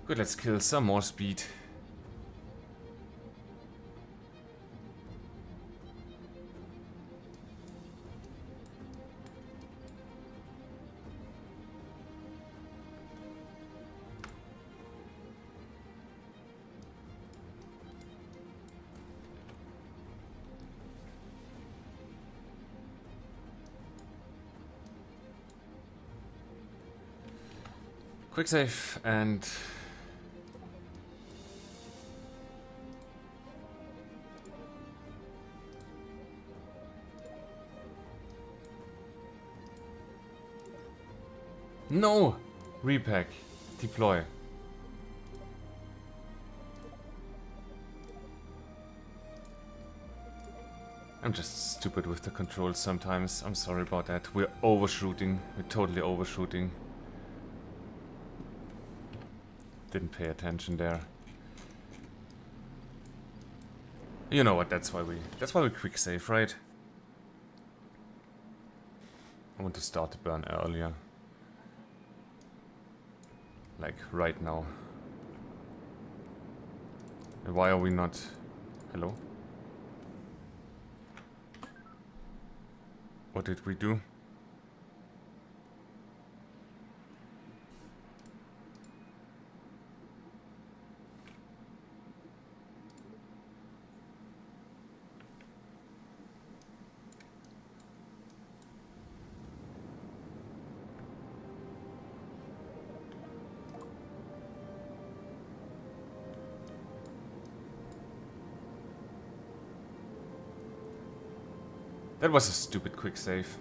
Good, let's kill some more speed. Quick save and... No! Repack. Deploy. I'm just stupid with the controls sometimes. I'm sorry about that. We're overshooting. We're totally overshooting. Didn't pay attention there. You know what, that's why we quick save, right? I want to start the burn earlier. Like right now. And why are we not... Hello? What did we do? That was a stupid quick save.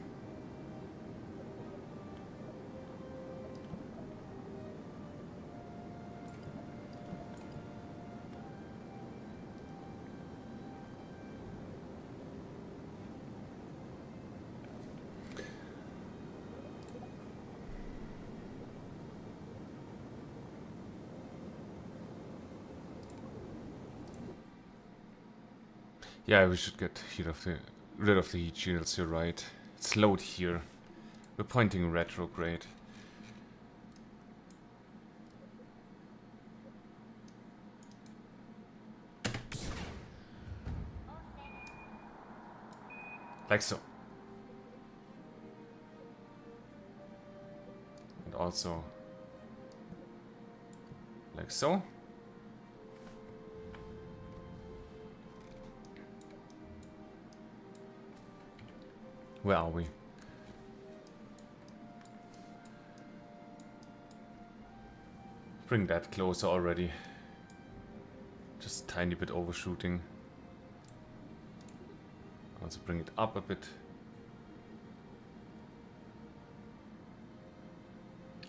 Yeah, we should get rid of the heat shields, you're right. It's load here. We're pointing retrograde. Like so. And also like so. Where are we? Bring that closer already. Just a tiny bit overshooting. Also bring it up a bit.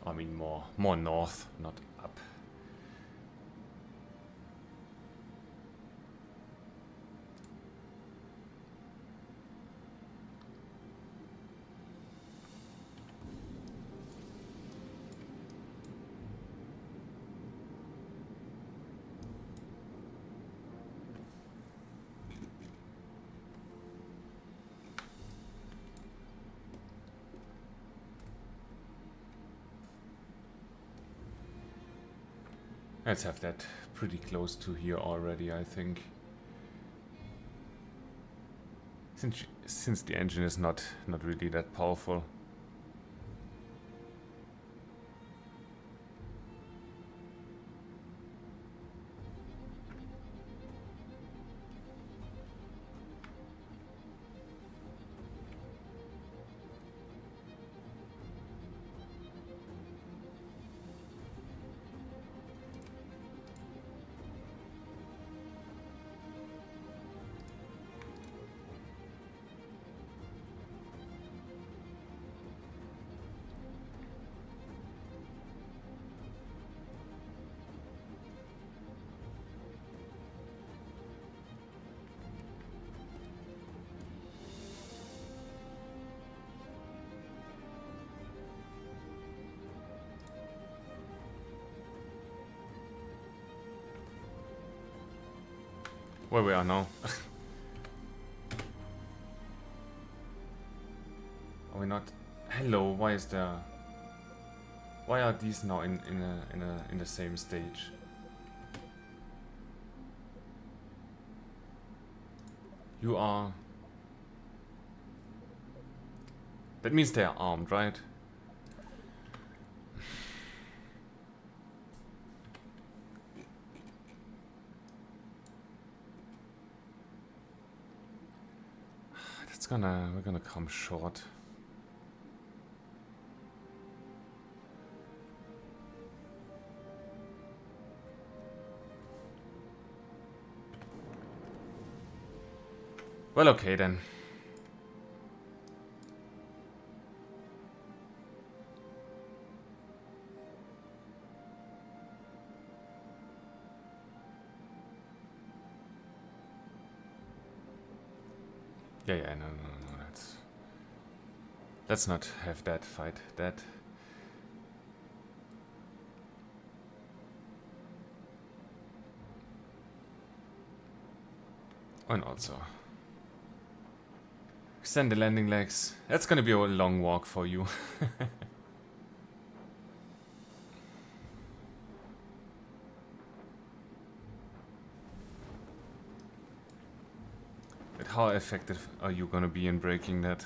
I mean more north, not up. Let's have that pretty close to here already, I think. Since the engine is not really that powerful. Where we are now. Are we not? Hello, why is there? Why are these now in the same stage? You are. That means they are armed, right? We're gonna come short. Well, okay then. Yeah, no, let's not have that fight. That. And also extend the landing legs. That's gonna be a long walk for you. But how effective are you gonna be in breaking that?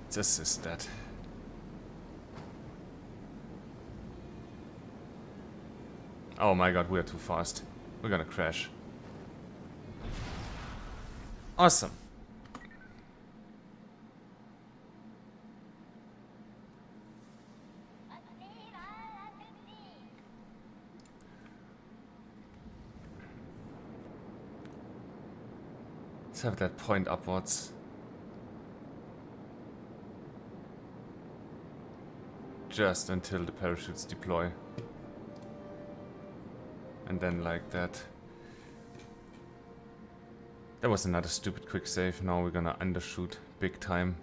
Let's assist that. Oh my god, we are too fast. We're gonna crash. Awesome. Let's have that point upwards. Just until the parachutes deploy. And then like that. That was another stupid quick save. Now we're gonna undershoot big time.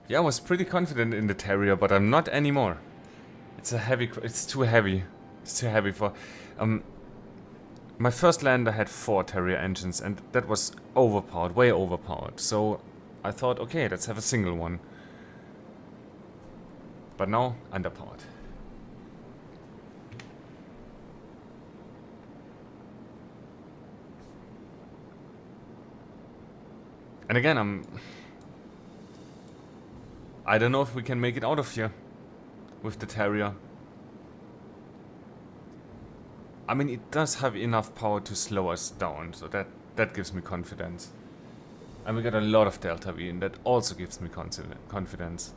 Yeah, I was pretty confident in the Terrier, but I'm not anymore. It's a heavy. It's too heavy. It's too heavy for. My first lander had 4 Terrier engines, and that was overpowered, way overpowered. So I thought, okay, let's have a single one. But now, underpowered. And again, I don't know if we can make it out of here with the Terrier. I mean, it does have enough power to slow us down, so that gives me confidence. And we got a lot of Delta V, and that also gives me confidence.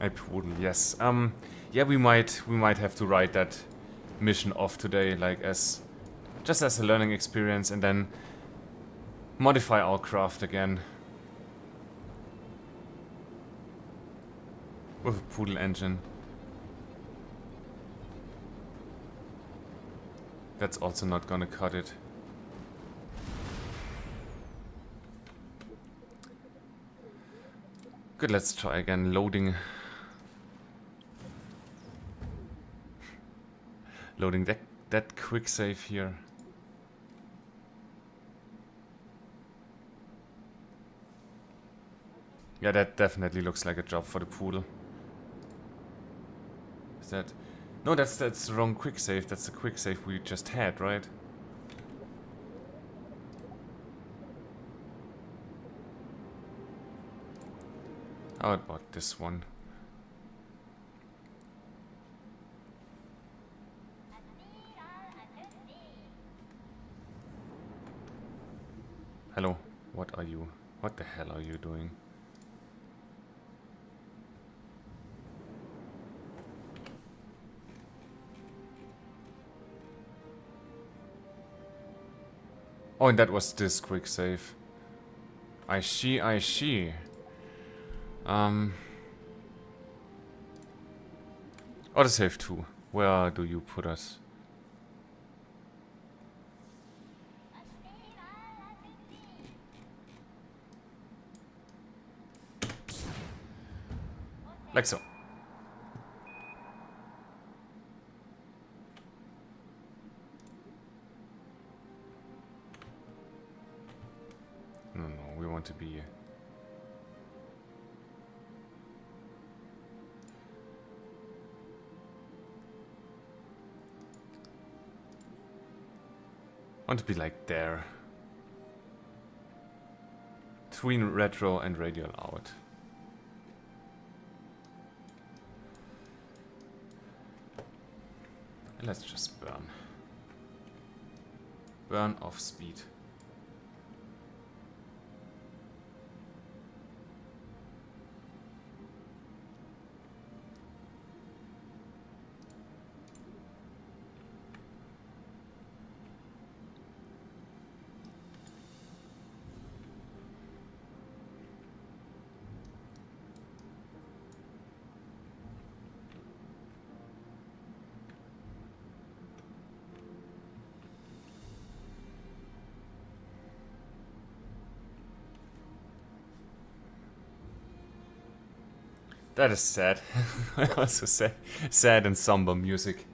A poodle, yes. Yeah, we might have to write that mission off today, like just as a learning experience, and then modify our craft again with a poodle engine. That's also not gonna cut it. Good, let's try again. Loading that quick save here. Yeah, that definitely looks like a job for the poodle. Is that... No, that's the wrong quick save. That's the quick save we just had, right? How about this one? Hello, what are you? What the hell are you doing? Oh, and that was this quick save. I see. Autosave 2. Where do you put us? Like so. No, we want to be... want to be like there. Between retro and radial out. And let's just burn. Burn off speed. That is sad. Also sad and somber music.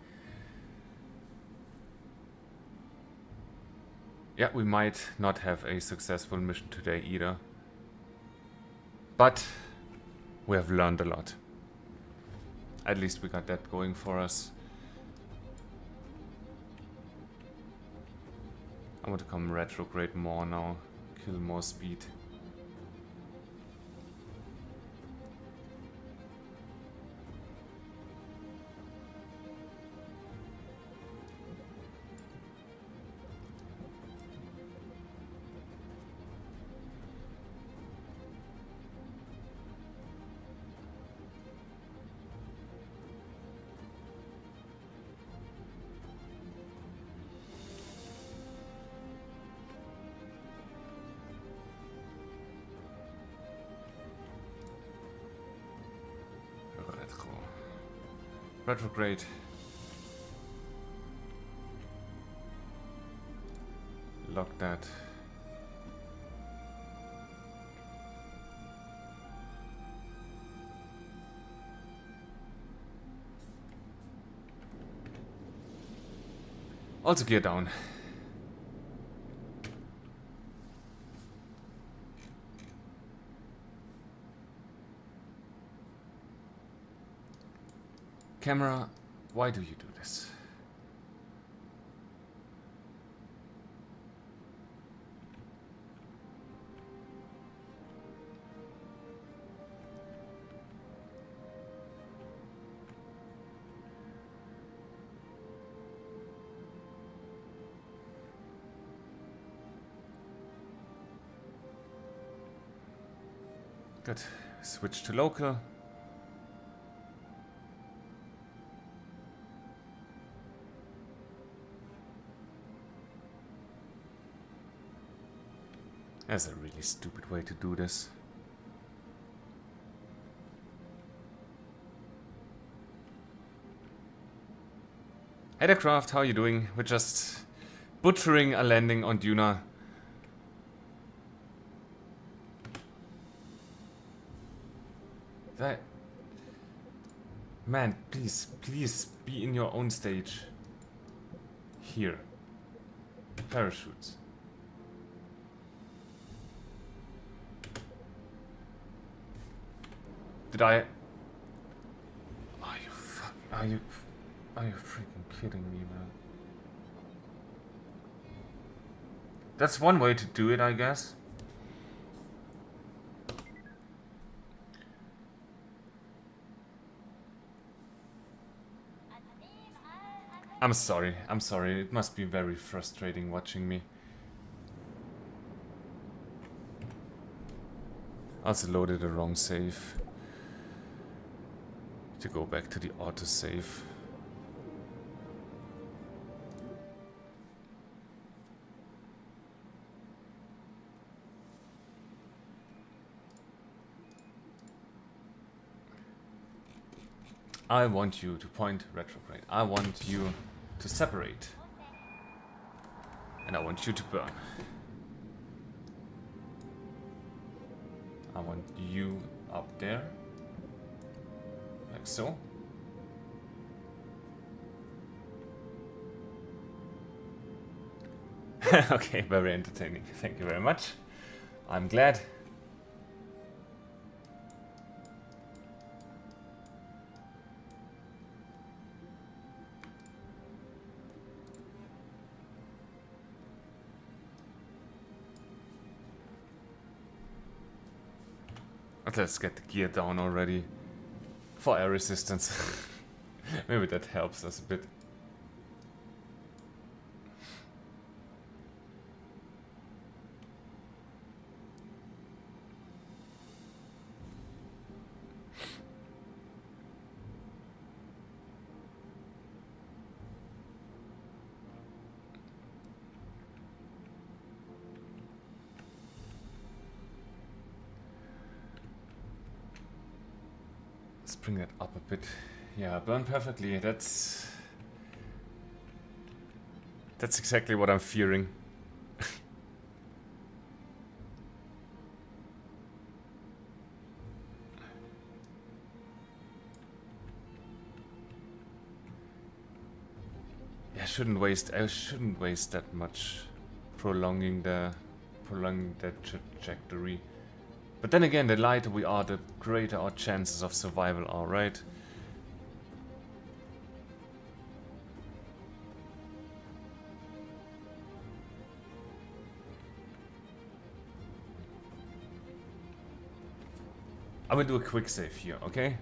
Yeah, we might not have a successful mission today either. But we have learned a lot. At least we got that going for us. I want to come retrograde more now. Kill more speed. Retrograde. Lock that. Also gear down. Camera, why do you do this? Good. Switch to local. That's a really stupid way to do this. Hey there, Craft, how are you doing? We're just butchering a landing on Duna. That... Man, please, please be in your own stage. Here. Parachutes. Did I... Are you freaking kidding me, man? That's one way to do it, I guess. I'm sorry. It must be very frustrating watching me. I also loaded the wrong save. To go back to the autosave. I want you to point retrograde. I want you to separate. And I want you to burn. I want you up there. like so. Okay, very entertaining. Thank you very much. I'm glad. Let's get the gear down already for air resistance. Maybe that helps us a bit. Let's bring that up a bit. Yeah, burn perfectly. That's exactly what I'm fearing. Yeah, I shouldn't waste that much prolonging that trajectory. But then again, the lighter we are, the greater our chances of survival are, right? I'm gonna do a quick save here, okay?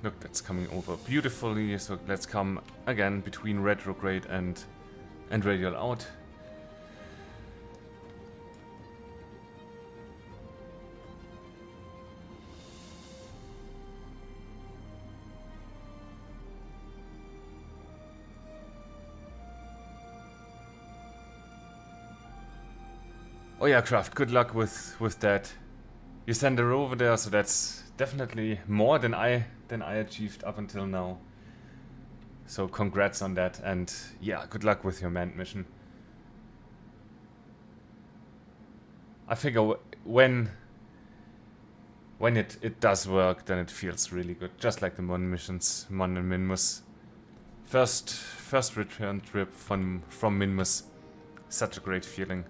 Look, that's coming over beautifully, so let's come again between retrograde and radial out. Oh yeah, Kraft, good luck with that. You send her over there, so that's definitely more than I achieved up until now. So congrats on that, and yeah, good luck with your manned mission. I figure when it does work, then it feels really good, just like the Mon missions, Mon and Minmus. First return trip from Minmus, such a great feeling.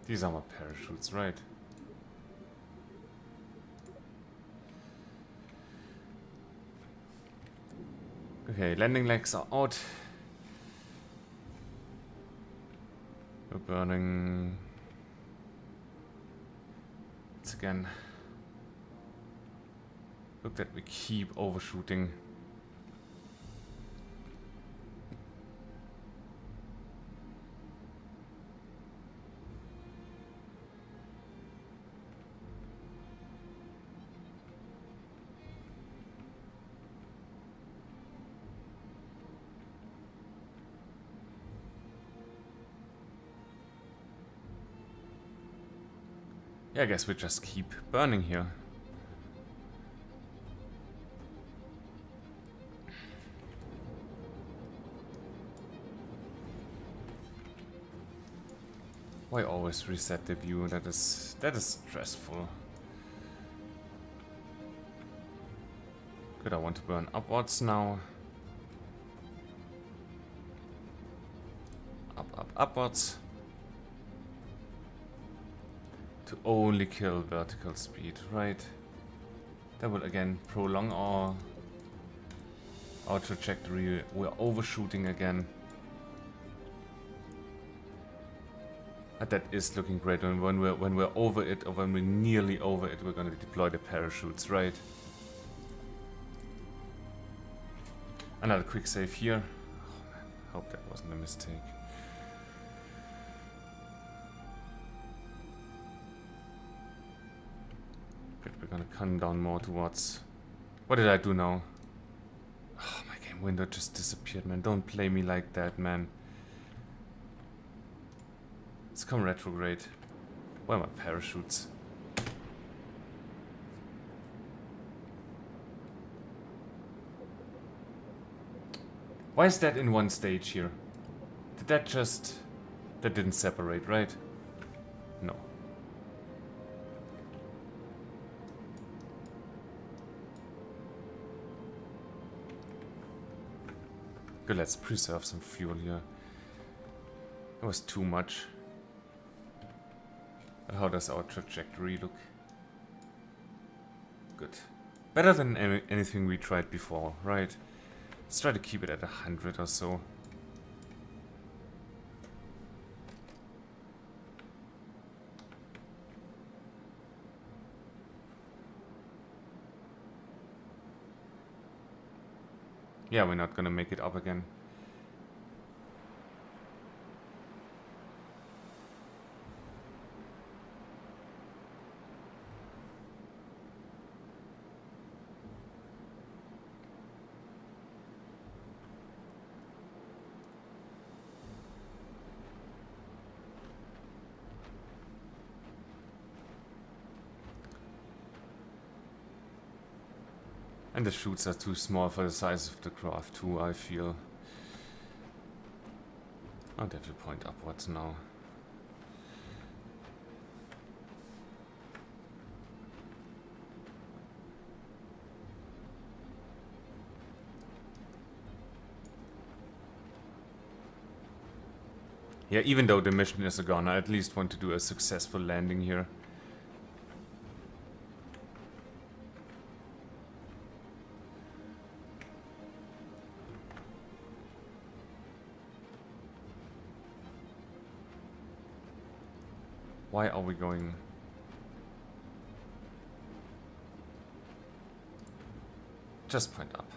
These are my parachutes, right? Okay, landing legs are out. We're burning. Once again. Look that we keep overshooting. Yeah, I guess we just keep burning here. Why always reset the view? That is stressful. Good, I want to burn upwards now. Upwards. To only kill vertical speed, right? That will again prolong our trajectory. We're overshooting again. But that is looking great. And when we're over it, or when we're nearly over it, we're gonna deploy the parachutes, right? Another quick save here. Oh, man. Hope that wasn't a mistake. Good, we're gonna come down more towards... What did I do now? Oh, my game window just disappeared, man. Don't play me like that, man. Let's come retrograde. Where are my parachutes? Why is that in one stage here? Did that just... That didn't separate, right? No. Good, let's preserve some fuel here. That was too much. But how does our trajectory look? Good. Better than anything we tried before, right? Let's try to keep it at 100 or so. Yeah, we're not gonna make it up again. And the chutes are too small for the size of the craft too, I feel. I'll have to point upwards now. Yeah, even though the mission is gone, I at least want to do a successful landing here. Why are we going... Just point up.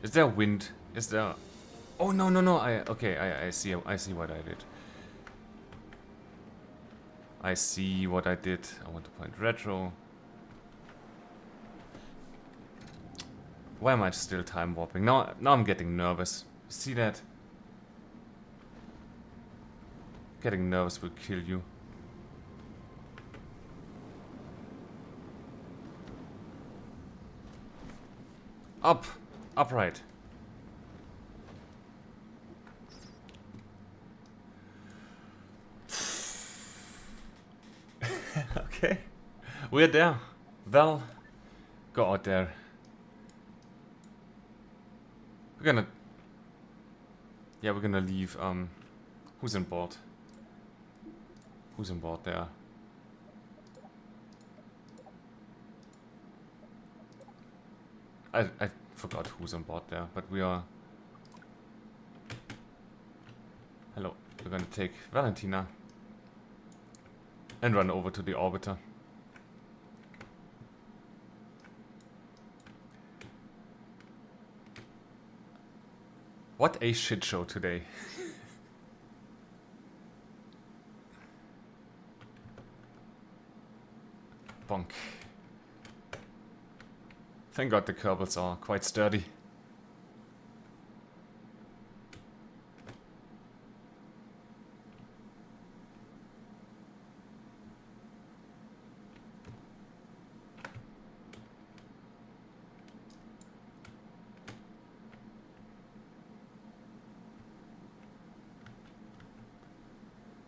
Is there wind? Is there... Oh, no, no, no, I see what I did. I see what I did. I want to point retro. Why am I still time warping? Now I'm getting nervous. See that? Getting nervous will kill you. Up! Upright. Okay. We're there. Well, go out there. We're gonna leave, who's on board? Who's on board there? I forgot who's on board there, but we are... Hello. We're gonna take Valentina and run over to the orbiter. What a shit show today. Bonk. Thank God the Kerbals are quite sturdy.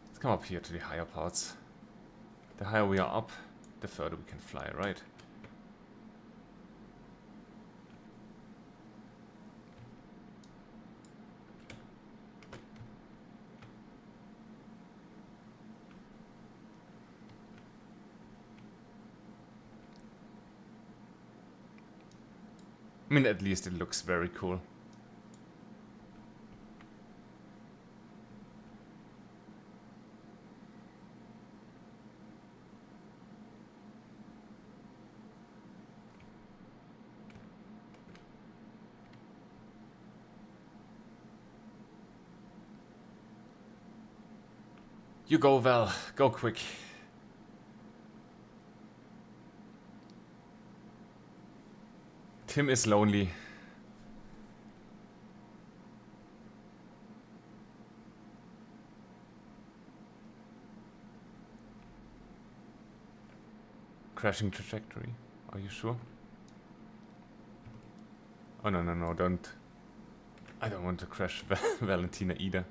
Let's come up here to the higher parts. The higher we are up, the further we can fly, right? I mean, at least it looks very cool. You go, Val. Go quick. Tim is lonely. Crashing trajectory. Are you sure? Oh, no, no, no, don't. I don't want to crash Valentina either.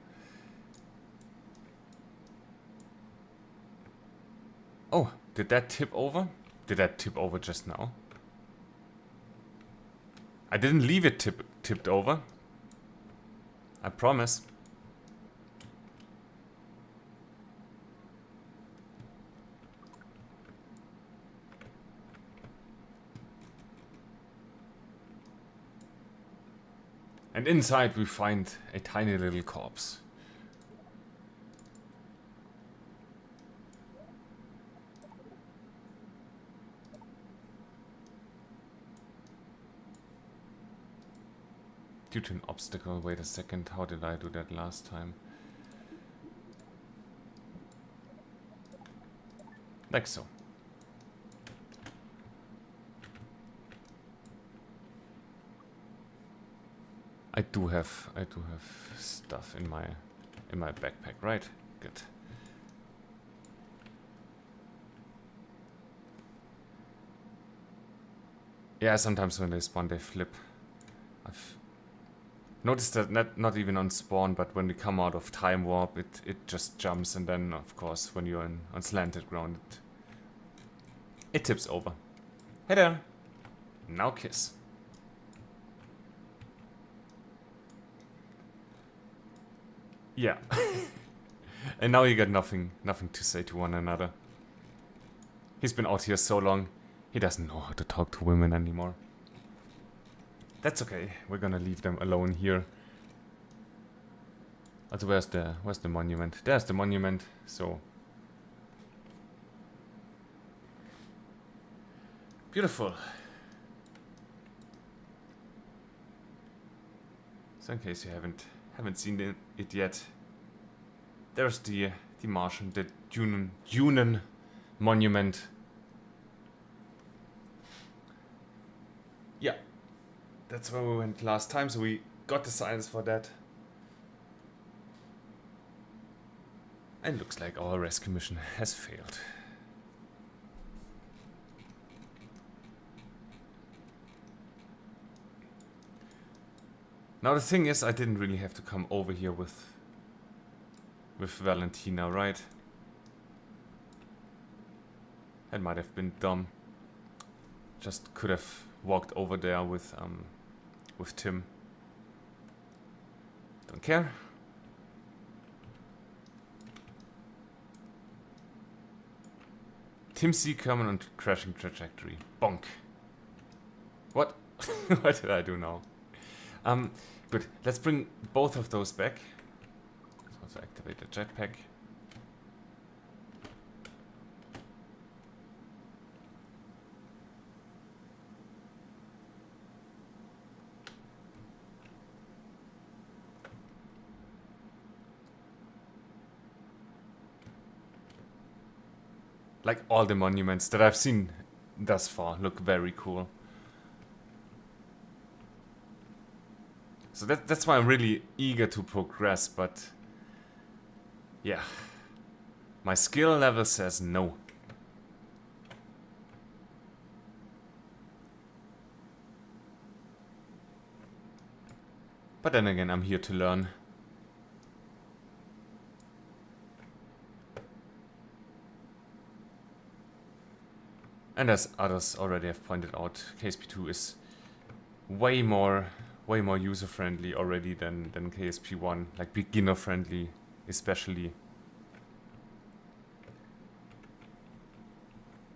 Oh, did that tip over? Did that tip over just now? I didn't leave it tipped over. I promise. And inside we find a tiny little corpse. Due to an obstacle. Wait a second, how did I do that last time? Like so. I do have stuff in my backpack, right? Good. Yeah, sometimes when they spawn they flip. I've noticed that not even on spawn, but when we come out of time warp it just jumps, and then of course when you're on slanted ground it tips over. Hey there. Now kiss. Yeah. And now you got nothing to say to one another. He's been out here so long, he doesn't know how to talk to women anymore. That's okay, we're gonna leave them alone here. Also, where's the monument? There's the monument, so... Beautiful. So in case you haven't seen it yet, there's the Martian, the Dunan monument. Yeah, that's where we went last time, so we got the science for that. And looks like our rescue mission has failed. Now the thing is, I didn't really have to come over here with Valentina, right? That might have been dumb. Just could have walked over there with Tim. Don't care. Tim C. Kerman on crashing trajectory. Bonk. What? What did I do now? Good. Let's bring both of those back. Let's also activate the jetpack. Like all the monuments that I've seen thus far look very cool. So that's why I'm really eager to progress, but yeah, my skill level says no. But then again, I'm here to learn. And as others already have pointed out, KSP2 is way more user-friendly already than KSP1, like beginner-friendly especially.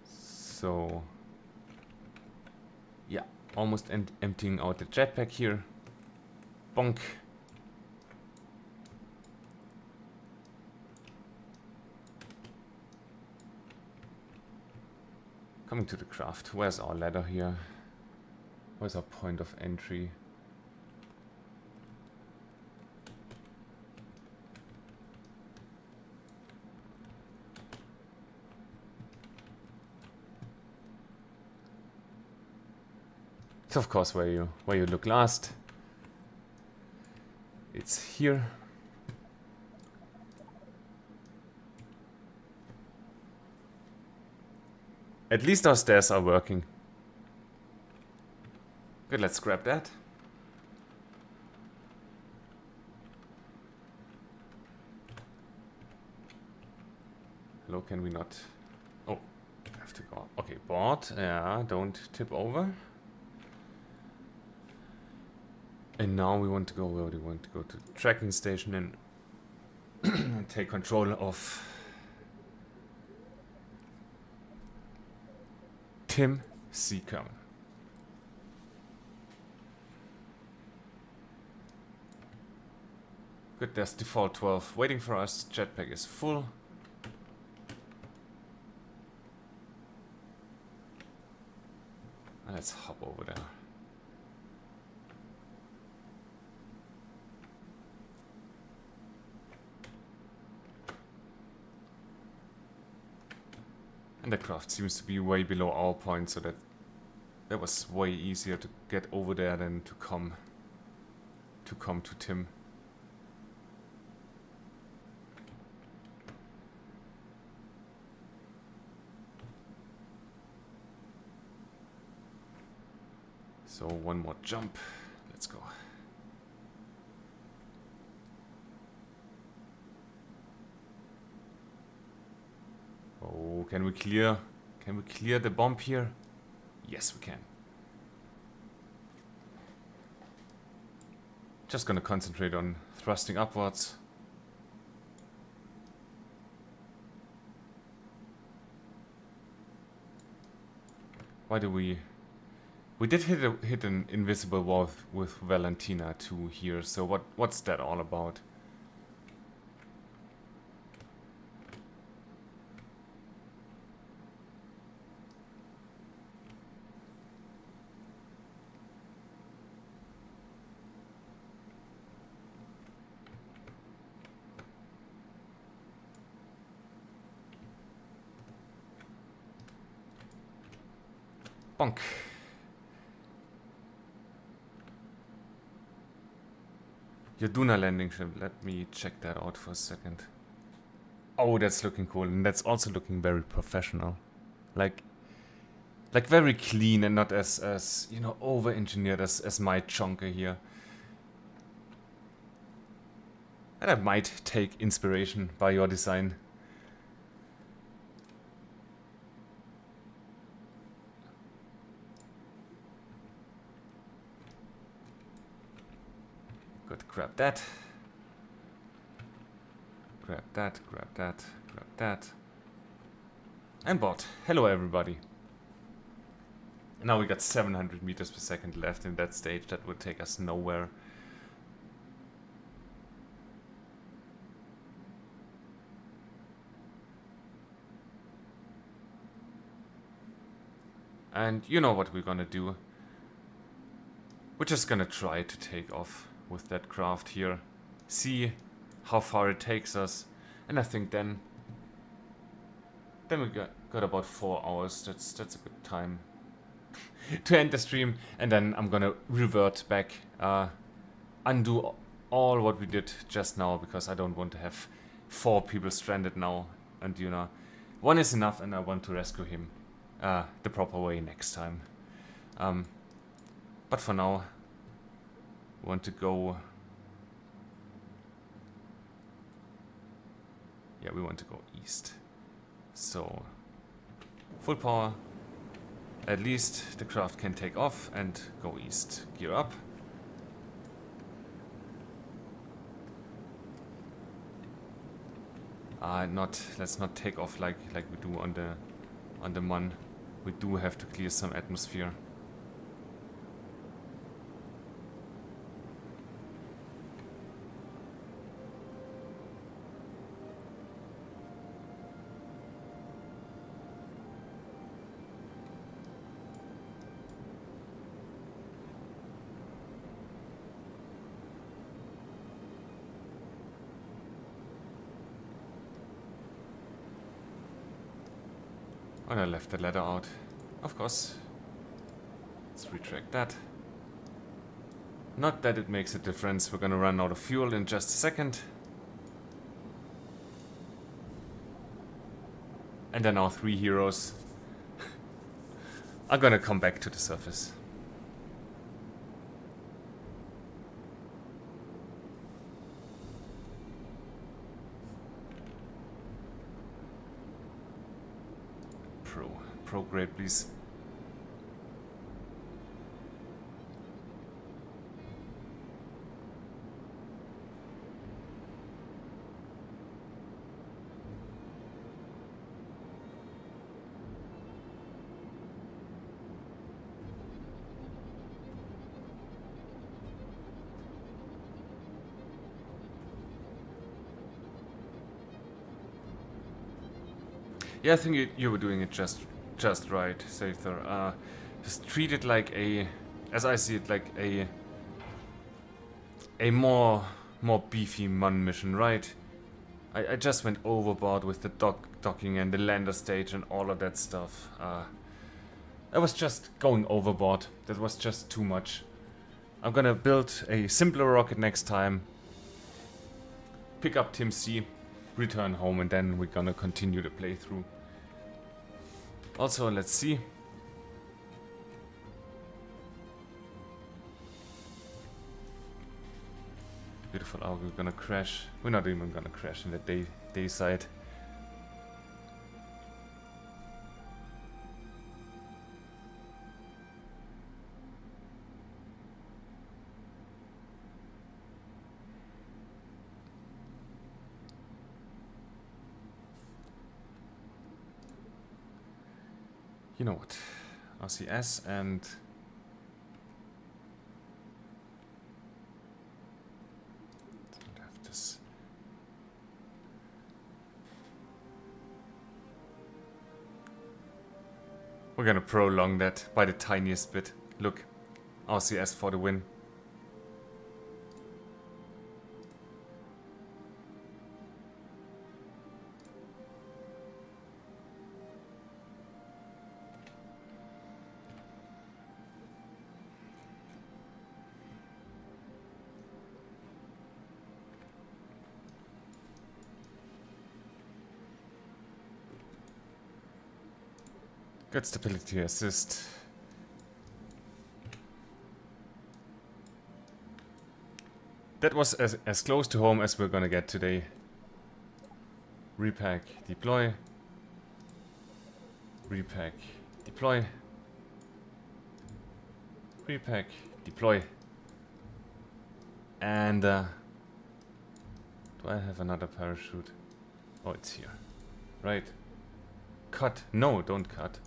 So yeah, almost emptying out the jetpack here. Bonk. Coming to the craft. Where's our ladder here? Where's our point of entry? So of course where you look last. It's here. At least our stairs are working. Good, let's grab that. Hello, can we not? Oh, I have to go. Okay, board. Yeah, don't tip over. And now we want to go where do we want to go? To the tracking station and take control of Tim C. Kerman. Good, there's default 12 waiting for us. Jetpack is full. Let's hop over there. And the craft seems to be way below our point, so that was way easier to get over there than to come to Tim. So one more jump. Let's go. Oh, can we clear the bomb here? Yes, we can. Just gonna concentrate on thrusting upwards. Why do we did hit an invisible wall with Valentina too here, so what's that all about? Bonk. Your Duna landing ship, let me check that out for a second. Oh, that's looking cool, and that's also looking very professional. Like very clean and not as you know, over-engineered as my chonker here. And I might take inspiration by your design. Good, grab that. Grab that, grab that, grab that. And bot. Hello everybody. Now we got 700 meters per second left in that stage. That would take us nowhere. And you know what we're gonna do. We're just gonna try to take off with that craft here. See how far it takes us. And I think then we got about 4 hours. That's a good time to end the stream. And then I'm gonna revert back, undo all what we did just now, because I don't want to have 4 people stranded now on Duna. 1 is enough, and I want to rescue him the proper way next time. But for now, we want to go. Yeah, we want to go east. So, full power. At least the craft can take off and go east. Gear up. Let's not take off like we do on the Mun. We do have to clear some atmosphere. And I left the ladder out, of course. Let's retract that. Not that it makes a difference. We're gonna run out of fuel in just a second. And then our 3 heroes are gonna come back to the surface. Pro grade, please. Yeah, I think you were doing it just right, Sather. Just treat it like a, as I see it, like a more beefy Mun mission, right? I just went overboard with the docking and the lander stage and all of that stuff. I was just going overboard. That was just too much. I'm gonna build a simpler rocket next time. Pick up Team C, return home, and then we're gonna continue the playthrough. Also, let's see. Beautiful hour, we're gonna crash. We're not even gonna crash in the day side. You know what? RCS and don't have this. We're gonna prolong that by the tiniest bit. Look, RCS for the win. Good stability assist. That was as close to home as we're gonna get today. Repack, deploy. Repack, deploy. Repack, deploy. And do I have another parachute? Oh, it's here. Right. Cut. No, don't cut.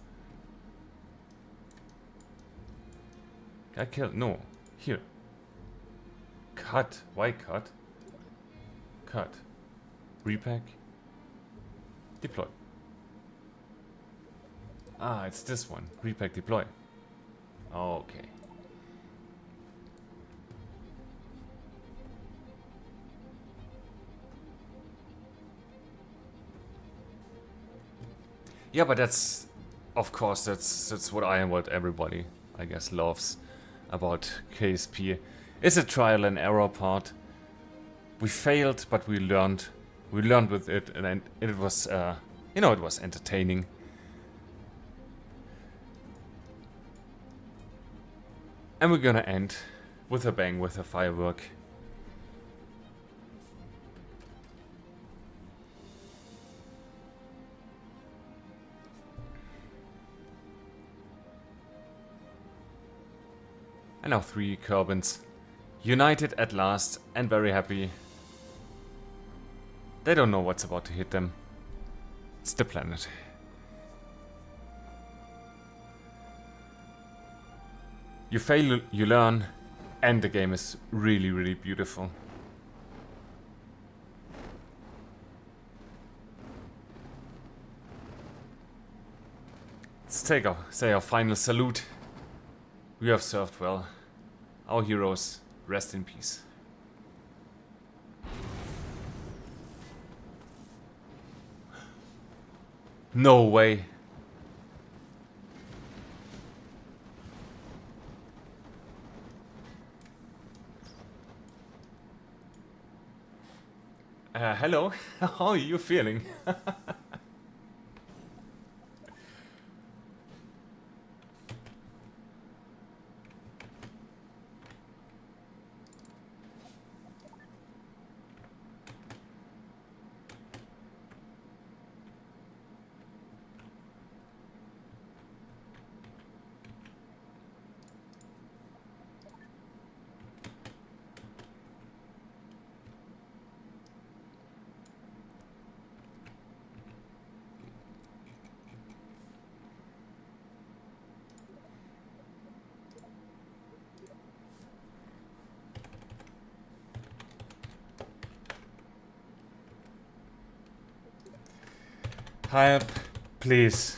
I killed. No. Here. Cut. Why cut? Cut. Repack. Deploy. Ah, it's this one. Repack, deploy. Okay. Yeah, but that's, of course, that's what what everybody, I guess, loves about KSP. It's a trial and error part. We failed, but we learned. We learned with it, and it was, you know, it was entertaining. And we're gonna end with a bang, with a firework. And now 3 Kerbans, united at last and very happy. They don't know what's about to hit them. It's the planet. You fail, you learn, and the game is really, really beautiful. Let's say our final salute. We have served well. Our heroes, rest in peace. No way. hello. How are you feeling? Help, please.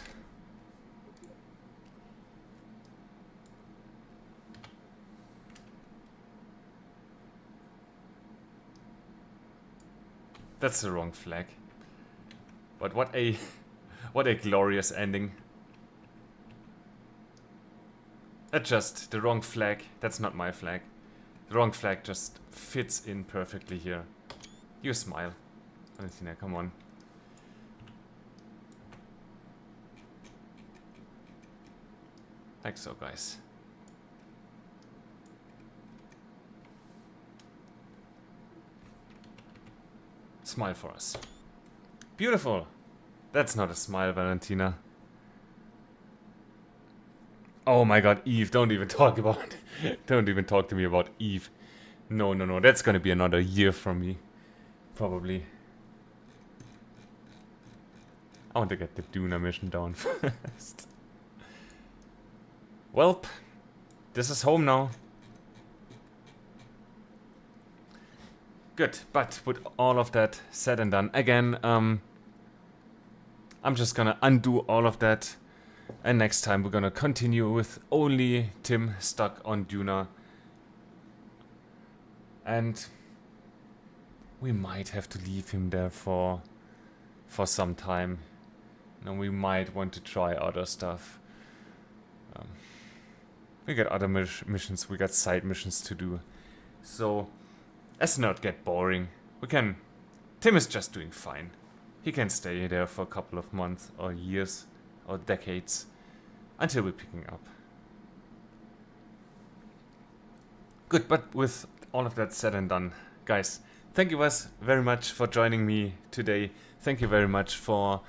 That's the wrong flag. But what a glorious ending. That's just the wrong flag. That's not my flag. The wrong flag just fits in perfectly here. You smile. Valentina, come on. Like so, guys. Smile for us. Beautiful. That's not a smile, Valentina. Oh my god, Eve, don't even talk about don't even talk to me about Eve. No, no, no, that's gonna be another year from me. Probably. I want to get the Duna mission down first. Welp, this is home now. Good, but with all of that said and done, again, I'm just gonna undo all of that, and next time we're gonna continue with only Tim stuck on Duna. And we might have to leave him there for some time. And we might want to try other stuff. We got other missions, we got side missions to do. So, let's not get boring. Tim is just doing fine. He can stay there for a couple of months or years or decades until we're picking up. Good, but with all of that said and done, guys, thank you guys very much for joining me today. Thank you very much for,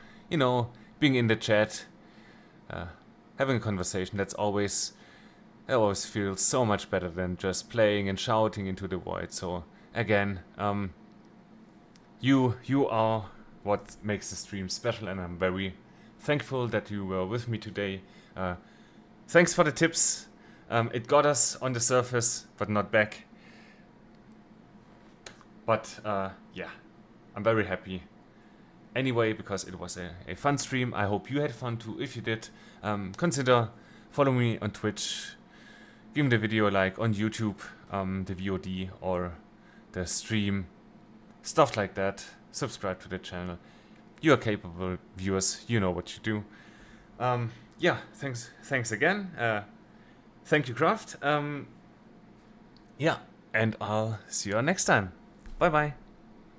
being in the chat, having a conversation. I always feel so much better than just playing and shouting into the void. So again, you are what makes the stream special, and I'm very thankful that you were with me today. Thanks for the tips. It got us on the surface, but not back. But yeah, I'm very happy. Anyway, because it was a fun stream. I hope you had fun too. If you did, consider following me on Twitch. Give me the video a like on YouTube, the VOD or the stream, stuff like that. Subscribe to the channel. You are capable viewers. You know what you do. Yeah, thanks again. Thank you, Craft. Yeah, and I'll see you next time. Bye bye.